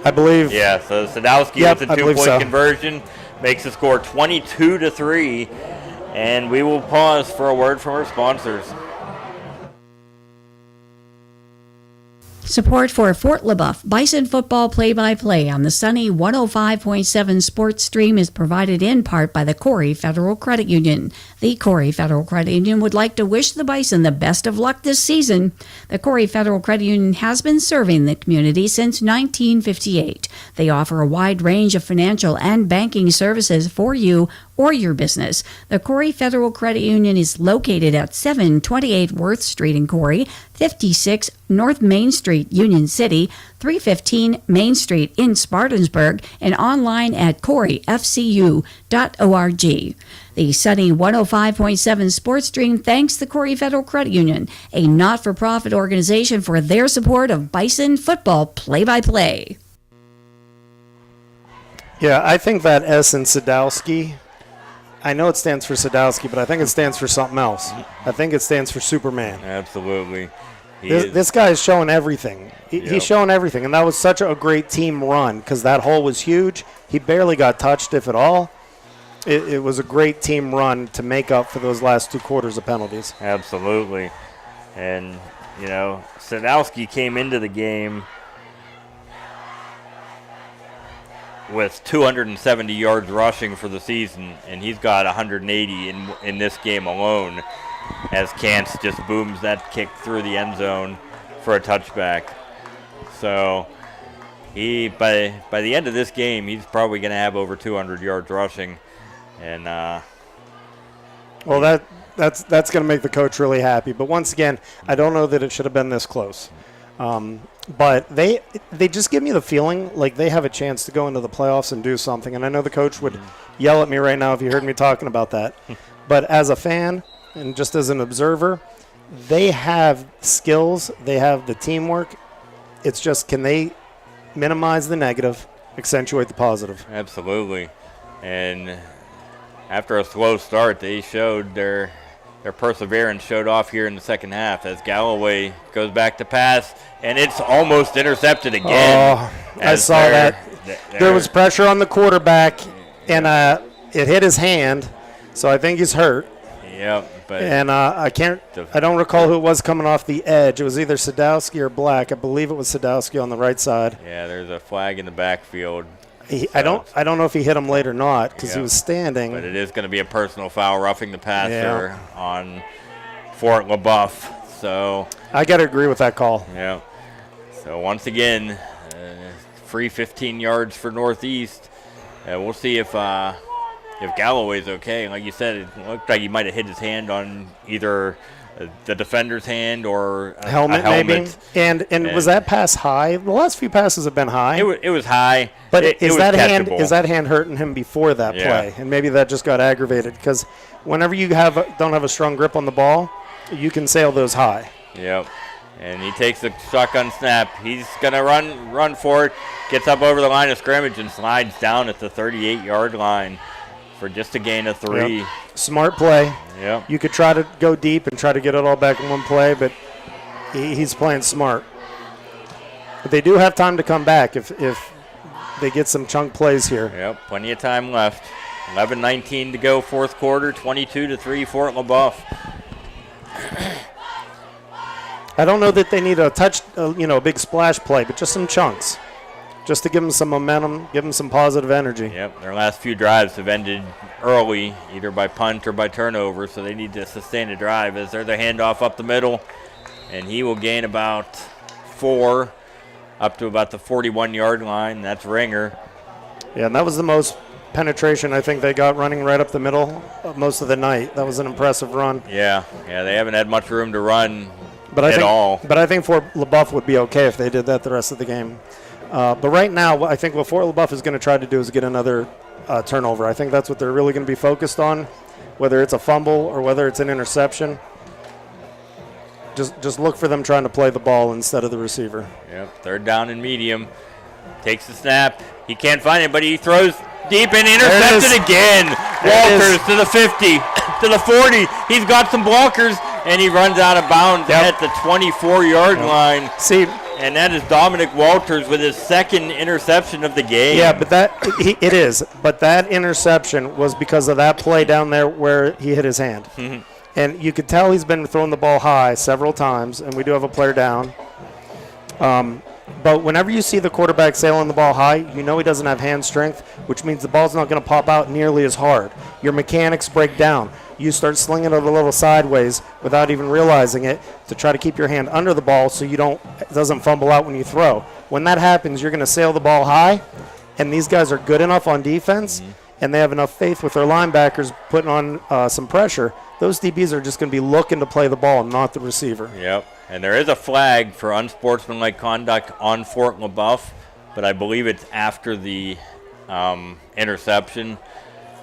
I believe. Yeah, so Sadowski Yep, with the I believe 2-point so. conversion makes the score 22-3, and we will pause for a word from our sponsors. Support for Fort Leboeuf Bison football play-by-play on the sunny 105.7 Sports Stream is provided in part by the Corry Federal Credit Union. The Corry Federal Credit Union would like to wish the Bison the best of luck this season. The Corry Federal Credit Union has been serving the community since 1958. They offer a wide range of financial and banking services for you or your business. The Corry Federal Credit Union is located at 728 Worth Street in Corry, 56 North Main Street, Union City, 315 Main Street in Spartansburg, and online at corryfcu.org. The sunny 105.7 Sports Stream thanks the Corry Federal Credit Union, a not-for-profit organization, for their support of Bison football play-by-play. Yeah, I think that S in Sadowski, I know it stands for Sadowski, but I think it stands for something else. I think it stands for Superman. Absolutely. This guy is showing everything. Yep. He's showing everything, and that was such a great team run because that hole was huge. He barely got touched, if at all. It was a great team run to make up for those last 2 quarters of penalties. Absolutely. And, you know, Sadowski came into the game with 270 yards rushing for the season, and he's got 180 in this game alone, as Kantz just booms that kick through the end zone for a touchback. So he, by the end of this game, he's probably going to have over 200 yards rushing. And well, that's going to make the coach really happy. But once again, I don't know that it should have been this close. But they just give me the feeling like they have a chance to go into the playoffs and do something. And I know the coach would yell at me right now if you heard me talking about that. But as a fan and just as an observer, they have skills. They have the teamwork. It's just, can they minimize the negative, accentuate the positive? absolutely. And after a slow start, they showed their perseverance showed off here in the second half as Galloway goes back to pass, and it's almost intercepted again. Oh, I saw that. There was pressure on the quarterback, and it hit his hand, so I think he's hurt. Yep, but And I don't recall who it was coming off the edge. It was either Sadowski or Black. I believe it was Sadowski on the right side. yeah, there's a flag in the backfield. I don't know if he hit him late or not because he Yeah. was standing. But it is going to be a personal foul, roughing the passer on Fort Leboeuf. So, I got to agree with that call. yeah. So once again, free 15 yards for Northeast. We'll see if Galloway's okay. Like you said, it looked like he might have hit his hand on either the defender's hand or a Helmet, maybe. And And- was that pass high? The last few passes have been high. It was high, But it is was that hand catchable. hurting him before that Yeah. play? And maybe that just got aggravated because whenever you don't have a strong grip on the ball, you can sail those high. Yep. And he takes the shotgun snap. He's gonna run for it. Gets up over the line of scrimmage and slides down at the 38-yard line for just a gain of 3. Yep. Smart play. Yep. You could try to go deep and try to get it all back in one play, but he's playing smart. But they do have time to come back if they get some chunk plays here. Yep. Plenty of time left. 11:19 to go, fourth quarter. 22-3, Fort Leboeuf. I don't know that they need a big splash play, but just some chunks, just to give them some momentum, give them some positive energy. Yep. Their last few drives have ended early, either by punt or by turnover, so they need to sustain a drive as they're the handoff up the middle, and he will gain about 4 up to about the 41-yard line. That's Ringer. Yeah, and that was the most penetration I think they got running right up the middle most of the night. That was an impressive run. Yeah, they haven't had much room to run But I at think, all. But I think Fort Leboeuf would be okay if they did that the rest of the game. But right now, I think what Fort Leboeuf is going to try to do is get another turnover. I think that's what they're really going to be focused on, whether it's a fumble or whether it's an interception. Just look for them trying to play the ball instead of the receiver. Yep, third down and medium. Takes the snap. He can't find it, but he throws deep and intercepted again. Walters to the 50, to the 40. He's got some blockers, and he runs out of bounds at the 24-yard line. See, and that is Dominic Walters with his second interception of the game. Yeah, but it is. But that interception was because of that play down there where he hit his hand. And you could tell he's been throwing the ball high several times, and we do have a player down. But whenever you see the quarterback sailing the ball high, you know he doesn't have hand strength, which means the ball's not going to pop out nearly as hard. Your mechanics break down. You start slinging it a little sideways without even realizing it to try to keep your hand under the ball so it doesn't fumble out when you throw. When that happens, you're going to sail the ball high, and these guys are good enough on defense, and they have enough faith with their linebackers putting on some pressure. Those DBs are just going to be looking to play the ball, not the receiver. Yep, and there is a flag for unsportsmanlike conduct on Fort Leboeuf, but I believe it's after the interception.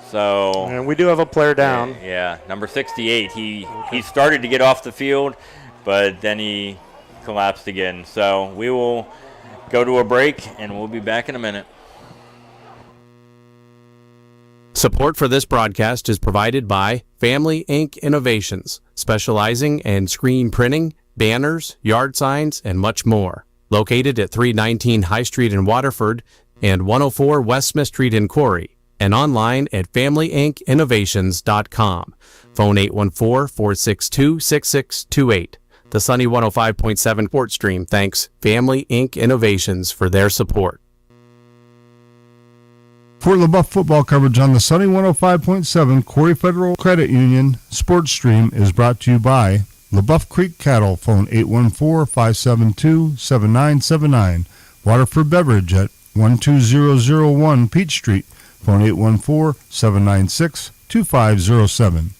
So, and we do have a player down. Yeah, number 68. He started to get off the field, but then he collapsed again. So we will go to a break, and we'll be back in a minute. Support for this broadcast is provided by Family Ink Innovations, specializing in screen printing, banners, yard signs, and much more. Located at 319 High Street in Waterford and 104 West Smith Street in Corry, and online at FamilyInkInnovations.com. Phone 814-462-6628. The Sunny 105.7 Port Stream thanks Family Ink Innovations for their support. Fort Leboeuf football coverage on the Sunny 105.7 Corry Federal Credit Union Sports Stream is brought to you by Leboeuf Creek Cattle. Phone 814-572-7979. Waterford Beverage at 12001 Peach Street. Phone 814-796-2507.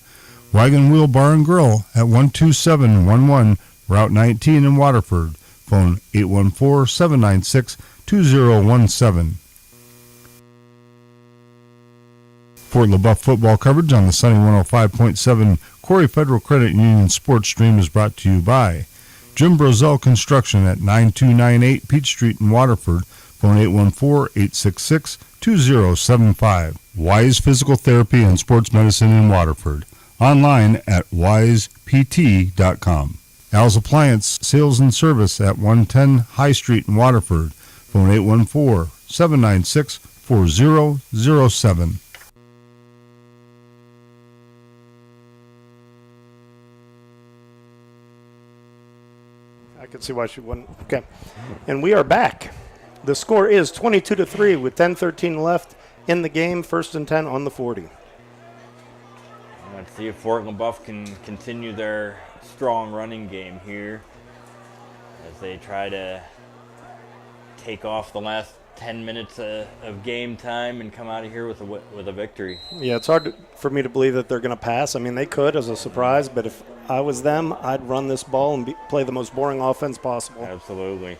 Wagon Wheel Bar and Grill at 12711 Route 19 in Waterford. Phone 814-796-2017. Fort Leboeuf football coverage on the Sunny 105.7 Corry Federal Credit Union Sports Stream is brought to you by Jim Brozell Construction at 9298 Peach Street in Waterford. Phone 814-866-2075. Wise Physical Therapy and Sports Medicine in Waterford. Online at wisept.com. Al's Appliance Sales and Service at 110 High Street in Waterford. Phone 814-796-4007. I can see why she wouldn't. Okay. And we are back. The score is 22-3 with 10:13 left in the game. 1st and 10 on the 40. Let's see if Fort Leboeuf can continue their strong running game here as they try to take off the last 10 minutes of game time and come out of here with a victory. Yeah, it's hard for me to believe that they're going to pass. I mean, they could as a surprise, but if I was them, I'd run this ball and play the most boring offense possible. Absolutely.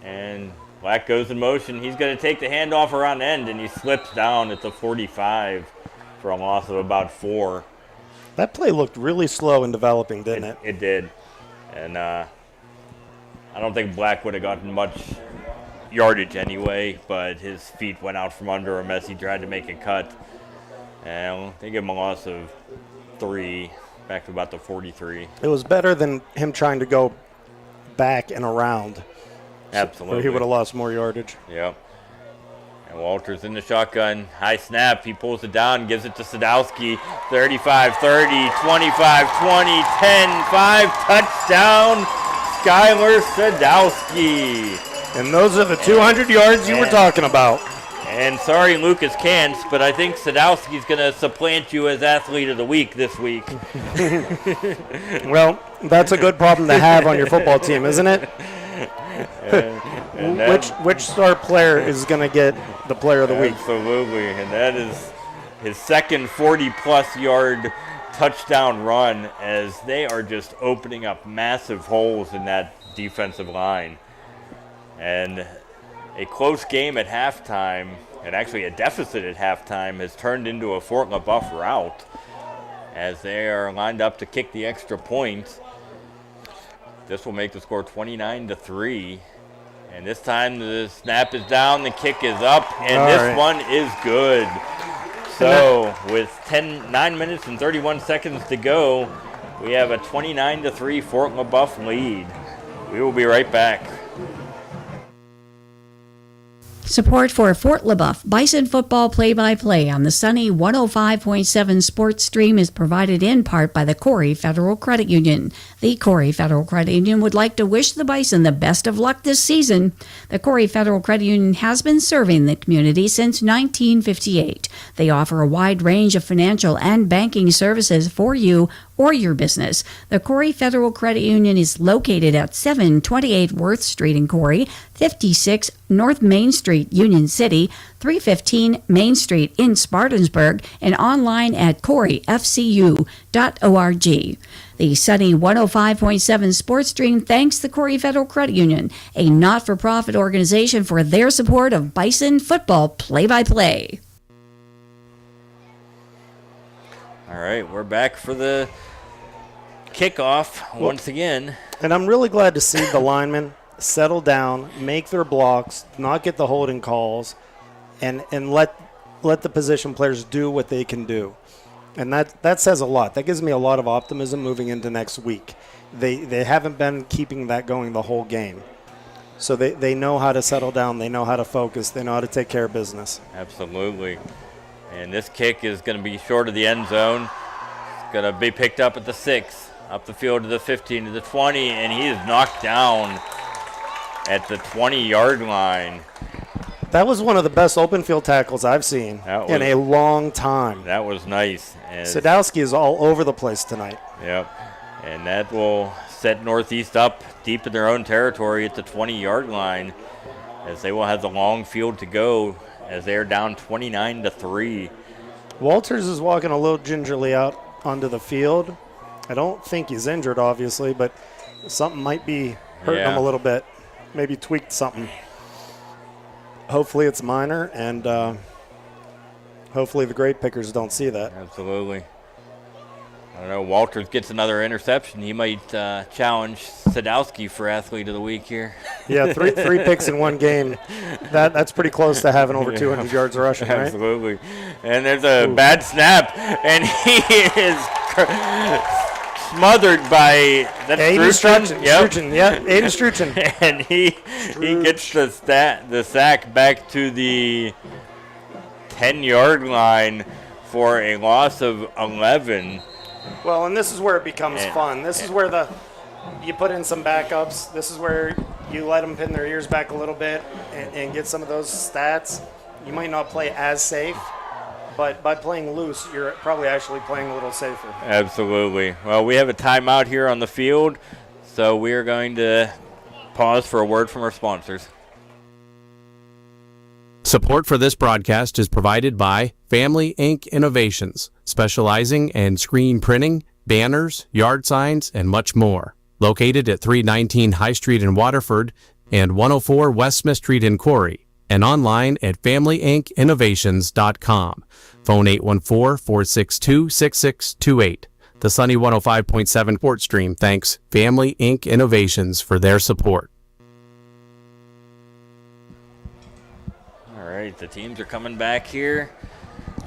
And Black goes in motion. He's going to take the handoff around end, and he slips down at the 45 for a loss of about 4. That play looked really slow in developing, didn't it? It did. And I don't think Black would have gotten much yardage anyway, but his feet went out from under him as he tried to make a cut. And they give him a loss of 3, back to about the 43. It was better than him trying to go back and around. Absolutely. Or he would have lost more yardage. Yep. And Walters in the shotgun. High snap. He pulls it down, gives it to Sadowski. 35-30, 25-20, 10-5. Touchdown, Skylar Sadowski. And those are the 200 yards you were talking about. And sorry, Lucas Kantz, but I think Sadowski's going to supplant you as Athlete of the Week this week. Well, that's a good problem to have on your football team, isn't it? And that- which star player is going to get the player of the week? Absolutely, and that is his second 40-plus yard touchdown run, as they are just opening up massive holes in that defensive line. And a close game at halftime, and actually a deficit at halftime, has turned into a Fort Leboeuf rout as they are lined up to kick the extra point. This will make the score 29-3. And this time the snap is down, the kick is up, and All this right. one is good. So with 9 minutes and 31 seconds to go, we have a 29-3 Fort Leboeuf lead. We will be right back. Support for Fort Leboeuf Bison football play-by-play on the sunny 105.7 Sports Stream is provided in part by the Corry Federal Credit Union. The Corry Federal Credit Union would like to wish the Bison the best of luck this season. The Corry Federal Credit Union has been serving the community since 1958. They offer a wide range of financial and banking services for you or your business. The Corry Federal Credit Union is located at 728 Worth Street in Corry, 56 North Main Street, Union City, 315 Main Street in Spartansburg, and online at corryfcu.org. The sunny 105.7 Sports Stream thanks the Corry Federal Credit Union, a not-for-profit organization, for their support of Bison football play-by-play. All right, we're back for the kickoff once again. And I'm really glad to see the linemen settle down, make their blocks, not get the holding calls, and let the position players do what they can do. And that says a lot. That gives me a lot of optimism moving into next week. They haven't been keeping that going the whole game. So they know how to settle down, they know how to focus, they know how to take care of business. Absolutely. And this kick is going to be short of the end zone. It's going to be picked up at the 6, up the field to the 15, to the 20, and he is knocked down at the 20-yard line. That was one of the best open field tackles I've seen in a long time. That was nice. Sadowski is all over the place tonight. Yep. And that will set Northeast up deep in their own territory at the 20-yard line, as they will have the long field to go, as they are down 29-3. Walters is walking a little gingerly out onto the field. I don't think he's injured, obviously, but something might be hurting him a little bit. Maybe tweaked something. Hopefully it's minor, and hopefully the grade pickers don't see that. Absolutely. I don't know, Walters gets another interception. He might challenge Sadowski for Athlete of the Week here. Yeah, three picks in one game. That's pretty close to having over 200 yards rushing, right? Absolutely. And there's a bad snap, and he is smothered by Aiden Struchin. Aiden Struchin. And he gets the sack back to the 10-yard line for a loss of 11. Well, and this is where it becomes fun. This is where you put in some backups. This is where you let them pin their ears back a little bit and get some of those stats. You might not play as safe, but by playing loose, you're probably actually playing a little safer. Absolutely. Well, we have a timeout here on the field, so we are going to pause for a word from our sponsors. Support for this broadcast is provided by Family Ink Innovations, specializing in screen printing, banners, yard signs, and much more. Located at 319 High Street in Waterford and 104 West Smith Street in Corry, and online at FamilyInkInnovations.com. Phone 814-462-6628. The Sunny 105.7 Sports Stream thanks Family Ink Innovations for their support. All right, the teams are coming back here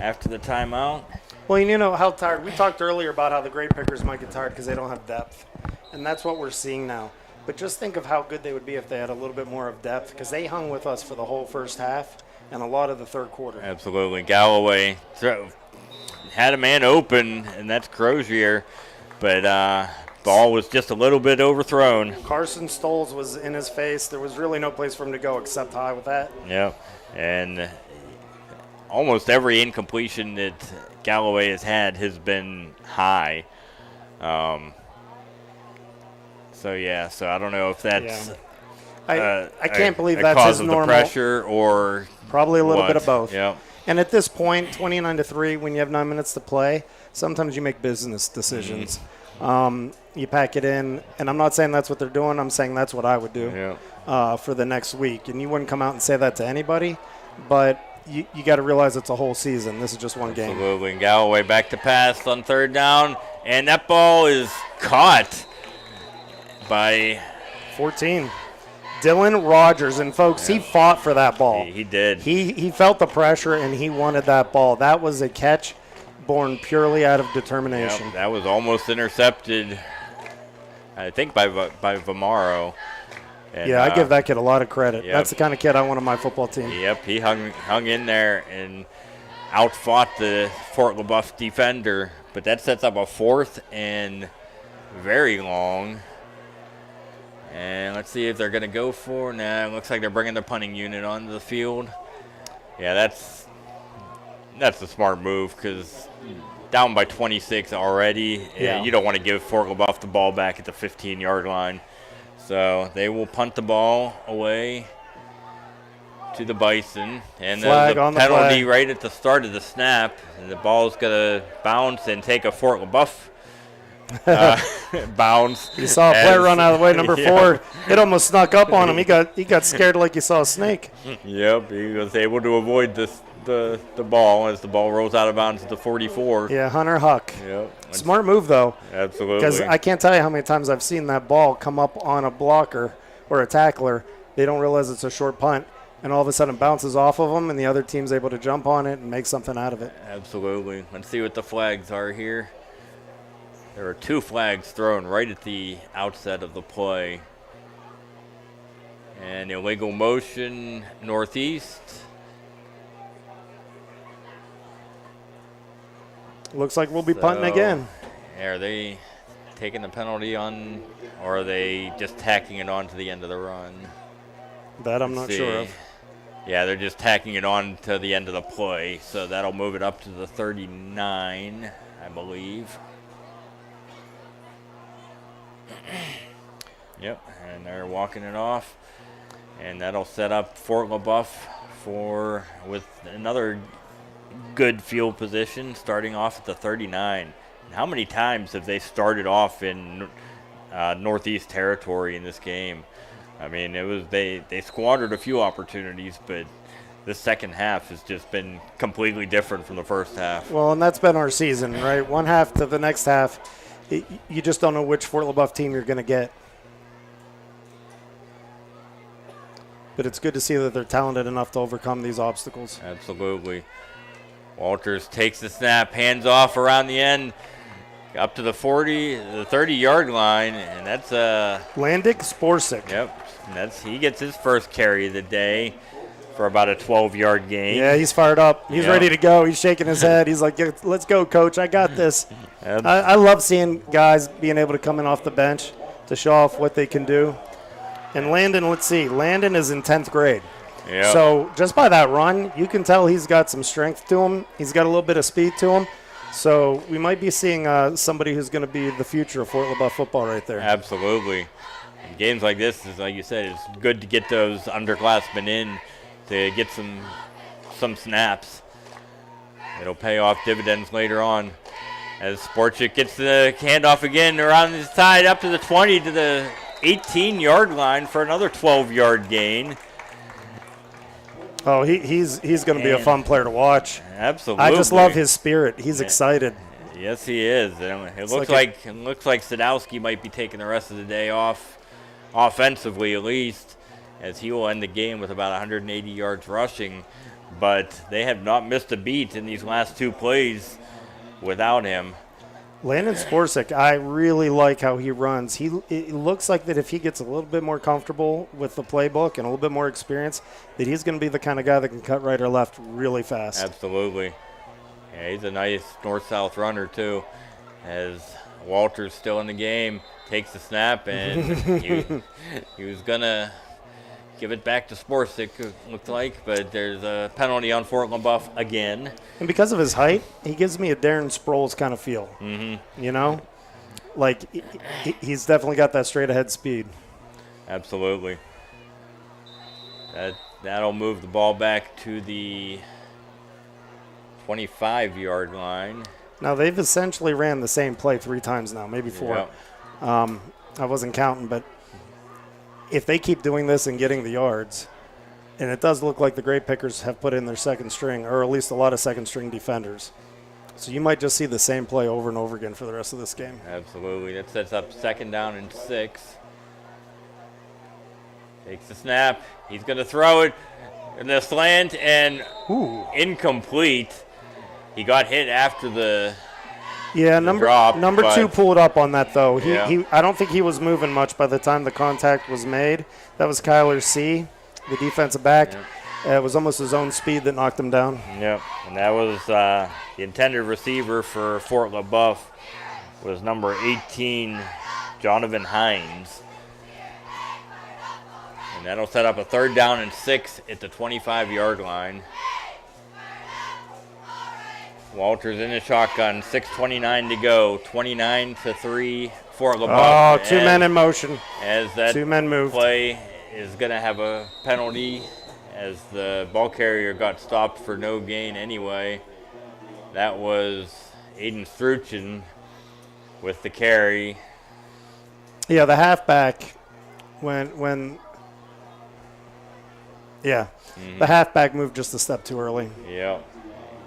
after the timeout. Well, you know how tired. We talked earlier about how the grade pickers might get tired because they don't have depth, and that's what we're seeing now. But just think of how good they would be if they had a little bit more of depth, because they hung with us for the whole first half and a lot of the third quarter. Absolutely. Galloway had a man open, and that's Crozier, but ball was just a little bit overthrown. Carson Stoles was in his face. There was really no place for him to go except high with that. Yep. And almost every incompletion that Galloway has had has been high. So I don't know if that's I can't believe a that's cause his of normal. the pressure or Probably a little what? bit of both. Yeah. And at this point, 29-3, when you have 9 minutes to play, sometimes you make business decisions. You pack it in, and I'm not saying that's what they're doing. I'm saying that's what I would do for the next week. And you wouldn't come out and say that to anybody, but you got to realize it's a whole season. This is just one game. Absolutely. And Galloway back to pass on third down, and that ball is caught by 14. Dylan Rogers, and folks, he fought for that ball. He did. He felt the pressure, and he wanted that ball. That was a catch born purely out of determination. Yep, that was almost intercepted, I think, by Vamaro. And, I give that kid a lot of credit. Yep. That's the kind of kid I want on my football team. Yep, he hung in there and outfought the Fort Leboeuf defender. But that sets up a 4th and very long. And let's see if they're going to go for. Nah, it looks like they're bringing the punting unit onto the field. Yeah, that's a smart move because down by 26 already. Yeah. You don't want to give Fort Leboeuf the ball back at the 15-yard line. So they will punt the ball away to the Bison. And there's Flag a on the penalty flag. right at the start of the snap. And the ball is going to bounce and take a Fort Leboeuf bounce. You saw a player run out of the way, number 4. It almost snuck up on him. He got scared like you saw a snake. Yep, he was able to avoid the ball as the ball rolls out of bounds at the 44. Yeah, Hunter Huck. Yep. Smart move, though. Absolutely. Because I can't tell you how many times I've seen that ball come up on a blocker or a tackler. They don't realize it's a short punt, and all of a sudden it bounces off of them, and the other team's able to jump on it and make something out of it. Absolutely. Let's see what the flags are here. There are 2 flags thrown right at the outset of the play. And illegal motion northeast. Looks like we'll be punting again. Are they taking the penalty on, or are they just tacking it on to the end of the run? That I'm not sure of. Yeah, they're just tacking it on to the end of the play, so that'll move it up to the 39, I believe. Yep, and they're walking it off, and that'll set up Fort Leboeuf with another good field position, starting off at the 39. And how many times have they started off in Northeast territory in this game? I mean, they squandered a few opportunities, but the second half has just been completely different from the first half. Well, and that's been our season, right? One half to the next half, you just don't know which Fort Leboeuf team you're going to get. But it's good to see that they're talented enough to overcome these obstacles. Absolutely. Walters takes the snap, hands off around the end, up to the 30-yard line, and that's Landic Sporsic. Yep, he gets his first carry of the day for about a 12-yard gain. Yeah, he's fired up. He's ready to go. He's shaking his head. He's like, let's go, coach. I got this. I love seeing guys being able to come in off the bench to show off what they can do. And Landon, let's see. Landon is in 10th grade. Yep. So just by that run, you can tell he's got some strength to him. He's got a little bit of speed to him. So we might be seeing somebody who's going to be the future of Fort Leboeuf football right there. Absolutely. In games like this, is like you said, it's good to get those underclassmen in to get some snaps. It'll pay off dividends later on. As Sporchik gets the handoff again around his side up to the 20 to the 18-yard line for another 12-yard gain. Oh, he's going to be a fun player to watch. Absolutely. I just love his spirit. He's excited. Yes, he is. It looks like Sadowski might be taking the rest of the day off, offensively at least, as he will end the game with about 180 yards rushing. But they have not missed a beat in these last 2 plays without him. Landon Sporsic, I really like how he runs. It looks like that if he gets a little bit more comfortable with the playbook and a little bit more experience, that he's going to be the kind of guy that can cut right or left really fast. Absolutely. Yeah, he's a nice north-south runner, too. As Walter's still in the game, takes the snap, and he was going to give it back to Sporsic, it looked like, but there's a penalty on Fort Leboeuf again. And because of his height, he gives me a Darren Sproles kind of feel. Mm-hmm. You know? Like, he's definitely got that straight-ahead speed. Absolutely. That'll move the ball back to the 25-yard line. Now, they've essentially ran the same play 3 times now, maybe 4. Yep. I wasn't counting, but if they keep doing this and getting the yards, and it does look like the Grape Pickers have put in their second string, or at least a lot of second-string defenders. So you might just see the same play over and over again for the rest of this game. Absolutely. That sets up 2nd down and 6. Takes the snap. He's going to throw it in the slant and incomplete. He got hit after the drop, number 2 pulled up on that, though. I don't think he was moving much by the time the contact was made. That was Kyler C., the defensive back. It was almost his own speed that knocked him down. Yep, and that was the intended receiver for Fort Leboeuf was number 18, Jonathan Hines. And that'll set up a 3rd down and 6 at the 25-yard line. Walters in the shotgun, 6:29 to go, 29-3, Fort Leboeuf. Oh, 2 men in motion. As that 2 men moved. play is going to have a penalty as the ball carrier got stopped for no gain anyway. That was Aiden Struchin with the carry. Yeah, the halfback, the halfback moved just a step too early. Yep.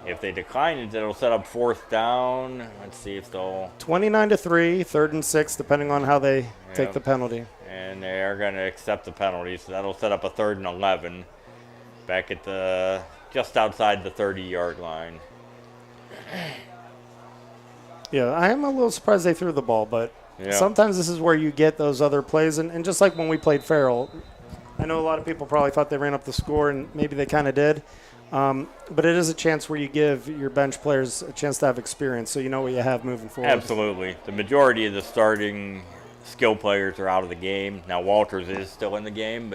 If they decline it, it'll set up 4th down. Let's see if they'll... 29-3, 3rd and 6, depending on how they take the penalty. And they are going to accept the penalty, so that'll set up a 3rd and 11. Back at the just outside the 30-yard line. Yeah, I am a little surprised they threw the ball, but sometimes this is where you get those other plays. And just like when we played Farrell, I know a lot of people probably thought they ran up the score, and maybe they kind of did. But it is a chance where you give your bench players a chance to have experience, so you know what you have moving forward. Absolutely. The majority of the starting skill players are out of the game. Now Walters is still in the game,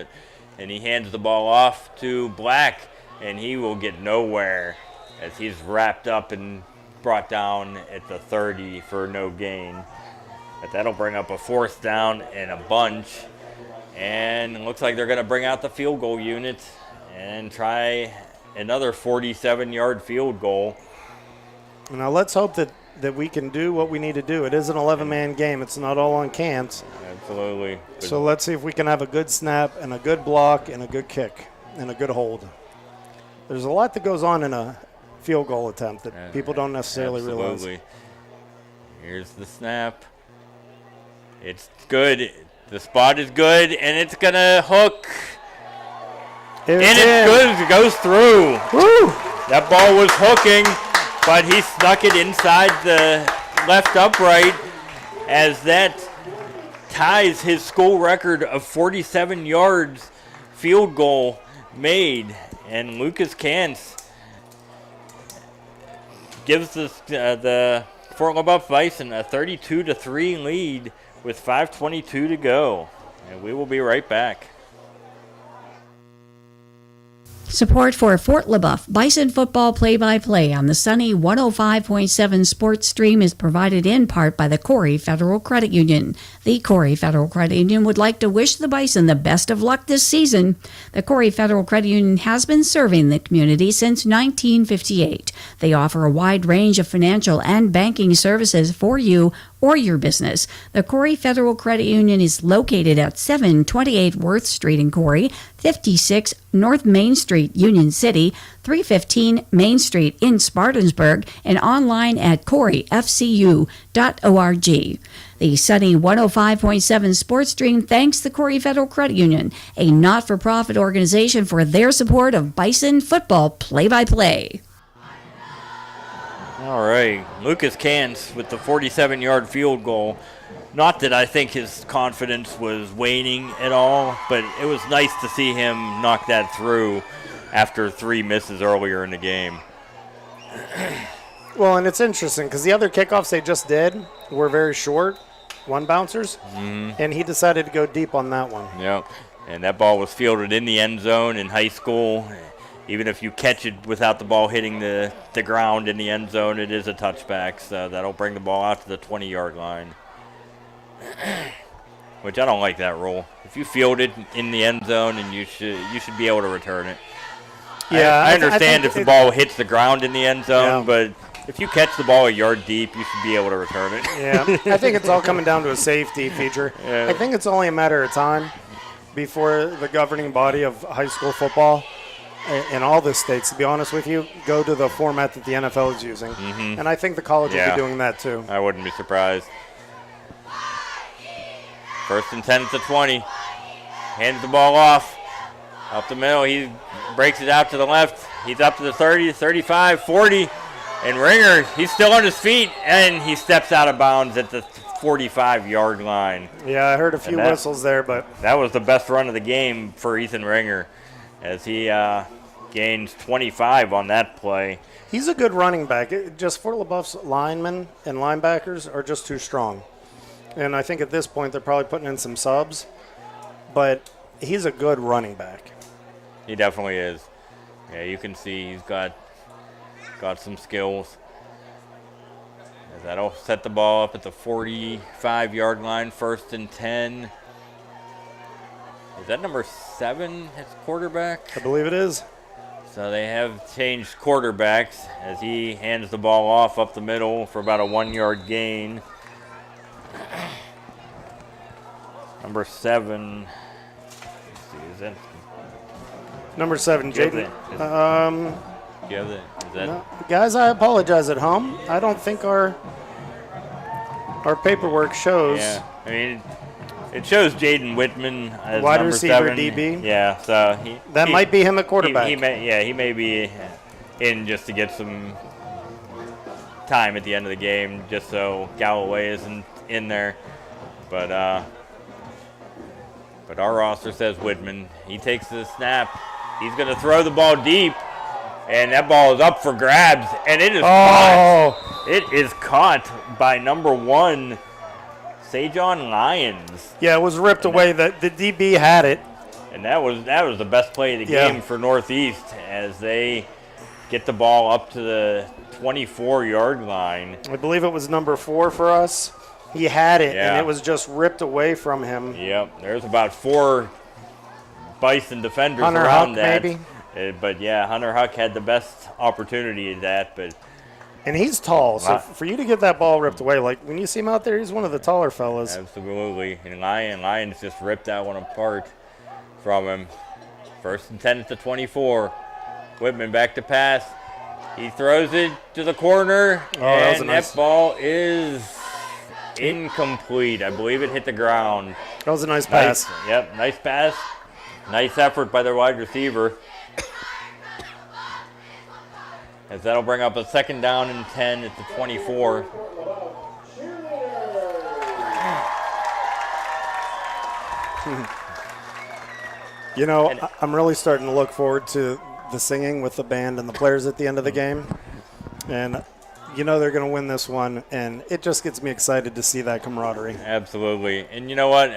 and he hands the ball off to Black, and he will get nowhere as he's wrapped up and brought down at the 30 for no gain. But that'll bring up a 4th down and a bunch. And it looks like they're going to bring out the field goal unit and try another 47-yard field goal. Now let's hope that we can do what we need to do. It is an 11-man game. It's not all on Cant. Absolutely. So let's see if we can have a good snap and a good block and a good kick and a good hold. There's a lot that goes on in a field goal attempt that people don't necessarily realize. Here's the snap. It's good. The spot is good, and it's going to hook. It's good. It goes through. Woo! That ball was hooking, but he snuck it inside the left upright as that ties his school record of 47 yards field goal made. And Lucas Kantz gives the Fort Leboeuf Bison a 32-3 lead with 5:22 to go. And we will be right back. Support for Fort Leboeuf Bison football play-by-play on the sunny 105.7 Sports Stream is provided in part by the Corry Federal Credit Union. The Corry Federal Credit Union would like to wish the Bison the best of luck this season. The Corry Federal Credit Union has been serving the community since 1958. They offer a wide range of financial and banking services for you or your business. The Corry Federal Credit Union is located at 728 Worth Street in Corry, 56 North Main Street, Union City, 315 Main Street in Spartansburg, and online at corryfcu.org. The sunny 105.7 Sports Stream thanks the Corry Federal Credit Union, a not-for-profit organization, for their support of Bison football play-by-play. All right, Lucas Kantz with the 47-yard field goal. Not that I think his confidence was waning at all, but it was nice to see him knock that through after 3 misses earlier in the game. Well, and it's interesting because the other kickoffs they just did were very short, one bouncers, and he decided to go deep on that one. Yep, and that ball was fielded in the end zone in high school. Even if you catch it without the ball hitting the ground in the end zone, it is a touchback, so that'll bring the ball out to the 20-yard line. which I don't like that rule. If you field it in the end zone, and you should be able to return it. Yeah, I understand think if the ball hits the ground in the end zone, Yeah. but if you catch the ball a yard deep, you should be able to return it. Yeah, I think it's all coming down to a safety feature. Yeah. I think it's only a matter of time before the governing body of high school football in all the states, to be honest with you, go to the format that the NFL is using. Mm-hmm. And I think the college will be doing that too. I wouldn't be surprised. 1st and 10 at the 20. Hands the ball off. Up the middle. He breaks it out to the left. He's up to the 30, 35, 40. And Ringer, he's still on his feet, and he steps out of bounds at the 45-yard line. Yeah, I heard a few whistles there, but that was the best run of the game for Ethan Ringer, as he gains 25 on that play. he's a good running back. Just Fort Leboeuf's linemen and linebackers are just too strong. And I think at this point they're probably putting in some subs, but he's a good running back. He definitely is. Yeah, you can see he's got some skills. That'll set the ball up at the 45-yard line, 1st and 10. Is that number 7, his quarterback? I believe it is. So they have changed quarterbacks as he hands the ball off up the middle for about a 1-yard gain. Number 7. Let's see, is that? Number 7, Jaden. You have the, is that? No, guys, I apologize at home. I don't think our paperwork shows. Yeah, I mean, it shows Jaden Whitman as wide number receiver 7. DB. Yeah, so That might be him at quarterback. He may be in just to get some time at the end of the game, just so Galloway isn't in there. But our roster says Whitman. He takes the snap. He's going to throw the ball deep, and that ball is up for grabs, and it is caught. It is caught by number 1, Sajon Lyons. Yeah, it was ripped away. The DB had it. And that was the best play of the game for Northeast, as they get the ball up to the 24-yard line. I believe it was number 4 for us. He had it, Yeah. and it was just ripped away from him. Yep, there's about 4 Bison defenders Hunter around Huck, that. maybe? But yeah, Hunter Huck had the best opportunity at that. But And he's tall, so for you to get that ball ripped away, like when you see him out there, he's one of the taller fellas. absolutely, and Lions just ripped that one apart from him. 1st and 10 at the 24. Whitman back to pass. He throws it to the corner, and that ball is incomplete. I believe it hit the ground. That was a nice pass. Yep, nice pass. Nice effort by their wide receiver. As that'll bring up a 2nd down and 10 at the 24. You know, I'm really starting to look forward to the singing with the band and the players at the end of the game. And you know they're going to win this one, and it just gets me excited to see that camaraderie. Absolutely. And you know what?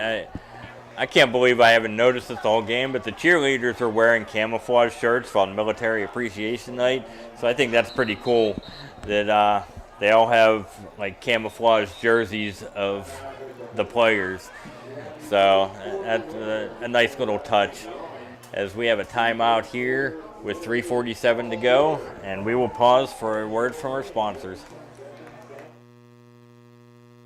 I can't believe I haven't noticed this all game, but the cheerleaders are wearing camouflage shirts on Military Appreciation Night. So I think that's pretty cool that they all have like camouflage jerseys of the players. So that's a nice little touch, as we have a timeout here with 3:47 to go, and we will pause for a word from our sponsors.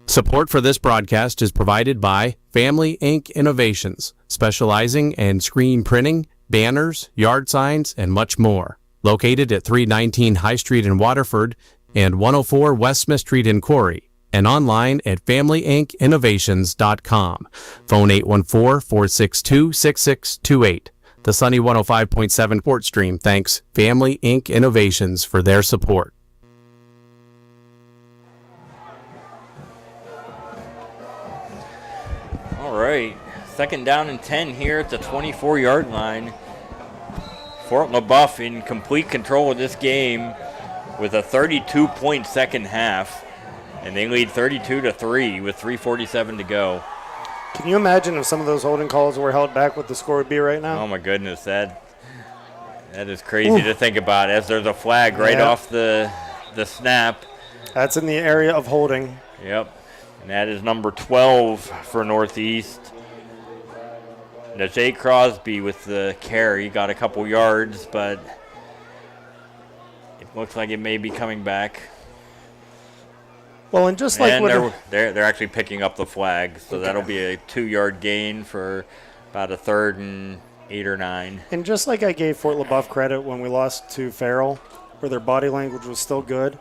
Support for this broadcast is provided by Family Ink Innovations, specializing in screen printing, banners, yard signs, and much more. Located at 319 High Street in Waterford and 104 West Smith Street in Corry, and online at FamilyInkInnovations.com. Phone 814-462-6628. The Sunny 105.7 Sports Stream thanks Family Ink Innovations for their support. All right, 2nd down and 10 here at the 24-yard line. Fort Leboeuf in complete control of this game with a 32-point second half, and they lead 32-3 with 3:47 to go. Can you imagine if some of those holding calls were held back, what the score would be right now? Oh my goodness, that is crazy to think about, as there's a flag right off the snap. That's in the area of holding. Yep. And that is number 12 for Northeast. Najee Crosby with the carry. Got a couple yards, but it looks like it may be coming back. Well, and just like and with they're actually picking up the flag, so that'll be a 2-yard gain for about a 3rd and 8 or 9. And just like I gave Fort Leboeuf credit when we lost to Farrell, where their body language was still good,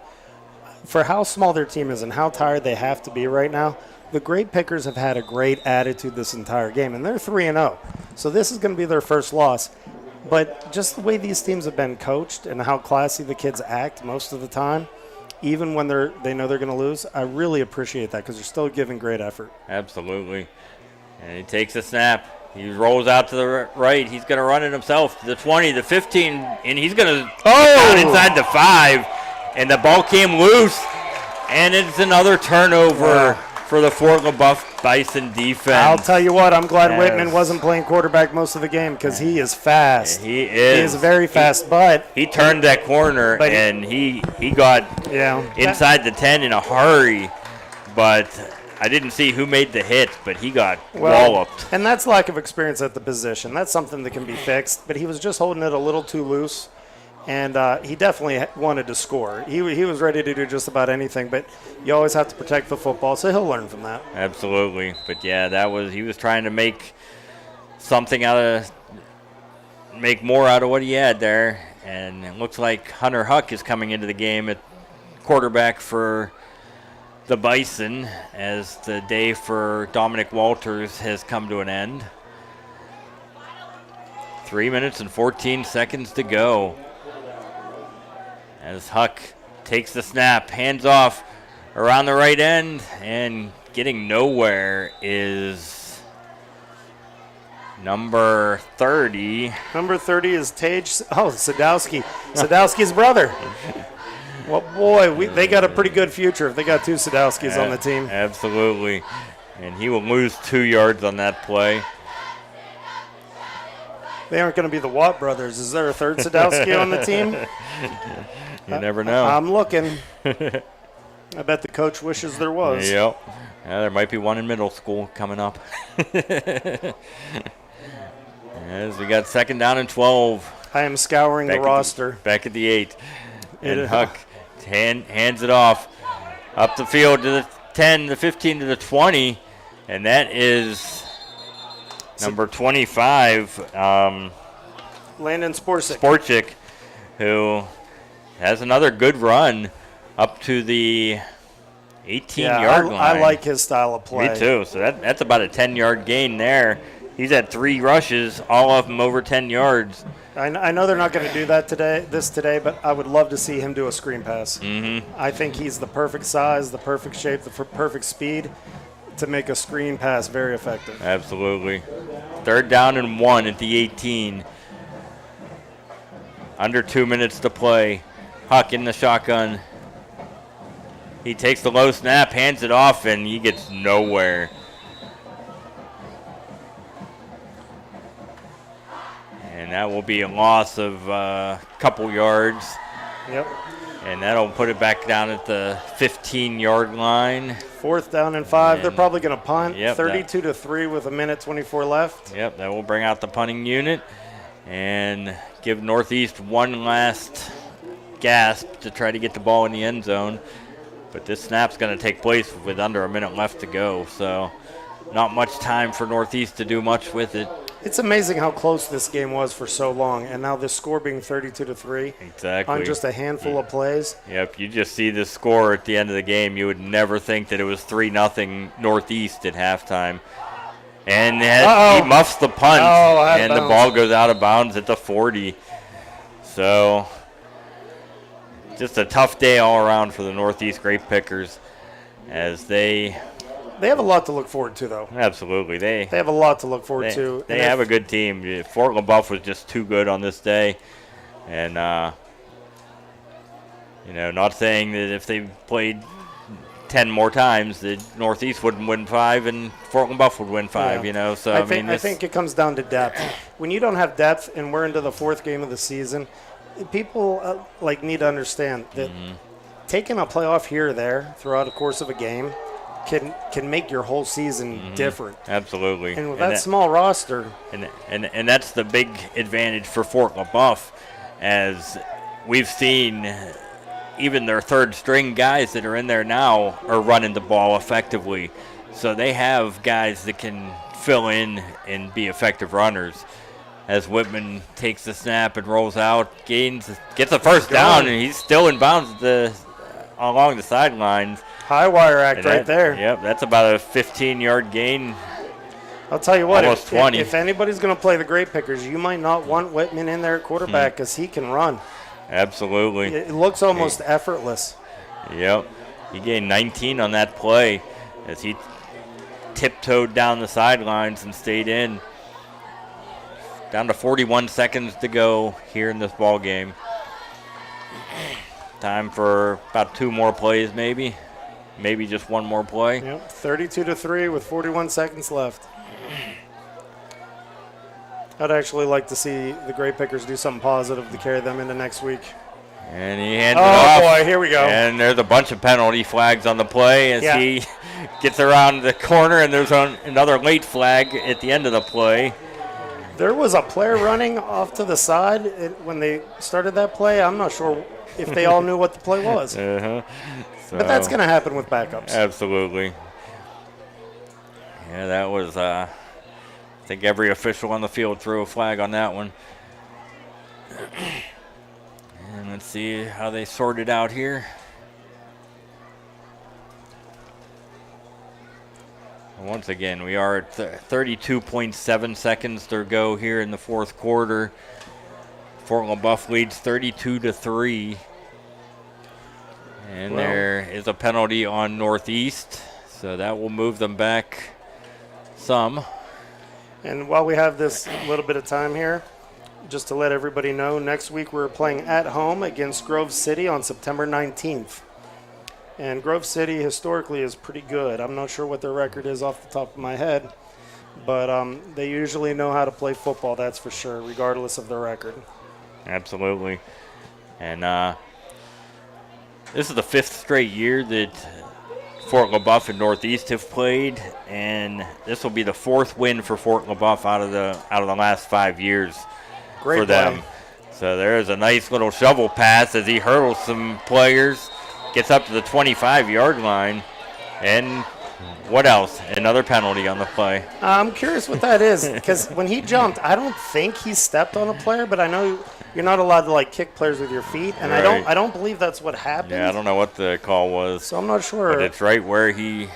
for how small their team is and how tired they have to be right now, the Great Pickers have had a great attitude this entire game, and they're 3-0. So this is going to be their first loss. But just the way these teams have been coached and how classy the kids act most of the time, even when they know they're going to lose, I really appreciate that because they're still giving great effort. Absolutely. And he takes a snap. He rolls out to the right. He's going to run it himself to the 20, the 15, and he's going to down inside the 5. And the ball came loose, and it's another turnover for the Fort Leboeuf Bison defense. I'll tell you what, I'm glad Yes. Whitman wasn't playing quarterback most of the game because he is fast. He is. He is very fast, but he turned that corner, and he got inside the 10 in a hurry, but I didn't see who made the hit, but he got walloped. And that's lack of experience at the position. That's something that can be fixed, but he was just holding it a little too loose. And he definitely wanted to score. He was ready to do just about anything, but you always have to protect the football, so he'll learn from that. Absolutely. But, yeah, he was trying to make more out of what he had there. And it looks like Hunter Huck is coming into the game at quarterback for the Bison as the day for Dominic Walters has come to an end. 3 minutes and 14 seconds to go. As Huck takes the snap, hands off around the right end, and getting nowhere is number 30. Number 30 is Sadowski. Sadowski's brother. Well, boy, they got a pretty good future if they got 2 Sadowskis on the team. Absolutely. And he will lose 2 yards on that play. They aren't going to be the Watt brothers. Is there a third Sadowski on the team? You never know. I'm looking. I bet the coach wishes there was. Yep. Yeah, there might be one in middle school coming up. As we got 2nd down and 12. I am scouring the roster. Back at the 8. And Huck hands it off up the field to the 10, the 15, to the 20. And that is number 25, Landon Sporczyk, who has another good run up to the 18-yard line. I like his style of play. Me too. So that's about a 10-yard gain there. He's had 3 rushes, all of them over 10 yards. I know they're not going to do that today, but I would love to see him do a screen pass. Mm-hmm. I think he's the perfect size, the perfect shape, the perfect speed to make a screen pass very effective. Absolutely. 3rd down and 1 at the 18. Under 2 minutes to play. Huck in the shotgun. He takes the low snap, hands it off, and he gets nowhere. And that will be a loss of a couple yards. Yep. And that'll put it back down at the 15-yard line. 4th down and 5. They're probably going to punt. Yep, 32-3 with 1:24 left. Yep, that will bring out the punting unit and give Northeast one last gasp to try to get the ball in the end zone. But this snap's going to take place with under a minute left to go. So not much time for Northeast to do much with it. It's amazing how close this game was for so long, and now this score being 32-3 exactly on just a handful of plays. Yep, you just see the score at the end of the game. You would never think that it was 3-0 Northeast at halftime. And he muffs the punt, and the ball goes out of bounds at the 40. So just a tough day all around for the Northeast Grape Pickers as they have a lot to look forward to, though. Absolutely. They have a lot to look forward to. They have a good team. Fort Leboeuf was just too good on this day. And, not saying that if they played 10 more times, that Northeast wouldn't win 5 and Fort Leboeuf would win 5, So, I think it comes down to depth. When you don't have depth and we're into the 4th game of the season, people need to understand that taking a playoff here or there throughout the course of a game can make your whole season different. Absolutely. And with that small roster, and that's the big advantage for Fort Leboeuf, as we've seen even their third string guys that are in there now are running the ball effectively. So they have guys that can fill in and be effective runners. As Whitman takes the snap and rolls out, gets a first down, and he's still in bounds along the sidelines. High wire act right there. Yep, that's about a 15-yard gain. I'll tell you what, almost 20. If anybody's going to play the Great Pickers, you might not want Whitman in there at quarterback because he can run. Absolutely. It looks almost effortless. Yep. He gained 19 on that play as he tiptoed down the sidelines and stayed in. Down to 41 seconds to go here in this ball game. Time for about 2 more plays, maybe. Maybe just 1 more play. Yep, 32-3 with 41 seconds left. I'd actually like to see the Great Pickers do something positive to carry them into next week. And he hands it off. Oh, boy, here we go. And there's a bunch of penalty flags on the play as he gets around the corner, and there's another late flag at the end of the play. There was a player running off to the side when they started that play. I'm not sure if they all knew what the play was. So, but that's going to happen with backups. Absolutely. Yeah, that was, I think every official on the field threw a flag on that one. And let's see how they sort it out here. Once again, we are at 32.7 seconds to go here in the fourth quarter. Fort Leboeuf leads 32-3. And there is a penalty on Northeast, so that will move them back some. And while we have this little bit of time here, just to let everybody know, next week we're playing at home against Grove City on September 19th. And Grove City historically is pretty good. I'm not sure what their record is off the top of my head, but they usually know how to play football, that's for sure, regardless of their record. Absolutely. And this is the 5th straight year that Fort Leboeuf and Northeast have played, and this will be the 4th win for Fort Leboeuf out of the last 5 years for them. So there's a nice little shovel pass as he hurdles some players. Gets up to the 25-yard line, and what else? Another penalty on the play. I'm curious what that is, because when he jumped, I don't think he stepped on a player, but I know you're not allowed to kick players with your feet, and right. I don't believe that's what happened. Yeah, I don't know what the call was. So I'm not sure. But it's right where he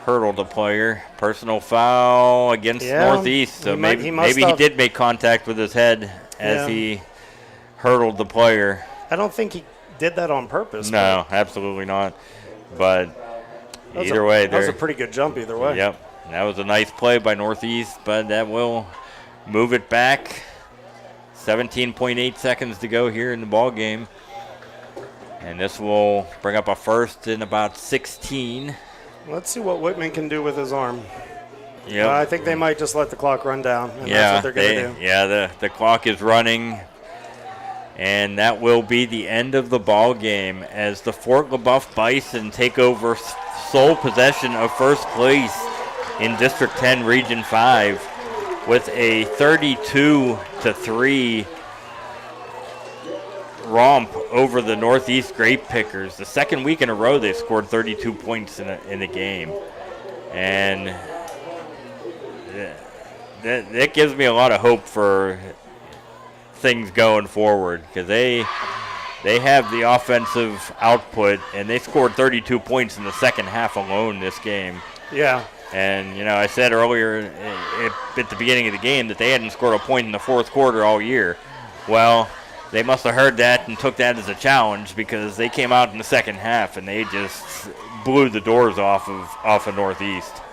hurdled a player. Personal foul against Northeast, so maybe he did make contact with his head as he hurdled the player. I don't think he did that on purpose. No, absolutely not. But either way, that was a pretty good jump either way. Yep, that was a nice play by Northeast, but that will move it back. 17.8 seconds to go here in the ball game, and this will bring up a first in about 16. Let's see what Whitman can do with his arm. Yep. I think they might just let the clock run down, and that's what they're going to do. Yeah, the clock is running. And that will be the end of the ball game as the Fort Leboeuf Bison take over sole possession of first place in District 10 Region 5 with a 32-3 romp over the Northeast Grape Pickers. The second week in a row they scored 32 points in the game. And that gives me a lot of hope for things going forward, because they have the offensive output, and they scored 32 points in the second half alone this game. Yeah. And, I said earlier at the beginning of the game that they hadn't scored a point in the fourth quarter all year. Well, they must have heard that and took that as a challenge, because they came out in the second half and they just blew the doors off of Northeast.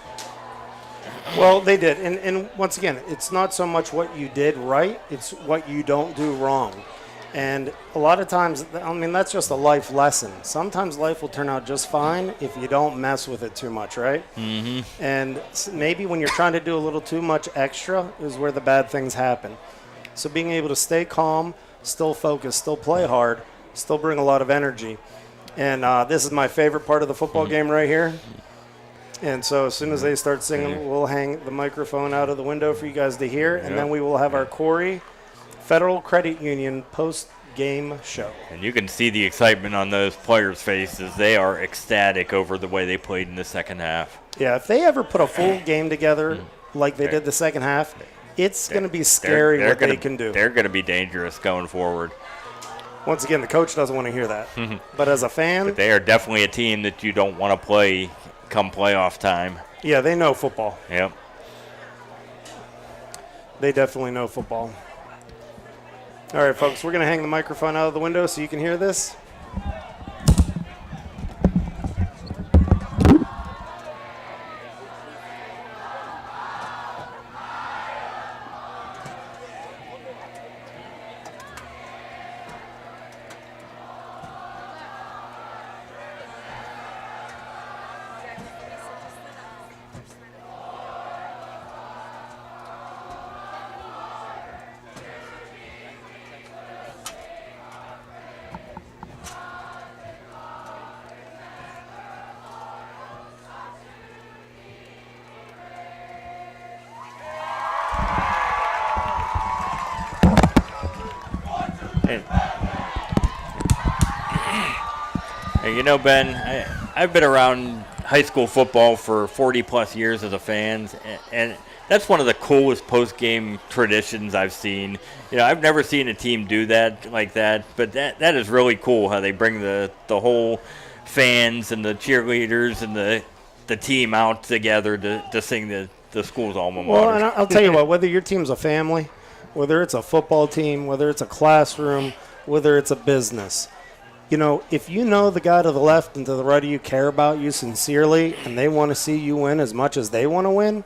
Well, they did. And once again, it's not so much what you did right, it's what you don't do wrong. And a lot of times, that's just a life lesson. Sometimes life will turn out just fine if you don't mess with it too much, right? Mm-hmm. And maybe when you're trying to do a little too much extra is where the bad things happen. So being able to stay calm, still focus, still play hard, still bring a lot of energy. And this is my favorite part of the football game right here. And so as soon as they start singing, we'll hang the microphone out of the window for you guys to hear, and then we will have our Corry Federal Credit Union post-game show. And you can see the excitement on those players' faces. They are ecstatic over the way they played in the second half. Yeah, if they ever put a full game together like they did the second half, it's going to be scary what they can do. They're going to be dangerous going forward. Once again, the coach doesn't want to hear that. But as a fan, But they are definitely a team that you don't want to play come playoff time. yeah, they know football. Yep. They definitely know football. All right, folks, we're going to hang the microphone out of the window so you can hear this. Hey, you know, Ben, I've been around high school football for 40-plus years as a fan, and that's one of the coolest post-game traditions I've seen. You know, I've never seen a team do that like that, but that is really cool how they bring the whole fans and the cheerleaders and the team out together to sing the school's alma mater. Well, and I'll tell you what, whether your team's a family, whether it's a football team, whether it's a classroom, whether it's a business, you know, if you know the guy to the left and to the right of you care about you sincerely and they want to see you win as much as they want to win,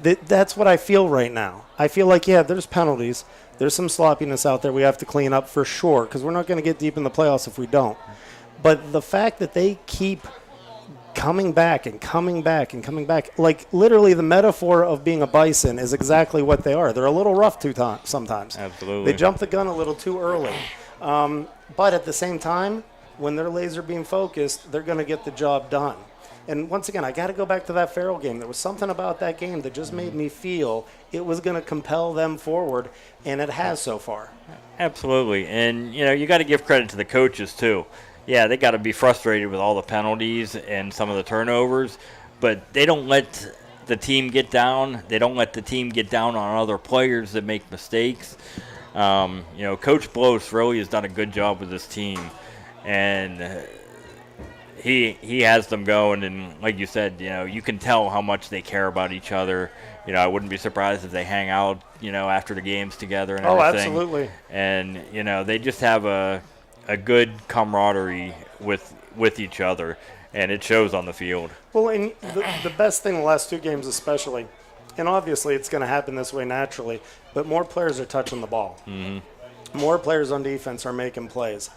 that's what I feel right now. I feel like, yeah, there's penalties. There's some sloppiness out there we have to clean up for sure because we're not going to get deep in the playoffs if we don't. But the fact that they keep coming back and coming back and coming back, like literally the metaphor of being a bison is exactly what they are. They're a little rough sometimes. Absolutely. They jump the gun a little too early. But at the same time, when they're laser beam focused, they're going to get the job done. And once again, I got to go back to that Farrell game. There was something about that game that just made me feel it was going to compel them forward, and it has so far. Absolutely. And, you know, you got to give credit to the coaches, too. Yeah, they got to be frustrated with all the penalties and some of the turnovers, but they don't let the team get down. They don't let the team get down on other players that make mistakes. You know, Coach Blows really has done a good job with this team, and he has them going. And like you said, you know, you can tell how much they care about each other. You know, I wouldn't be surprised if they hang out, you know, after the games together and everything. Oh, absolutely. And you know, they just have a good camaraderie with each other, and it shows on the field. Well, and the best thing the last two games especially, and obviously it's going to happen this way naturally, but more players are touching the ball. Mm-hmm. More players on defense are making plays.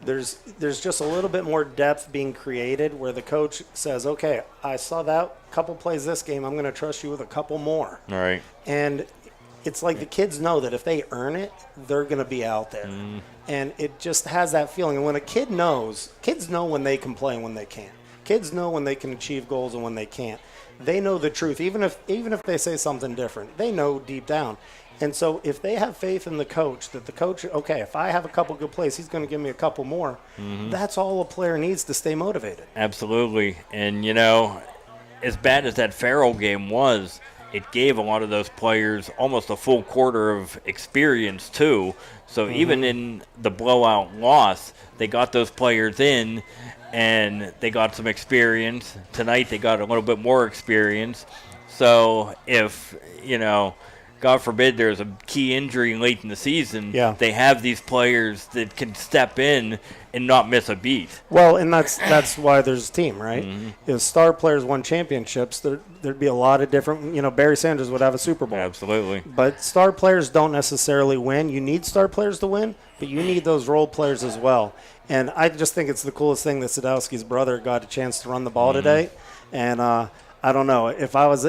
There's just a little bit more depth being created where the coach says, okay, I saw that couple plays this game. I'm going to trust you with a couple more. All right. And it's like the kids know that if they earn it, they're going to be out there. Mm. And it just has that feeling. And when a kid knows, kids know when they can play and when they can't. Kids know when they can achieve goals and when they can't. They know the truth. Even if they say something different, they know deep down. And so if they have faith in the coach, that the coach, okay, if I have a couple good plays, he's going to give me a couple more. Mm-hmm. That's all a player needs to stay motivated. Absolutely. And, you know, as bad as that Farrell game was, it gave a lot of those players almost a full quarter of experience, too. So even in the blowout loss, they got those players in, and they got some experience. Tonight they got a little bit more experience. So if, you know, God forbid there's a key injury late in the season, they have these players that can step in and not miss a beat. Well, and that's why there's a team, right? Mm-hmm. If star players won championships, there'd be a lot of different, you know, Barry Sanders would have a Super Bowl. Absolutely. But star players don't necessarily win. You need star players to win, but you need those role players as well. And I just think it's the coolest thing that Sadowski's brother got a chance to run the ball today. And I don't know. If I was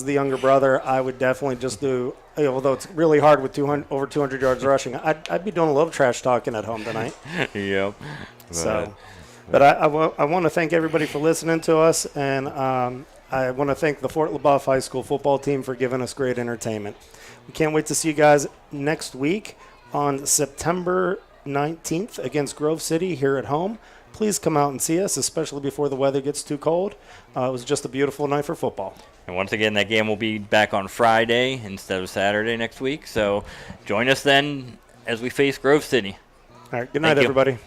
the younger brother, I would definitely just do. Although it's really hard with over 200 yards rushing, I'd be doing a little trash talking at home tonight. Yep. So, But I want to thank everybody for listening to us, and I want to thank the Fort Leboeuf High School football team for giving us great entertainment. We can't wait to see you guys next week on September 19th against Grove City here at home. Please come out and see us, especially before the weather gets too cold. It was just a beautiful night for football. And once again, that game will be back on Friday instead of Saturday next week. So join us then as we face Grove City. All right, good night, Thank you. everybody.